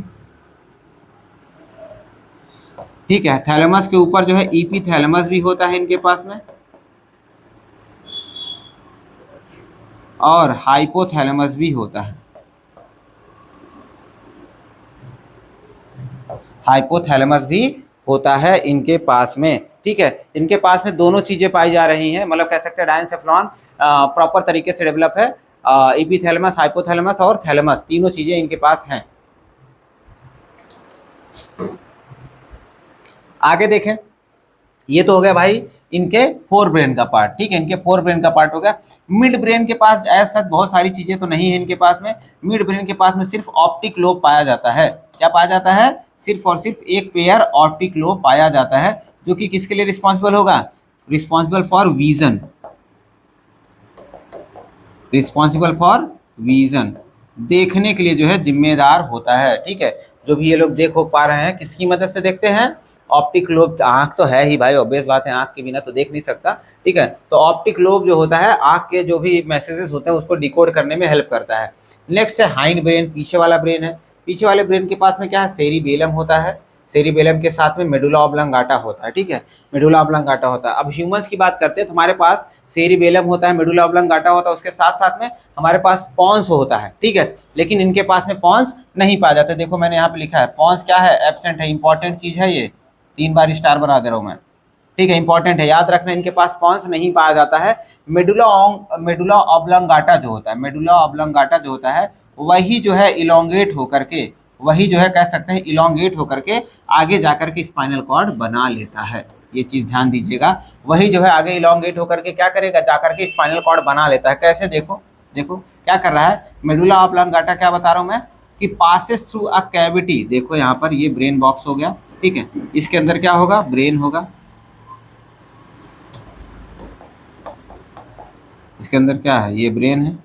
Speaker 1: ठीक है। थैलेमस के ऊपर जो है ईपीथैलेमस भी होता है इनके पास में, और हाइपोथैलेमस भी होता है, हाइपोथैलेमस भी होता है इनके पास में, ठीक है। इनके पास में दोनों चीजें पाई जा रही हैं, मतलब कह सकते हैं डायनसेफलॉन प्रॉपर तरीके से डेवलप है, एपिथैलेमस, हाइपोथैलेमस और थैलेमस, तीनों चीजें इनके पास हैं। आगे देखें, ये तो हो गया भाई इनके फोर ब्रेन का पार्ट, ठीक है, इनके फोर ब्रेन का पार्ट हो गया। मिड ब्रेन के पास एज सच बहुत सारी चीजें तो नहीं है इनके पास में। मिड ब्रेन के पास में सिर्फ ऑप्टिक लोब पाया जाता है। क्या पाया जाता है? सिर्फ और सिर्फ एक पेयर ऑप्टिक लोब पाया जाता है, जो कि किसके लिए रिस्पॉन्सिबल होगा? Responsible for vision, responsible for vision, देखने के लिए जो है जिम्मेदार होता है, ठीक है। जो भी ये लोग देख हो पा रहे हैं किसकी मदद से देखते हैं? Optic lobe. आंख तो है ही भाई, ऑब्वियस बात है, आंख के बिना तो देख नहीं सकता, ठीक है। तो ऑप्टिक लोब जो होता है आंख के जो भी मैसेजेस होते हैं उसको डिकोड करने में हेल्प करता है। नेक्स्ट है हाइंड ब्रेन, पीछे वाला ब्रेन है। पीछे वाले ब्रेन के पास में क्या है? सेरिबेलम होता है। सेरिबेलम के साथ में मेडुला ऑब्लंगाटा होता है, ठीक है, मेडुला ऑब्लंगाटा होता है। अब ह्यूमंस की बात करते हैं तो हमारे पास सेरिबेलम होता है, मेडुला ऑब्लंगाटा होता है, उसके साथ साथ में हमारे पास पॉन्स होता है, ठीक है। लेकिन इनके पास में पॉन्स नहीं पाया जाता। देखो मैंने यहाँ पे लिखा है पॉन्स क्या है? एब्सेंट है, इंपॉर्टेंट चीज है ये, 3 बार स्टार बना दे रहा हूँ मैं, ठीक है, इंपॉर्टेंट है, याद रखना। इनके पास पॉन्स नहीं पाया जाता है। मेडुला ऑब्लंगाटा जो होता है, मेडुला ऑब्लंगाटा जो होता है वही जो है इलोंगेट होकर के, वही जो है कह सकते हैं इलोंगेट होकर के आगे जाकर के स्पाइनल कॉर्ड बना लेता है। ये चीज ध्यान दीजिएगा, वही जो है आगे इलोंगेट होकर के क्या करेगा? जाकर के स्पाइनल कॉर्ड बना लेता है। कैसे? देखो देखो क्या कर रहा है मेडुला ऑब्लंगाटा, क्या बता रहा हूं मैं कि पासेस थ्रू अ कैविटी। देखो यहाँ पर ये ब्रेन बॉक्स हो गया, ठीक है, इसके अंदर क्या होगा? ब्रेन होगा, इसके अंदर क्या है? ये ब्रेन है,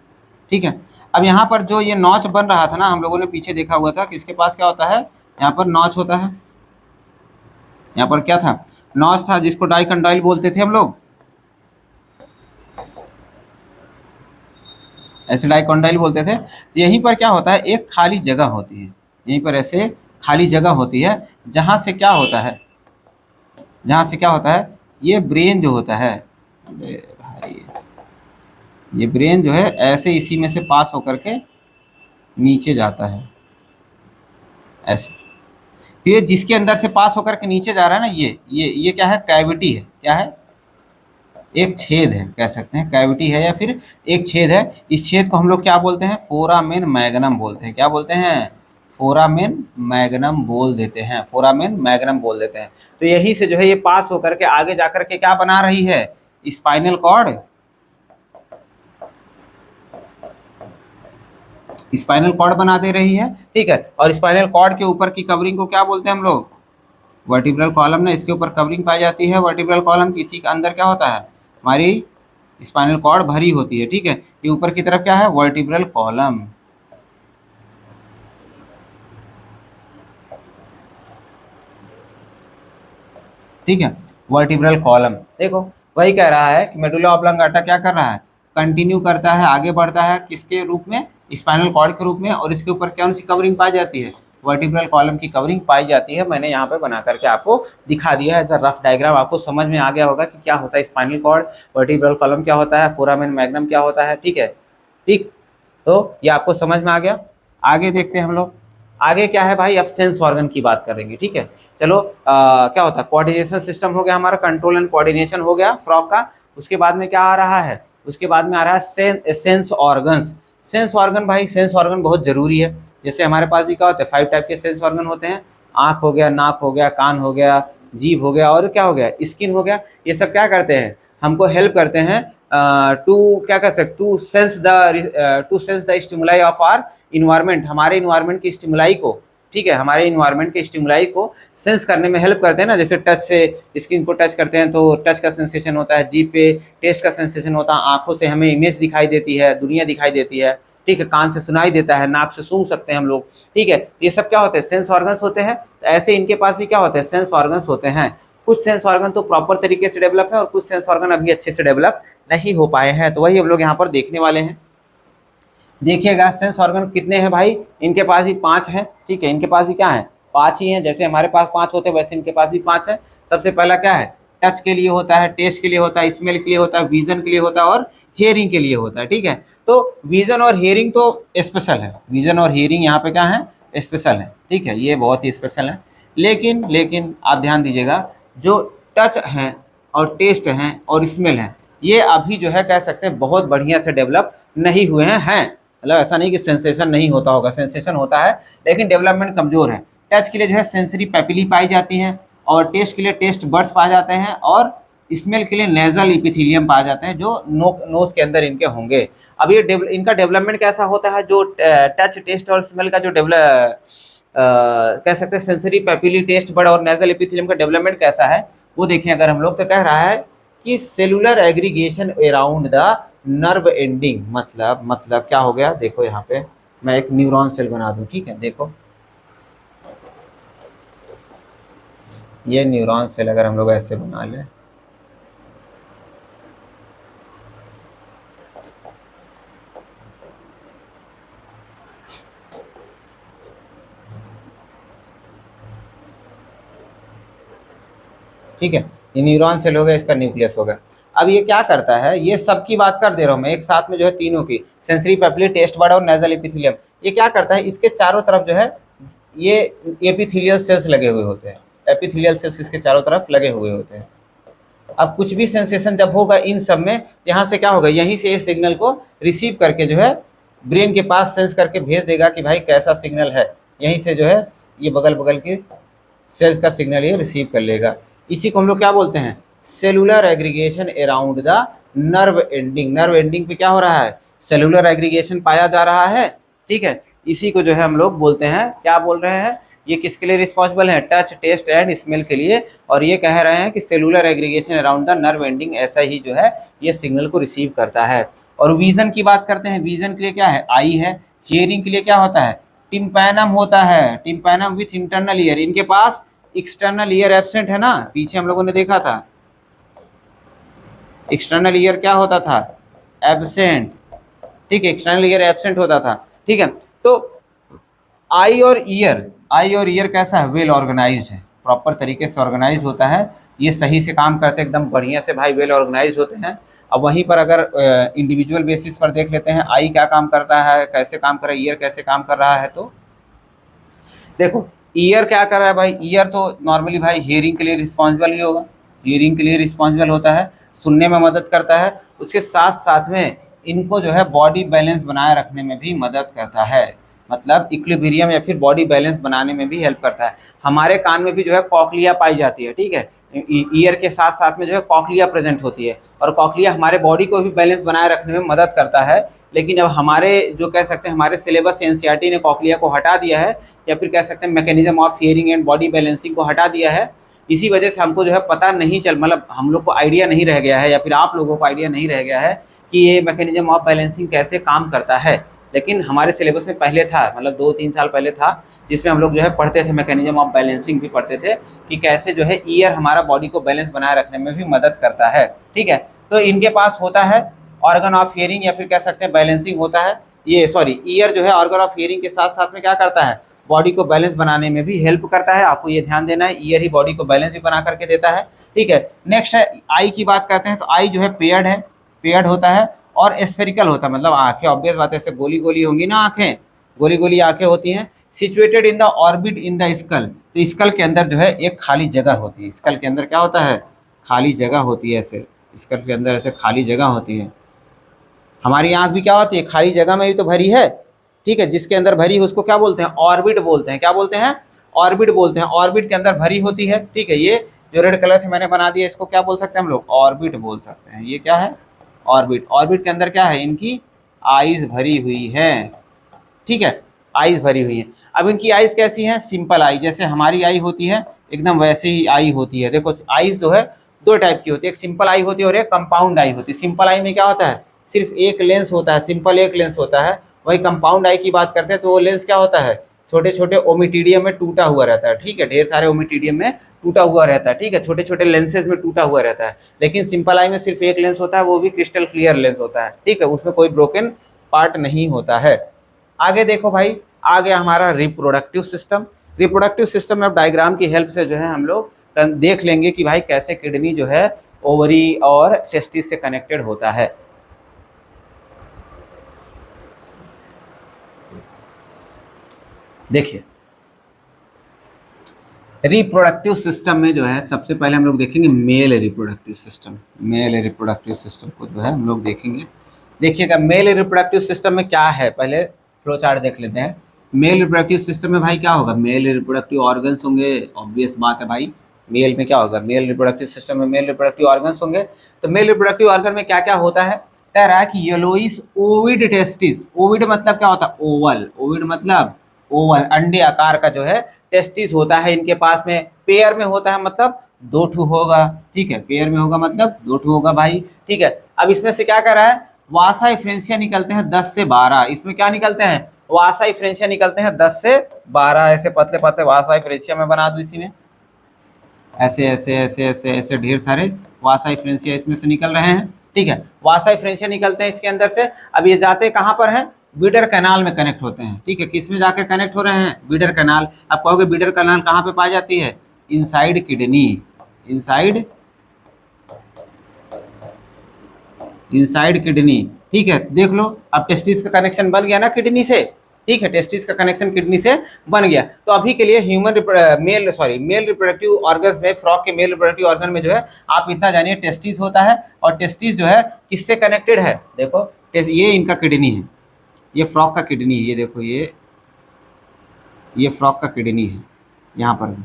Speaker 1: ठीक है। अब यहाँ पर जो ये नॉच बन रहा था ना, हम लोगों ने पीछे देखा हुआ था कि इसके पास क्या होता है? यहाँ पर नॉच होता है। यहाँ पर क्या था? नॉच था, जिसको डाइकंडाइल बोलते थे हम लोग, ऐसे डाइकंडाइल बोलते थे। तो यहीं पर क्या होता है? एक खाली जगह होती है, यहीं पर ऐसे खाली जगह होती है, जहाँ से क्या होता है? जहाँ से क्या होता है? ये ब्रेन जो होता है, अरे भाई ये ब्रेन जो है ऐसे इसी में से पास होकर के नीचे जाता है, ऐसे। तो ये जिसके अंदर से पास होकर के नीचे जा रहा है ना, ये क्या है? कैविटी है। क्या है? एक छेद है, कह सकते हैं कैविटी है या फिर एक छेद है। इस छेद को हम लोग क्या बोलते हैं? फोरामेन मैग्नम बोलते हैं। क्या बोलते हैं? फोरामेन मैग्नम बोल देते हैं, फोरामेन मैग्नम बोल देते हैं। तो यही से जो है ये पास होकर के आगे जाकर के क्या बना रही है? स्पाइनल कॉर्ड, स्पाइनल कॉर्ड बना दे रही है, ठीक है। और स्पाइनल कॉर्ड के ऊपर की कवरिंग को क्या बोलते हैं हम लोग? Vertebral column. ना इसके ऊपर कवरिंग पाई जाती है वर्टिब्रल कॉलम की। इसी के अंदर क्या होता है? हमारी स्पाइनल कॉर्ड भरी होती है, ठीक है। ये ऊपर की तरफ क्या है? वर्टिब्रल कॉलम, ठीक है, वर्टिब्रल कॉलम। देखो वही कह रहा है कि मेडुला ऑब्लंगाटा क्या कर रहा है? कंटिन्यू करता है, आगे बढ़ता है, किसके रूप में? स्पाइनल कॉर्ड के रूप में। और इसके ऊपर कौन सी कवरिंग पाई जाती है? वर्टिब्रल कॉलम की कवरिंग पाई जाती है। मैंने यहाँ पे बना करके आपको दिखा दिया है, ऐसा रफ डायग्राम। आपको समझ में आ गया होगा कि क्या होता है स्पाइनल कॉर्ड, वर्टिब्रल कॉलम क्या होता है, फोरामेन मैग्नम क्या होता है, ठीक है, ठीक। तो ये आपको समझ में आ गया। आगे देखते हैं हम लोग, आगे क्या है भाई? अब सेंस ऑर्गन की बात करेंगे, ठीक है। चलो क्या होता है? कोऑर्डिनेशन सिस्टम हो गया हमारा, कंट्रोल एंड कोऑर्डिनेशन हो गया फ्रॉग का। उसके बाद में क्या आ रहा है? उसके बाद में आ रहा है सेंस ऑर्गन्स। सेंस ऑर्गन भाई, सेंस ऑर्गन बहुत जरूरी है। जैसे हमारे पास भी क्या होता है? 5 टाइप के सेंस ऑर्गन होते हैं। आँख हो गया, नाक हो गया, कान हो गया, जीभ हो गया, और क्या हो गया? स्किन हो गया। ये सब क्या करते हैं? हमको हेल्प करते हैं टू क्या कर सकते? To sense the stimuli of our environment, हमारे इन्वायरमेंट की स्टिमुलाई को, ठीक है, हमारे इन्वायरमेंट के स्टिमुलाई को सेंस करने में हेल्प करते हैं ना। जैसे टच से स्किन को टच करते हैं तो टच का सेंसेशन होता है, जीभ पे टेस्ट का सेंसेशन होता है, आंखों से हमें इमेज दिखाई देती है, दुनिया दिखाई देती है, ठीक है, कान से सुनाई देता है, नाक से सूंघ सकते हैं हम लोग, ठीक है। ये सब क्या होते हैं? सेंस ऑर्गन्स होते हैं। तो ऐसे इनके पास भी क्या होते हैं? सेंस ऑर्गन्स होते हैं। कुछ सेंस ऑर्गन तो प्रॉपर तरीके से डेवलप है और कुछ सेंस ऑर्गन अभी अच्छे से डेवलप नहीं हो पाए हैं। तो वही हम लोग यहाँ पर देखने वाले हैं। देखिएगा सेंस ऑर्गन कितने हैं भाई? इनके पास भी 5 हैं, ठीक है, इनके पास भी क्या है? 5 ही हैं। जैसे हमारे पास 5 होते हैं वैसे इनके पास भी 5 है। सबसे पहला क्या है? टच के लिए होता है, टेस्ट के लिए होता है, स्मेल के लिए होता है, विजन के लिए होता है और हियरिंग के लिए होता है, ठीक है। तो विजन और हियरिंग तो स्पेशल है, विजन और हियरिंग यहाँ पे क्या है? स्पेशल है, ठीक है, ये बहुत ही स्पेशल है। लेकिन आप ध्यान दीजिएगा, जो टच हैं और टेस्ट हैं और स्मेल हैं, ये अभी जो है कह सकते हैं बहुत बढ़िया से डेवलप नहीं हुए हैं। मतलब ऐसा नहीं कि सेंसेशन नहीं होता होगा, सेंसेशन होता है, लेकिन डेवलपमेंट कमजोर है। टच के लिए जो है सेंसरी पेपिली पाई जाती हैं, और टेस्ट के लिए टेस्ट बड्स पाए जाते हैं, और स्मेल के लिए नेजल इपिथीलियम पाए जाते हैं जो नोज के अंदर इनके होंगे। अब ये इनका डेवलपमेंट कैसा होता है, जो टच टेस्ट और स्मेल का जो कह सकते हैं सेंसरी पेपिली टेस्ट बड और नेजल एपिथेलियम का डेवलपमेंट कैसा है वो देखें अगर हम लोग, तो कह रहा है कि cellular aggregation around the nerve ending. मतलब क्या हो गया, देखो यहाँ पे मैं एक न्यूरॉन सेल बना दूं, ठीक है, देखो ये न्यूरॉन सेल अगर हम लोग ऐसे बना लें, ठीक है, ये न्यूरॉन सेल हो गया, इसका न्यूक्लियस हो गया। अब ये क्या करता है, ये सब की बात कर दे रहा हूँ मैं एक साथ में, जो है तीनों की, सेंसरी पेपिली टेस्ट बड और नेजल एपिथेलियम। ये क्या करता है, इसके चारों तरफ जो है ये एपिथेलियल सेल्स लगे हुए होते हैं, एपिथेलियल सेल्स इसके चारों तरफ लगे हुए होते हैं। अब कुछ भी सेंसेशन जब होगा इन सब में, यहाँ से क्या होगा, यहीं से ये सिग्नल को रिसीव करके जो है ब्रेन के पास सेंस करके भेज देगा कि भाई कैसा सिग्नल है, यहीं से जो है ये बगल बगल के सेल्स का सिग्नल ये रिसीव कर लेगा। इसी को हम लोग क्या बोलते हैं, cellular aggregation around the nerve ending. Nerve ending पे क्या हो रहा है, सेलुलर एग्रीगेशन पाया जा रहा है, ठीक है। इसी को जो है हम लोग बोलते हैं, क्या बोल रहे हैं, ये किसके लिए रिस्पॉन्सिबल है, टच टेस्ट एंड स्मेल के लिए, और ये कह रहे हैं कि cellular aggregation around the nerve ending ऐसा ही जो है ये सिग्नल को रिसीव करता है। और विजन की बात करते हैं, विजन के लिए क्या है, आई है। हियरिंग के लिए क्या होता है, टिम्पैनम होता है, टिम्पैनम विथ इंटरनल ईयर। इनके पास एक्सटर्नल ईयर एब्सेंट है ना, पीछे हम लोगों ने देखा था एक्सटर्नल ईयर क्या होता था, एब्सेंट, ठीक है, एक्सटर्नल ईयर एब्सेंट होता था, ठीक है। तो आई और ईयर कैसा है, वेल ऑर्गेनाइज्ड है, प्रॉपर तरीके से ऑर्गेनाइज होता है, ये सही से काम करते हैं एकदम बढ़िया से भाई, वेल ऑर्गेनाइज होते हैं। अब वहीं पर अगर इंडिविजुअल बेसिस पर देख लेते हैं, आई क्या काम करता है, कैसे काम कर रहा है, ईयर कैसे काम कर रहा है, तो देखो ईयर क्या कर रहा है भाई, ईयर तो नॉर्मली भाई हियरिंग के लिए रिस्पॉन्सिबल ही होगा, हियरिंग के लिए रिस्पॉन्सिबल होता है, सुनने में मदद करता है, उसके साथ साथ में इनको जो है बॉडी बैलेंस बनाए रखने में भी मदद करता है, मतलब इक्विलिब्रियम या फिर बॉडी बैलेंस बनाने में भी हेल्प करता है। हमारे कान में भी जो है कॉकलिया पाई जाती है, ठीक है, ईयर के साथ साथ में जो है कॉकलिया प्रेजेंट होती है, और कॉकलिया हमारे बॉडी को भी बैलेंस बनाए रखने में मदद करता है। लेकिन अब हमारे जो कह सकते हैं हमारे सिलेबस एनसीईआरटी ने कॉकलिया को हटा दिया है, या फिर कह सकते हैं mechanism of hearing and body balancing को हटा दिया है। इसी वजह से हमको जो है पता नहीं चल, मतलब हम लोग को आइडिया नहीं रह गया है, या फिर आप लोगों को आइडिया नहीं रह गया है कि ये मैकेनिज्म ऑफ बैलेंसिंग कैसे काम करता है। लेकिन हमारे सिलेबस में पहले था, मतलब 2-3 साल पहले था, जिसमें हम लोग जो है पढ़ते थे, मैकेनिज्म ऑफ बैलेंसिंग भी पढ़ते थे कि कैसे जो है ईयर हमारा बॉडी को बैलेंस बनाए रखने में भी मदद करता है, ठीक है। तो इनके पास होता है ऑर्गन ऑफ हियरिंग, या फिर कह सकते हैं बैलेंसिंग होता है, ये सॉरी ईयर जो है ऑर्गन ऑफ हियरिंग के साथ साथ में क्या करता है, बॉडी को बैलेंस बनाने में भी हेल्प करता है। आपको ये ध्यान देना है, ईयर ही बॉडी को बैलेंस भी बना करके देता है, ठीक है। नेक्स्ट है आई की बात करते हैं, तो आई जो है पेयर्ड है, पेयर्ड होता है और स्फेरिकल होता है, मतलब आंखें ऑब्वियस बात है, ऐसे गोली गोली होंगी ना आंखें, गोली गोली आंखें होती हैं। Situated in the orbit in the skull, तो स्कल के अंदर जो है एक खाली जगह होती है, स्कल के अंदर क्या होता है, खाली जगह होती है, ऐसे स्कल के अंदर ऐसे खाली जगह होती है। हमारी आंख भी क्या होती है, खाली जगह में भी तो भरी है, ठीक है, जिसके अंदर भरी है उसको क्या बोलते हैं, ऑर्बिट बोलते हैं, क्या बोलते हैं, ऑर्बिट बोलते हैं, ऑर्बिट के अंदर भरी होती है, ठीक है। ये जो रेड कलर से मैंने बना दिया इसको क्या बोल सकते हैं हम लोग, ऑर्बिट बोल सकते हैं। ये क्या है, ऑर्बिट। ऑर्बिट के अंदर क्या है, इनकी आईज भरी हुई है, ठीक है, आईज भरी हुई है। अब इनकी आईज कैसी हैं, सिंपल आई, जैसे हमारी आई होती है एकदम वैसे ही आई होती है। देखो आईज जो है दो टाइप की होती है, एक सिंपल आई होती है और एक कंपाउंड आई होती है। सिंपल आई में क्या होता है, सिर्फ एक लेंस होता है, सिंपल एक लेंस होता है। वही कंपाउंड आई की बात करते हैं तो वो लेंस क्या होता है, छोटे छोटे ओमिटीडियम में टूटा हुआ रहता है, ठीक है, ढेर सारे ओमिटीडियम में टूटा हुआ रहता है, ठीक है, छोटे छोटे लेंसेज में टूटा हुआ रहता है। लेकिन सिंपल आई में सिर्फ एक लेंस होता है, वो भी क्रिस्टल क्लियर लेंस होता है, ठीक है, उसमें कोई ब्रोकन पार्ट नहीं होता है। आगे देखो भाई, आ गया हमारा रिप्रोडक्टिव सिस्टम। रिप्रोडक्टिव सिस्टम में अब डायग्राम की हेल्प से जो है हम लोग देख लेंगे कि भाई कैसे किडनी जो है ओवरी और टेस्टिस से कनेक्टेड होता है। देखिए रिप्रोडक्टिव सिस्टम में जो है सबसे पहले हम लोग देखेंगे male reproductive system. Male reproductive system को जो है हम लोग देखेंगे। देखिएगा मेल रिप्रोडक्टिव सिस्टम में क्या है, पहले फ्लो चार्ट देख लेते हैं। मेल रिप्रोडक्टिव सिस्टम में भाई क्या होगा, मेल रिप्रोडक्टिव ऑर्गन्स होंगे, ऑब्वियस बात है भाई। मेल में क्या होगा, मेल रिप्रोडक्टिव सिस्टम में मेल रिप्रोडक्टिव ऑर्गन्स होंगे। तो मेल रिप्रोडक्टिव ऑर्गन में क्या क्या होता है, कह रहा है कि येलोइश ओविड टेस्टिस, ओविड मतलब क्या होता है, ओवल, ओविड मतलब ओवल, अंडे आकार का जो है टेस्टिस होता है इनके पास में, पेयर में होता है मतलब दो ठू होगा, ठीक है, पेयर में होगा मतलब दो ठू होगा भाई, ठीक है। अब इसमें से क्या कर रहा है, वासा इफ्रेंसिया निकलते हैं 10 से 12, इसमें क्या निकलते हैं, वासा इफ्रेंसिया निकलते हैं 10 से 12, ऐसे पतले पतले वासा इफ्रेंसिया में बना दूं इसी में, ऐसे ऐसे ऐसे ऐसे ऐसे ढेर सारे वासा इफ्रेंसिया इसमें से निकल रहे हैं, ठीक है। वासा इफ्रेंसिया निकलते हैं इसके अंदर से। अब ये जाते कहाँ पर है, बीडर कैनाल में कनेक्ट होते हैं, ठीक है। किस में जाकर कनेक्ट हो रहे हैं, बीडर कैनाल। आप कहोगे बीडर कैनाल कहाँ पे पाई जाती है, inside kidney, inside inside kidney, ठीक है। देख लो अब टेस्टिस का कनेक्शन बन गया ना किडनी से, ठीक है, टेस्टिस का कनेक्शन किडनी से बन गया। तो अभी के लिए मेल रिप्रोडक्टिव ऑर्गन्स में, फ्रॉग के मेल रिप्रोडक्टिव ऑर्गन में जो है आप इतना जानिए, टेस्टिस होता है, और टेस्टिस जो है किससे कनेक्टेड है, देखो ये इनका किडनी है, ये फ्रॉग का किडनी है, ये देखो ये फ्रॉग का किडनी है यहाँ पर,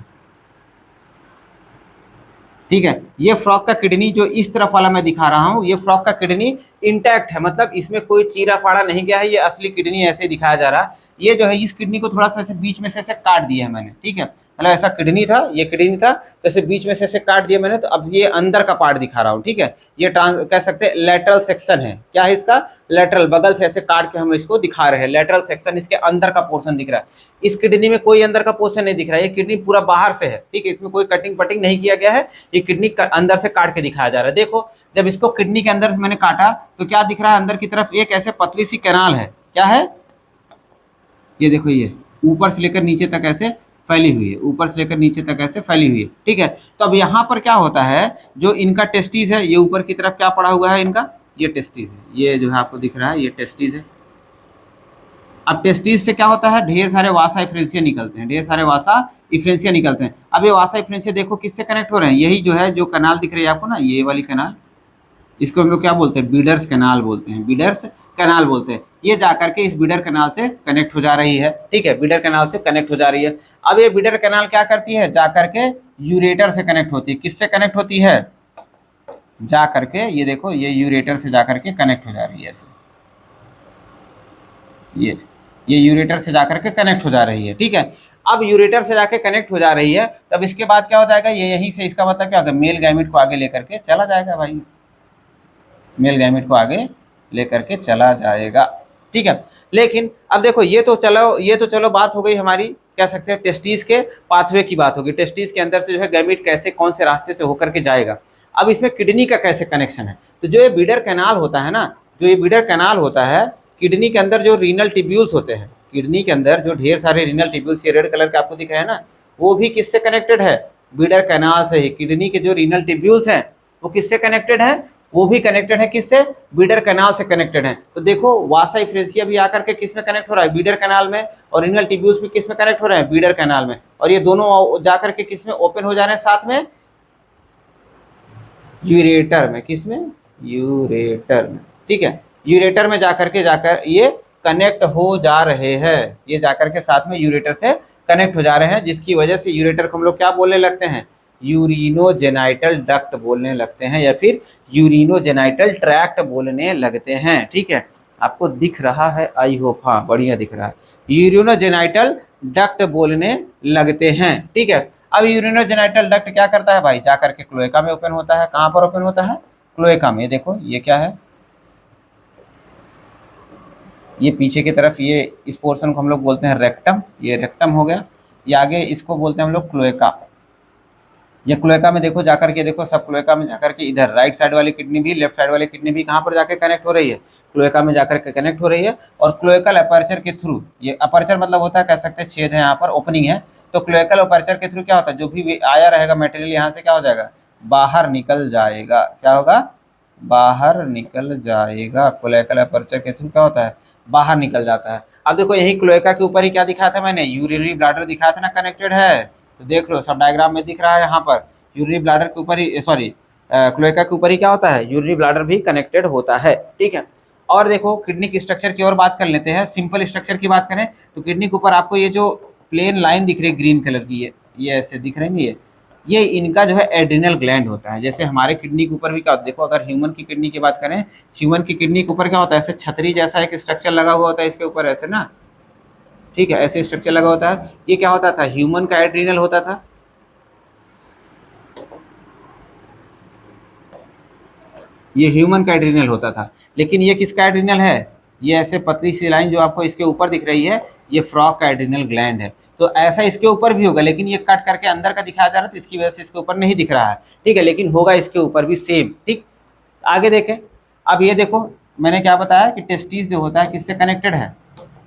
Speaker 1: ठीक है। ये फ्रॉग का किडनी जो इस तरफ वाला मैं दिखा रहा हूँ, ये फ्रॉग का किडनी इंटैक्ट है, मतलब इसमें कोई चीरा फाड़ा नहीं गया है, ये असली किडनी ऐसे दिखाया जा रहा है। ये जो है इस किडनी को थोड़ा सा ऐसे बीच में से ऐसे काट दिया है मैंने, ठीक है, मतलब ऐसा किडनी था, ये किडनी था, तो ऐसे बीच में से ऐसे काट दिया मैंने, तो अब ये अंदर का पार्ट दिखा रहा हूँ, ठीक है। ये कह सकते हैं लेटरल सेक्शन है, क्या है इसका, लेटरल, बगल से ऐसे काट के हम इसको दिखा रहे हैं, लेटरल सेक्शन, इसके अंदर का पोर्शन दिख रहा है। इस किडनी में कोई अंदर का पोर्शन नहीं दिख रहा है, ये किडनी पूरा बाहर से है, ठीक है, इसमें कोई कटिंग पटिंग नहीं किया गया है, ये किडनी अंदर से काट के दिखाया जा रहा है। देखो जब इसको किडनी के अंदर से मैंने काटा तो क्या दिख रहा है, अंदर की तरफ एक ऐसे पतली सी कैनाल है, क्या है, ये देखो, ये ऊपर से लेकर नीचे तक ऐसे फैली हुई है, ऊपर से लेकर नीचे तक ऐसे फैली हुई है, ठीक है। तो अब यहाँ पर क्या होता है, जो इनका टेस्टिस है, ये ऊपर की तरफ क्या पड़ा हुआ है इनका, ये टेस्टिस है, ये जो है आपको दिख रहा है, ये टेस्टिस है। अब टेस्टिस से क्या होता है, ढेर सारे वासा इफ्रेंसिया निकलते हैं, ढेर सारे वासा इफ्रेंसिया निकलते हैं। अब ये वासा इफ्रेंसिया देखो किससे कनेक्ट हो रहे हैं, यही जो है जो कैनाल दिख रही है आपको ना, ये वाली कैनाल, इसको हम लोग क्या बोलते हैं, बीडर्स कैनाल बोलते हैं, बीडर्स कैनाल बोलते हैं। ये जाकर के इस बीडर कैनाल से कनेक्ट हो जा रही है, ठीक है, बीडर कैनाल से कनेक्ट हो जा रही है। अब ये बीडर कैनाल क्या करती है, जाकर के यूरेटर से कनेक्ट होती है, किससे कनेक्ट होती है, जा करके, ये देखो ये यूरेटर से जाकर के कनेक्ट हो जा रही है ऐसे, ये यूरेटर से जाकर के कनेक्ट हो जा रही है, ठीक है। अब यूरेटर से जाके कनेक्ट हो जा रही है, तब इसके बाद क्या हो जाएगा, ये यहीं से, इसका मतलब क्या होगा, मेल गैमेट को आगे लेकर के चला जाएगा भाई, मेल गैमेट को आगे लेकर के चला जाएगा, ठीक है। लेकिन अब देखो ये तो चलो बात हो गई हमारी, कह सकते हैं टेस्टिस के पाथवे की बात होगी, टेस्टिस के अंदर से जो है गैमेट कैसे कौन से रास्ते से होकर के जाएगा। अब इसमें किडनी का कैसे कनेक्शन है, तो जो ये बीडर कैनाल होता है ना, जो ये बीडर कैनाल होता है, किडनी के अंदर जो रीनल टिब्यूल्स होते हैं, किडनी के अंदर जो ढेर सारे रीनल टिब्यूल्स, ये रेड कलर के आपको दिख रहे हैं ना, वो भी किससे कनेक्टेड है, बीडर कैनाल से ही। किडनी के जो रीनल टिब्यूल्स हैं वो किससे कनेक्टेड है, वो भी कनेक्टेड है किससे, बीडर कैनाल से कनेक्टेड है। तो देखो वासा इफ्रेंसिया भी आकर के किस में कनेक्ट हो रहा है, बीडर कैनाल में, और रीनल टिब्यूल्स भी किस में कनेक्ट हो रहे हैं, बीडर कैनाल में, और ये दोनों जाकर के किस में ओपन हो जा रहे हैं साथ में, यूरेटर में, किस में, यूरेटर में, ठीक है, यूरेटर में जाकर ये कनेक्ट हो जा रहे हैं, ये जाकर के साथ में यूरेटर से कनेक्ट हो जा रहे हैं, जिसकी वजह से यूरेटर को हम लोग क्या बोलने लगते हैं, यूरिनोजेनाइटल डक्ट बोलने लगते हैं, या फिर यूरिनोजेनाइटल ट्रैक्ट बोलने लगते हैं, ठीक है। आपको दिख रहा है, आई होप, हाँ बढ़िया दिख रहा है, यूरिनोजेनाइटल डक्ट बोलने लगते हैं, ठीक है। अब यूरिनोजेनाइटल डक्ट क्या करता है भाई, जाकर के क्लोएका में ओपन होता है, कहाँ पर ओपन होता है, क्लोएका में। देखो ये क्या है, ये पीछे की तरफ, ये इस पोर्शन को हम लोग बोलते हैं रेक्टम, ये रेक्टम हो गया, ये आगे इसको बोलते हैं हम लोग क्लोएका। ये क्लोएका में देखो जाकर के, देखो सब क्लोएका में जाकर के, इधर राइट साइड वाली किडनी भी, लेफ्ट साइड वाली किडनी भी कहाँ पर जाके कनेक्ट हो रही है, क्लोएका में जाकर के कनेक्ट हो रही है। और क्लोएकल अपर्चर के थ्रू, ये अपर्चर मतलब होता है, कह सकते हैं छेद है, यहाँ पर ओपनिंग है, तो क्लोएकल अपर्चर के थ्रू क्या होता है, जो भी आया रहेगा मटेरियल यहाँ से क्या हो जाएगा, बाहर निकल जाएगा, क्या होगा, बाहर निकल जाएगा, क्लोएकल अपर्चर के थ्रू क्या होता है, बाहर निकल जाता है। अब देखो यही क्लोएका के ऊपर ही क्या दिखाया था मैंने, यूरिनरी ब्लैडर दिखाया था ना, कनेक्टेड है, तो देख लो सब डायग्राम में दिख रहा है, यहाँ पर यूरिनरी ब्लैडर के ऊपर ही, सॉरी क्लोएका के ऊपर ही क्या होता है, यूरिनरी ब्लैडर भी कनेक्टेड होता है, ठीक है। और देखो किडनी की स्ट्रक्चर की और बात कर लेते हैं। सिंपल स्ट्रक्चर की बात करें तो किडनी के ऊपर आपको ये जो प्लेन लाइन दिख रही है ग्रीन कलर की, ये ऐसे दिख रहे हैं, ये इनका जो है एड्रिनल ग्लैंड होता है। जैसे हमारे किडनी के ऊपर भी क्या होता है, देखो अगर ह्यूमन की किडनी की बात करें, ह्यूमन की किडनी के ऊपर क्या होता है, ऐसे छतरी जैसा एक स्ट्रक्चर लगा हुआ होता है इसके ऊपर ऐसे ना, ठीक है, ऐसे स्ट्रक्चर लगा होता है। ये क्या होता था, ह्यूमन का एड्रिनल होता था। ये ह्यूमन का एड्रिनल होता था, लेकिन ये किसका एड्रिनल है, ये ऐसे पतली सी लाइन जो आपको इसके ऊपर दिख रही है, ये फ्रॉग का एड्रिनल ग्लैंड है। तो ऐसा इसके ऊपर भी होगा, लेकिन ये कट करके अंदर का दिखाया जा रहा है तो इसकी वजह से इसके ऊपर नहीं दिख रहा है, ठीक है, लेकिन होगा इसके ऊपर भी सेम, ठीक। आगे देखें, अब ये देखो मैंने क्या बताया कि टेस्टिस जो होता है किससे कनेक्टेड है,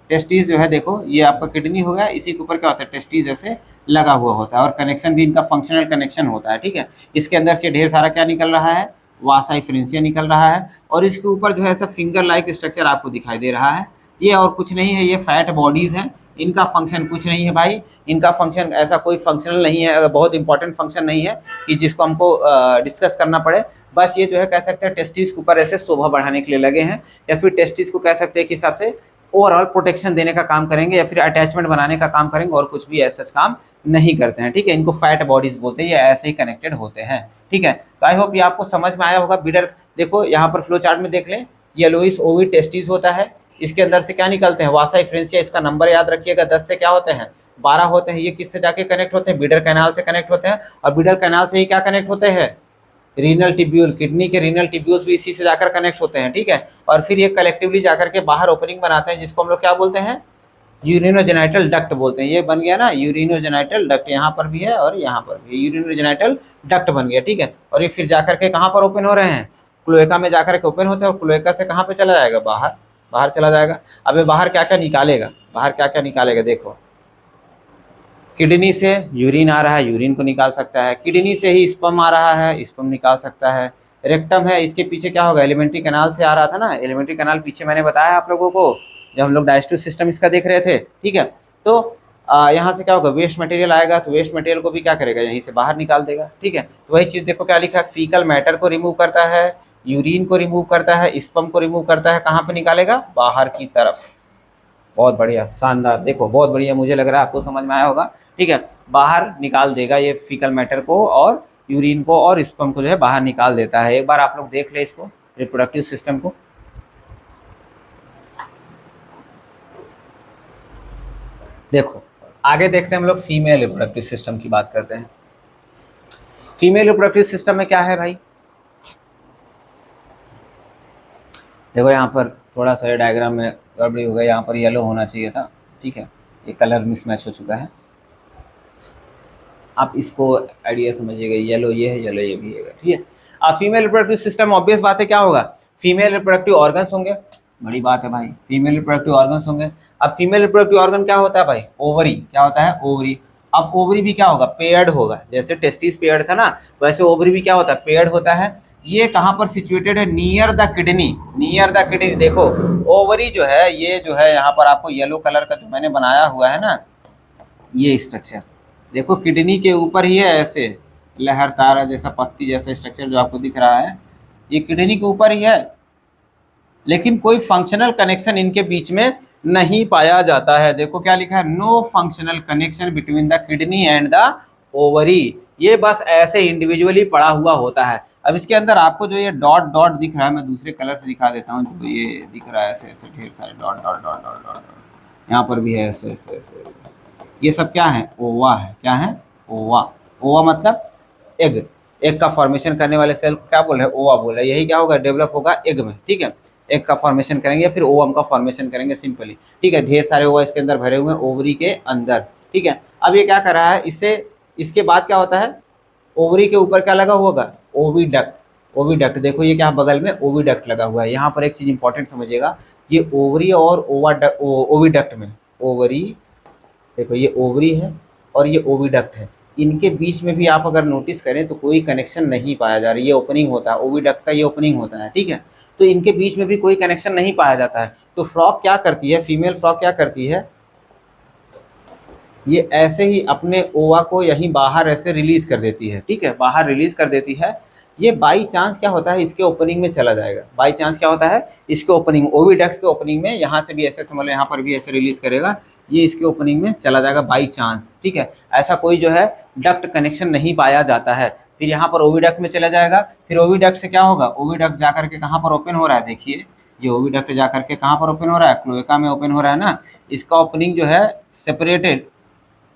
Speaker 1: टेस्टिस जो है देखो ये आपका किडनी हो गया, इसी के ऊपर क्या होता है, टेस्टिस ऐसे लगा हुआ होता है, और कनेक्शन भी इनका फंक्शनल कनेक्शन होता है, ठीक है। इसके अंदर से ढेर सारा क्या निकल रहा है, वासा इफ्रेंसिया निकल रहा है, और इसके ऊपर जो है ऐसा फिंगर लाइक स्ट्रक्चर आपको दिखाई दे रहा है। ये और कुछ नहीं है, ये फैट बॉडीज़ हैं, इनका फंक्शन कुछ नहीं है भाई, इनका फंक्शन ऐसा कोई फंक्शनल नहीं है, बहुत इंपॉर्टेंट फंक्शन नहीं है कि जिसको हमको डिस्कस करना पड़े। बस ये जो है कह सकते हैं टेस्टिस के ऊपर ऐसे शोभा बढ़ाने के लिए लगे हैं, या फिर टेस्टिस को कह सकते हैं कि हिसाब से ओवरऑल प्रोटेक्शन देने का काम करेंगे, या फिर अटैचमेंट बनाने का काम करेंगे, और कुछ भी ऐसा काम नहीं करते हैं, ठीक है। इनको फैट बॉडीज बोलते हैं, ये ऐसे ही कनेक्टेड होते हैं, ठीक है। तो आई होप ये आपको समझ में आया होगा। बीडर देखो यहाँ पर फ्लो चार्ट में देख लें, येलोइस ओविड टेस्टिस होता है, इसके अंदर से क्या निकलते हैं, वासा इफ्रेंसिया, इसका नंबर याद रखिएगा, 10 से क्या होते हैं, 12 होते हैं। ये किससे जाके कनेक्ट होते हैं, बीडर कैनाल से कनेक्ट होते हैं, और बीडर कैनाल से ही क्या कनेक्ट होते हैं, रीनल टिब्यूल, किडनी के रीनल टिब्यूल्स भी इसी से जाकर कनेक्ट होते हैं, ठीक है। और फिर ये कलेक्टिवली जाकर के बाहर ओपनिंग बनाते हैं, जिसको हम लोग क्या बोलते हैं, यूरिनोजेनाइटल डक्ट बोलते हैं। ये बन गया ना यूरिनोजेनाइटल डक्ट, यहाँ पर भी है और यहाँ पर भी यूरिनोजेनाइटल डक्ट बन गया, ठीक है। और ये फिर जाकर के कहाँ पर ओपन हो रहे हैं, क्लोएका में जाकर के ओपन होते हैं, और क्लोएका से कहाँ पे चला जाएगा, बाहर, बाहर चला जाएगा। अब ये बाहर क्या क्या निकालेगा, बाहर क्या क्या निकालेगा, देखो किडनी से यूरिन आ रहा है, यूरिन को निकाल सकता है, किडनी से ही स्पर्म आ रहा है, स्पर्म निकाल सकता है। रेक्टम है, इसके पीछे क्या होगा, एलिमेंट्री कैनाल से आ रहा था ना, एलिमेंट्री कैनाल पीछे मैंने बताया आप लोगों को जब हम लोग डाइजेस्टिव सिस्टम इसका देख रहे थे, ठीक है। तो यहाँ से क्या होगा, वेस्ट मटेरियल आएगा, तो वेस्ट मटेरियल को भी क्या करेगा, यहीं से बाहर निकाल देगा, ठीक है। तो वही चीज़ देखो क्या लिखा है, फीकल मैटर को रिमूव करता है, यूरिन को रिमूव करता है, स्पर्म को रिमूव करता है, कहाँ पे निकालेगा, बाहर की तरफ। बहुत बढ़िया, शानदार, देखो बहुत बढ़िया, मुझे लग रहा है आपको समझ में आया होगा, ठीक है। बाहर निकाल देगा ये फीकल मैटर को, और यूरिन को और स्पर्म को जो है बाहर निकाल देता है। एक बार आप लोग देख ले इसको, रिप्रोडक्टिव सिस्टम को। देखो आगे देखते हैं हम लोग, फीमेल रिप्रोडक्टिव सिस्टम की बात करते हैं। फीमेल रिप्रोडक्टिव सिस्टम में क्या है भाई, देखो यहाँ पर थोड़ा सा डायग्राम में गड़बड़ी हो गई, यहाँ पर येलो होना चाहिए था, ठीक है, ये कलर मिसमैच हो चुका है। आप इसको आइडिया समझिएगा, येलो ये है, येलो ये भी है, ठीक है। अब फीमेल रिप्रोडक्टिव सिस्टम, ऑब्वियस बात है क्या होगा, फीमेल रिप्रोडक्टिव ऑर्गन्स होंगे, बड़ी बात है भाई, फीमेल रिप्रोडक्टिव ऑर्गन्स होंगे। अब फीमेल रिप्रोडक्टिव ऑर्गन क्या होता है भाई, ओवरी, क्या होता है, ओवरी। अब ओवरी भी क्या होगा, पेयर्ड होगा, जैसे टेस्टिस पेयर्ड था ना, वैसे ओवरी भी क्या होता है, पेयर्ड होता है। ये कहाँ पर सिचुएटेड है, near the kidney, near the kidney. देखो ओवरी जो है, ये जो है यहाँ पर आपको येलो कलर का जो मैंने बनाया हुआ है ना, ये स्ट्रक्चर देखो किडनी के ऊपर ही है, ऐसे लहर तारा जैसा, पत्ती जैसा स्ट्रक्चर जो आपको दिख रहा है, ये किडनी के ऊपर ही है, लेकिन कोई फंक्शनल कनेक्शन इनके बीच में नहीं पाया जाता है। देखो क्या लिखा है, no functional connection between the kidney and the ovary. ये बस ऐसे इंडिविजुअली पड़ा हुआ होता है। अब इसके अंदर आपको जो ये डॉट डॉट दिख रहा है, मैं दूसरे कलर से दिखा देता हूँ, जो ये दिख रहा है ऐसे ऐसे ढेर सारे dot dot dot dot dot, यहाँ पर भी है ऐसे ऐसे ऐसे ऐसे, ये सब क्या है, ओवा है, क्या है, ओवा। ओवा मतलब एग, एग का फॉर्मेशन करने वाले सेल को क्या बोल रहे हैं, ओवा बोल रहे हैं। यही क्या होगा, डेवलप होगा एग में, ठीक है, एग का फॉर्मेशन करेंगे, फिर ओवम का फॉर्मेशन करेंगे, सिंपली, ठीक है। ढेर सारे ओवा इसके अंदर भरे हुए हैं, ओवरी के अंदर, ठीक है। अब ये क्या कर रहा है, इससे इसके बाद क्या होता है, ओवरी के ऊपर क्या लगा होगा, ओविडक्ट। ओविडक्ट देखो ये क्या बगल में ओविडक्ट लगा हुआ है। यहाँ पर एक चीज़ इंपॉर्टेंट समझिएगा, ये ओवरी और ओविडक्ट में, ओवरी देखो ये ओवरी है और ये ओविडक्ट है, इनके बीच में भी आप अगर नोटिस करें तो कोई कनेक्शन नहीं पाया जा रहा है। ये ओपनिंग होता है, ओविडक्ट का ये ओपनिंग होता है, ठीक है। तो इनके बीच में भी कोई कनेक्शन नहीं पाया जाता है। तो फ्रॉग क्या करती है, फीमेल फ्रॉग क्या करती है, ये ऐसे ही अपने ओवा को यहीं बाहर ऐसे रिलीज कर देती है, ठीक है, बाहर रिलीज कर देती है, ये बाई चांस क्या होता है, इसके ओपनिंग में चला जाएगा। बाई चांस क्या होता है, इसके ओपनिंग, ओविडक्ट के ओपनिंग में, यहाँ से भी ऐसे समझ लो, यहाँ पर भी ऐसे रिलीज करेगा, ये इसके ओपनिंग में चला जाएगा बाई चांस। ठीक है, ऐसा कोई जो है डक्ट कनेक्शन नहीं पाया जाता है। फिर यहाँ पर ओविडक्ट में चला जाएगा, फिर ओविडक्ट से क्या होगा, ओविडक्ट जाकर के कहाँ पर ओपन हो रहा है, देखिए ये ओविडक्ट जाकर के कहाँ पर ओपन हो रहा है, क्लोएका में ओपन हो रहा है ना। इसका ओपनिंग जो है सेपरेटेड,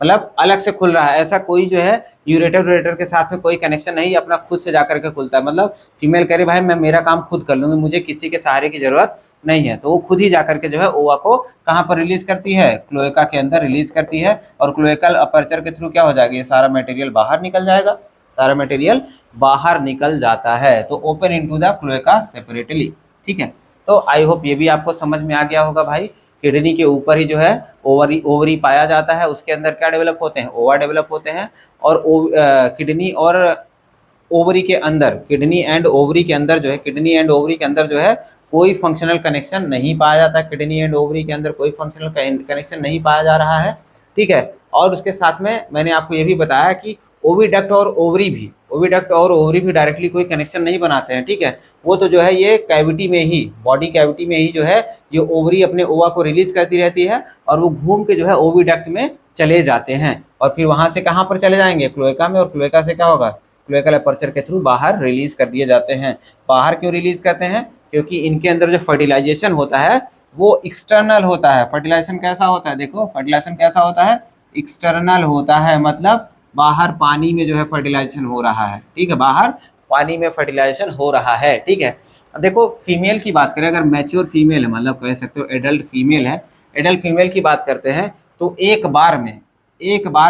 Speaker 1: मतलब अलग से खुल रहा है। ऐसा कोई जो है यूरेटर के साथ में कोई कनेक्शन नहीं, अपना खुद से जाकर के खुलता है। मतलब फीमेल कह रही भाई मैं मेरा काम खुद कर लूँगी, मुझे किसी के सहारे की जरूरत नहीं है, तो वो खुद ही जाकर के जो है ओवा को कहाँ पर रिलीज करती है, क्लोएका के अंदर रिलीज करती है। और क्लोएकल अपर्चर के थ्रू क्या हो जाएगा, ये सारा मटेरियल बाहर निकल जाएगा, सारा मटेरियल बाहर निकल जाता है। तो open into the cloaca separately. ठीक है, तो आई होप ये भी आपको समझ में आ गया होगा भाई। किडनी के ऊपर ही जो है ओवरी पाया जाता है, उसके अंदर क्या डेवलप होते हैं, ओवा डेवलप होते हैं। और किडनी और ओवरी के अंदर, किडनी एंड ओवरी के अंदर जो है, किडनी एंड ओवरी के अंदर जो है कोई फंक्शनल कनेक्शन नहीं पाया जाता, किडनी एंड ओवरी के अंदर कोई फंक्शनल कनेक्शन नहीं पाया जा रहा है। ठीक है, और उसके साथ में मैंने आपको ये भी बताया कि ओविडक्ट और ओवरी भी डायरेक्टली कोई कनेक्शन नहीं बनाते हैं। ठीक है, वो तो जो है ये कैविटी में ही, बॉडी कैविटी में ही जो है ये ओवरी अपने ओवा को रिलीज करती रहती है, और वो घूम के जो है ओविडक्ट में चले जाते हैं, और फिर वहां से कहाँ पर चले जाएंगे, क्लोएका में, और क्लोएका से क्या होगा, क्लोएकल अपर्चर के थ्रू बाहर रिलीज कर दिए जाते हैं। बाहर क्यों रिलीज करते हैं, क्योंकि इनके अंदर जो फर्टिलाइजेशन होता है वो एक्सटर्नल होता है। फर्टिलाइजेशन कैसा होता है, देखो फर्टिलाइजेशन कैसा होता है, एक्सटर्नल होता है, मतलब बाहर पानी में जो है फर्टिलाइजेशन हो रहा है। ठीक है, बाहर पानी में फर्टिलाइजेशन हो रहा है। ठीक है, अब देखो फीमेल की बात करें, अगर मैच्योर फीमेल है, मतलब कह सकते हो एडल्ट फीमेल है, एडल्ट फीमेल की बात करते हैं, तो एक बार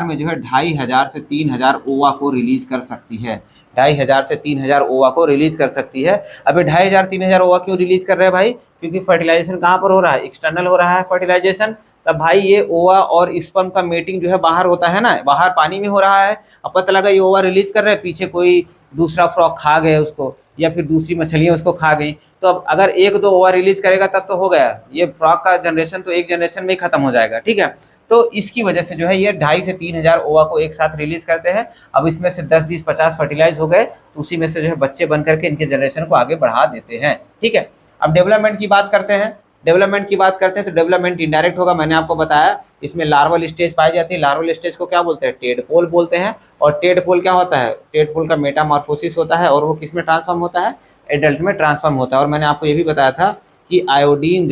Speaker 1: में जो है 2500 से 3000 ओवा को रिलीज कर सकती है। 2500 से 3000 ओवा को रिलीज कर सकती है। अभी 2500-3000 ओवा क्यों रिलीज कर रहे हैं भाई, क्योंकि फर्टिलाइजेशन कहाँ पर हो रहा है, एक्सटर्नल हो रहा है फर्टिलाइजेशन। तब भाई ये ओवा और स्पर्म का मेटिंग जो है बाहर होता है ना, बाहर पानी में हो रहा है। अब पता लगा ये ओवा रिलीज कर रहे हैं, पीछे कोई दूसरा फ्रॉग खा गए उसको, या फिर दूसरी मछलियाँ उसको खा गई, तो अब अगर 1-2 ओवा रिलीज करेगा तब तो हो गया, ये फ्रॉग का जनरेशन तो एक जनरेशन में ही खत्म हो जाएगा। ठीक है, तो इसकी वजह से जो है ये 2500 से 3000 ओवा को एक साथ रिलीज करते हैं। अब इसमें से 10, 20, 50 फर्टिलाइज हो गए, तो उसी में से जो है बच्चे बन करके इनके जनरेशन को आगे बढ़ा देते हैं। ठीक है, अब डेवलपमेंट की बात करते हैं। तो डेवलपमेंट इनडायरेक्ट होगा, मैंने आपको बताया। इसमें लार्वल स्टेज पाई जाती है। लार्वल स्टेज को क्या बोलते हैं, टेडपोल बोलते हैं। और टेडपोल क्या होता है, टेडपोल का मेटामॉर्फोसिस होता है, और वो किस में ट्रांसफॉर्म होता है, एडल्ट में ट्रांसफॉर्म होता है। और मैंने आपको ये भी बताया था कि आयोडीन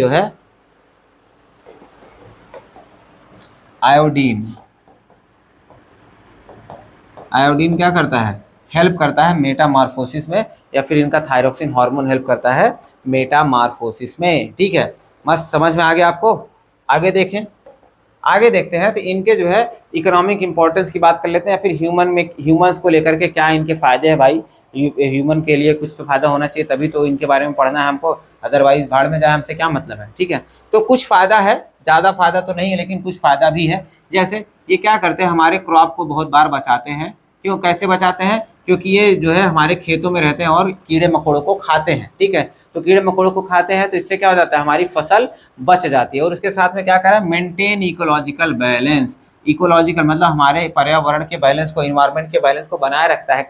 Speaker 1: क्या करता है, हेल्प करता है मेटामॉर्फोसिस में, या फिर इनका थायरोक्सिन हार्मोन हेल्प करता है मेटामॉर्फोसिस में। ठीक है, मस्त समझ में आ गया आपको। आगे देखते हैं, तो इनके जो है इकोनॉमिक इंपॉर्टेंस की बात कर लेते हैं, या फिर ह्यूमंस को लेकर के क्या इनके फायदे हैं भाई। ह्यूमन के लिए कुछ तो फायदा होना चाहिए, तभी तो इनके बारे में पढ़ना है हमको, अदरवाइज भाड़ में जाए हमसे क्या मतलब है। ठीक है, तो कुछ फायदा है, ज़्यादा फायदा तो नहीं है, लेकिन कुछ फायदा भी है। जैसे ये क्या करते हैं, हमारे क्रॉप को बहुत बार बचाते हैं। क्यों, कैसे बचाते हैं, क्योंकि ये जो है हमारे खेतों में रहते हैं और कीड़े मकोड़ों को खाते हैं। ठीक है, तो कीड़े मकोड़ों को खाते हैं, तो इससे क्या हो जाता है, हमारी फसल बच जाती है। और उसके साथ में क्या करें, मेंटेन इकोलॉजिकल बैलेंस। इकोलॉजिकल मतलब हमारे पर्यावरण के बैलेंस को, इन्वायरमेंट के बैलेंस को बनाए रखता है।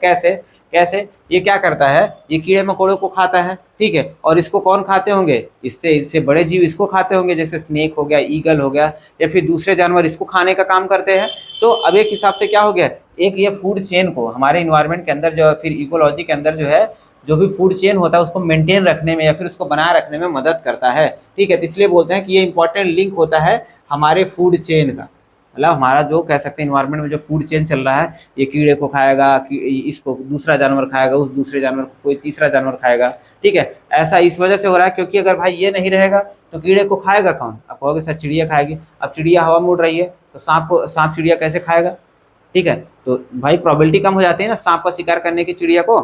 Speaker 1: कैसे ये क्या करता है, ये कीड़े मकोड़ों को खाता है। ठीक है, और इसको कौन खाते होंगे, इससे बड़े जीव इसको खाते होंगे, जैसे स्नेक हो गया, ईगल हो गया, या फिर दूसरे जानवर इसको खाने का काम करते हैं। तो अब एक हिसाब से क्या हो गया, एक ये फूड चेन को हमारे इन्वायरमेंट के अंदर जो, फिर इकोलॉजी के अंदर जो है जो भी फूड चेन होता है उसको मेंटेन रखने में या फिर उसको बनाए रखने में मदद करता है। ठीक है, तो इसलिए बोलते हैं कि ये इंपॉर्टेंट लिंक होता है हमारे फूड चेन का। मतलब हमारा जो कह सकते हैं इन्वायरमेंट में जो फूड चेन चल रहा है, ये कीड़े को खाएगा, इसको दूसरा जानवर खाएगा, उस दूसरे जानवर को कोई तीसरा जानवर खाएगा। ठीक है, ऐसा इस वजह से हो रहा है क्योंकि अगर भाई ये नहीं रहेगा तो कीड़े को खाएगा कौन। आप कहोगे सर चिड़िया खाएगी, अब चिड़िया हवा में उड़ रही है तो सांप चिड़िया कैसे खाएगा। ठीक है, तो भाई प्रोबेबिलिटी कम हो जाती है ना सांप का शिकार करने की, चिड़िया को,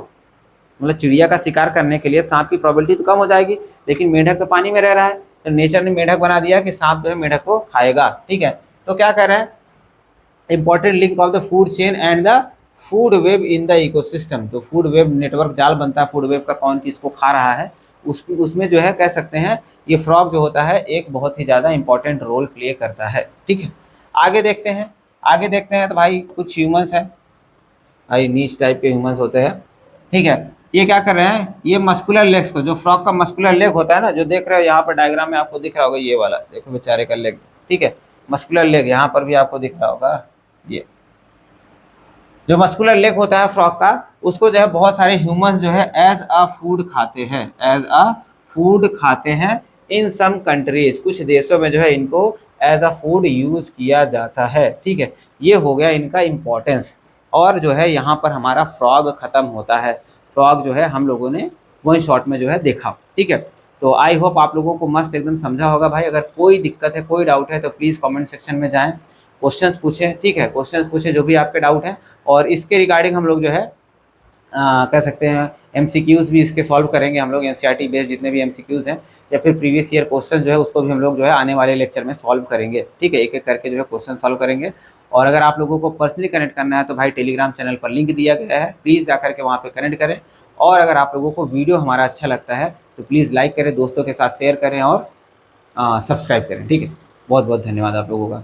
Speaker 1: मतलब चिड़िया का शिकार करने के लिए सांप की प्रोबेबिलिटी तो कम हो जाएगी। लेकिन मेढक तो पानी में रह रहा है, तो नेचर ने मेढक बना दिया कि सांप जो है मेढक को खाएगा। ठीक है, तो क्या कर रहा है, important link of the food chain and the food web in the ecosystem. तो फूड वेब नेटवर्क जाल बनता है, फूड वेब का कौन किसको खा रहा है, उसमें जो है कह सकते हैं ये फ्रॉग जो होता है एक बहुत ही ज़्यादा इंपॉर्टेंट रोल प्ले करता है। ठीक है, आगे देखते हैं तो भाई कुछ ह्यूमंस हैं, भाई नीच टाइप के ह्यूमंस होते हैं। ठीक है, ये क्या कर रहे हैं, ये मस्कुलर लेग्स को, जो फ्रॉग का मस्कुलर लेग होता है ना, जो देख रहे हो यहाँ पर डायग्राम में आपको दिख रहा होगा, ये वाला देखो बेचारे का लेग, ठीक है, मस्कुलर लेग यहाँ पर भी आपको दिख रहा होगा। ये जो मस्कुलर लेग होता है फ्रॉग का, उसको जो है बहुत सारे ह्यूमंस जो है एज अ फूड खाते हैं, एज अ फूड खाते हैं इन सम कंट्रीज, कुछ देशों में जो है इनको एज अ फूड यूज किया जाता है, ठीक है। ये हो गया इनका इम्पोर्टेंस। और जो है यहाँ पर हमारा फ्रॉग खत्म होता है। फ्रॉग जो है हम लोगों ने वन शॉट में जो है देखा, ठीक है। तो आई होप आप लोगों को मस्त एकदम समझा होगा भाई। अगर कोई दिक्कत है, कोई डाउट है, तो प्लीज़ कमेंट सेक्शन में जाएं, क्वेश्चंस पूछें, ठीक है, क्वेश्चंस पूछें जो भी आपके डाउट है। और इसके रिगार्डिंग हम लोग जो है कह सकते हैं एमसीक्यूज़ भी इसके सॉल्व करेंगे हम लोग, एनसीईआरटी बेस्ड जितने भी एमसीक्यूज़ हैं या फिर प्रीवियस ईयर क्वेश्चन जो है उसको भी हम लोग जो है आने वाले लेक्चर में सॉल्व करेंगे, ठीक है, एक एक करके जो है क्वेश्चन सॉल्व करेंगे। और अगर आप लोगों को पर्सनली कनेक्ट करना है तो भाई टेलीग्राम चैनल पर लिंक दिया गया है, प्लीज़ जाकर के वहाँ पर कनेक्ट करें। और अगर आप लोगों को वीडियो हमारा अच्छा लगता है तो प्लीज़ लाइक करें, दोस्तों के साथ शेयर करें और सब्सक्राइब करें, ठीक है। बहुत बहुत धन्यवाद आप लोगों का।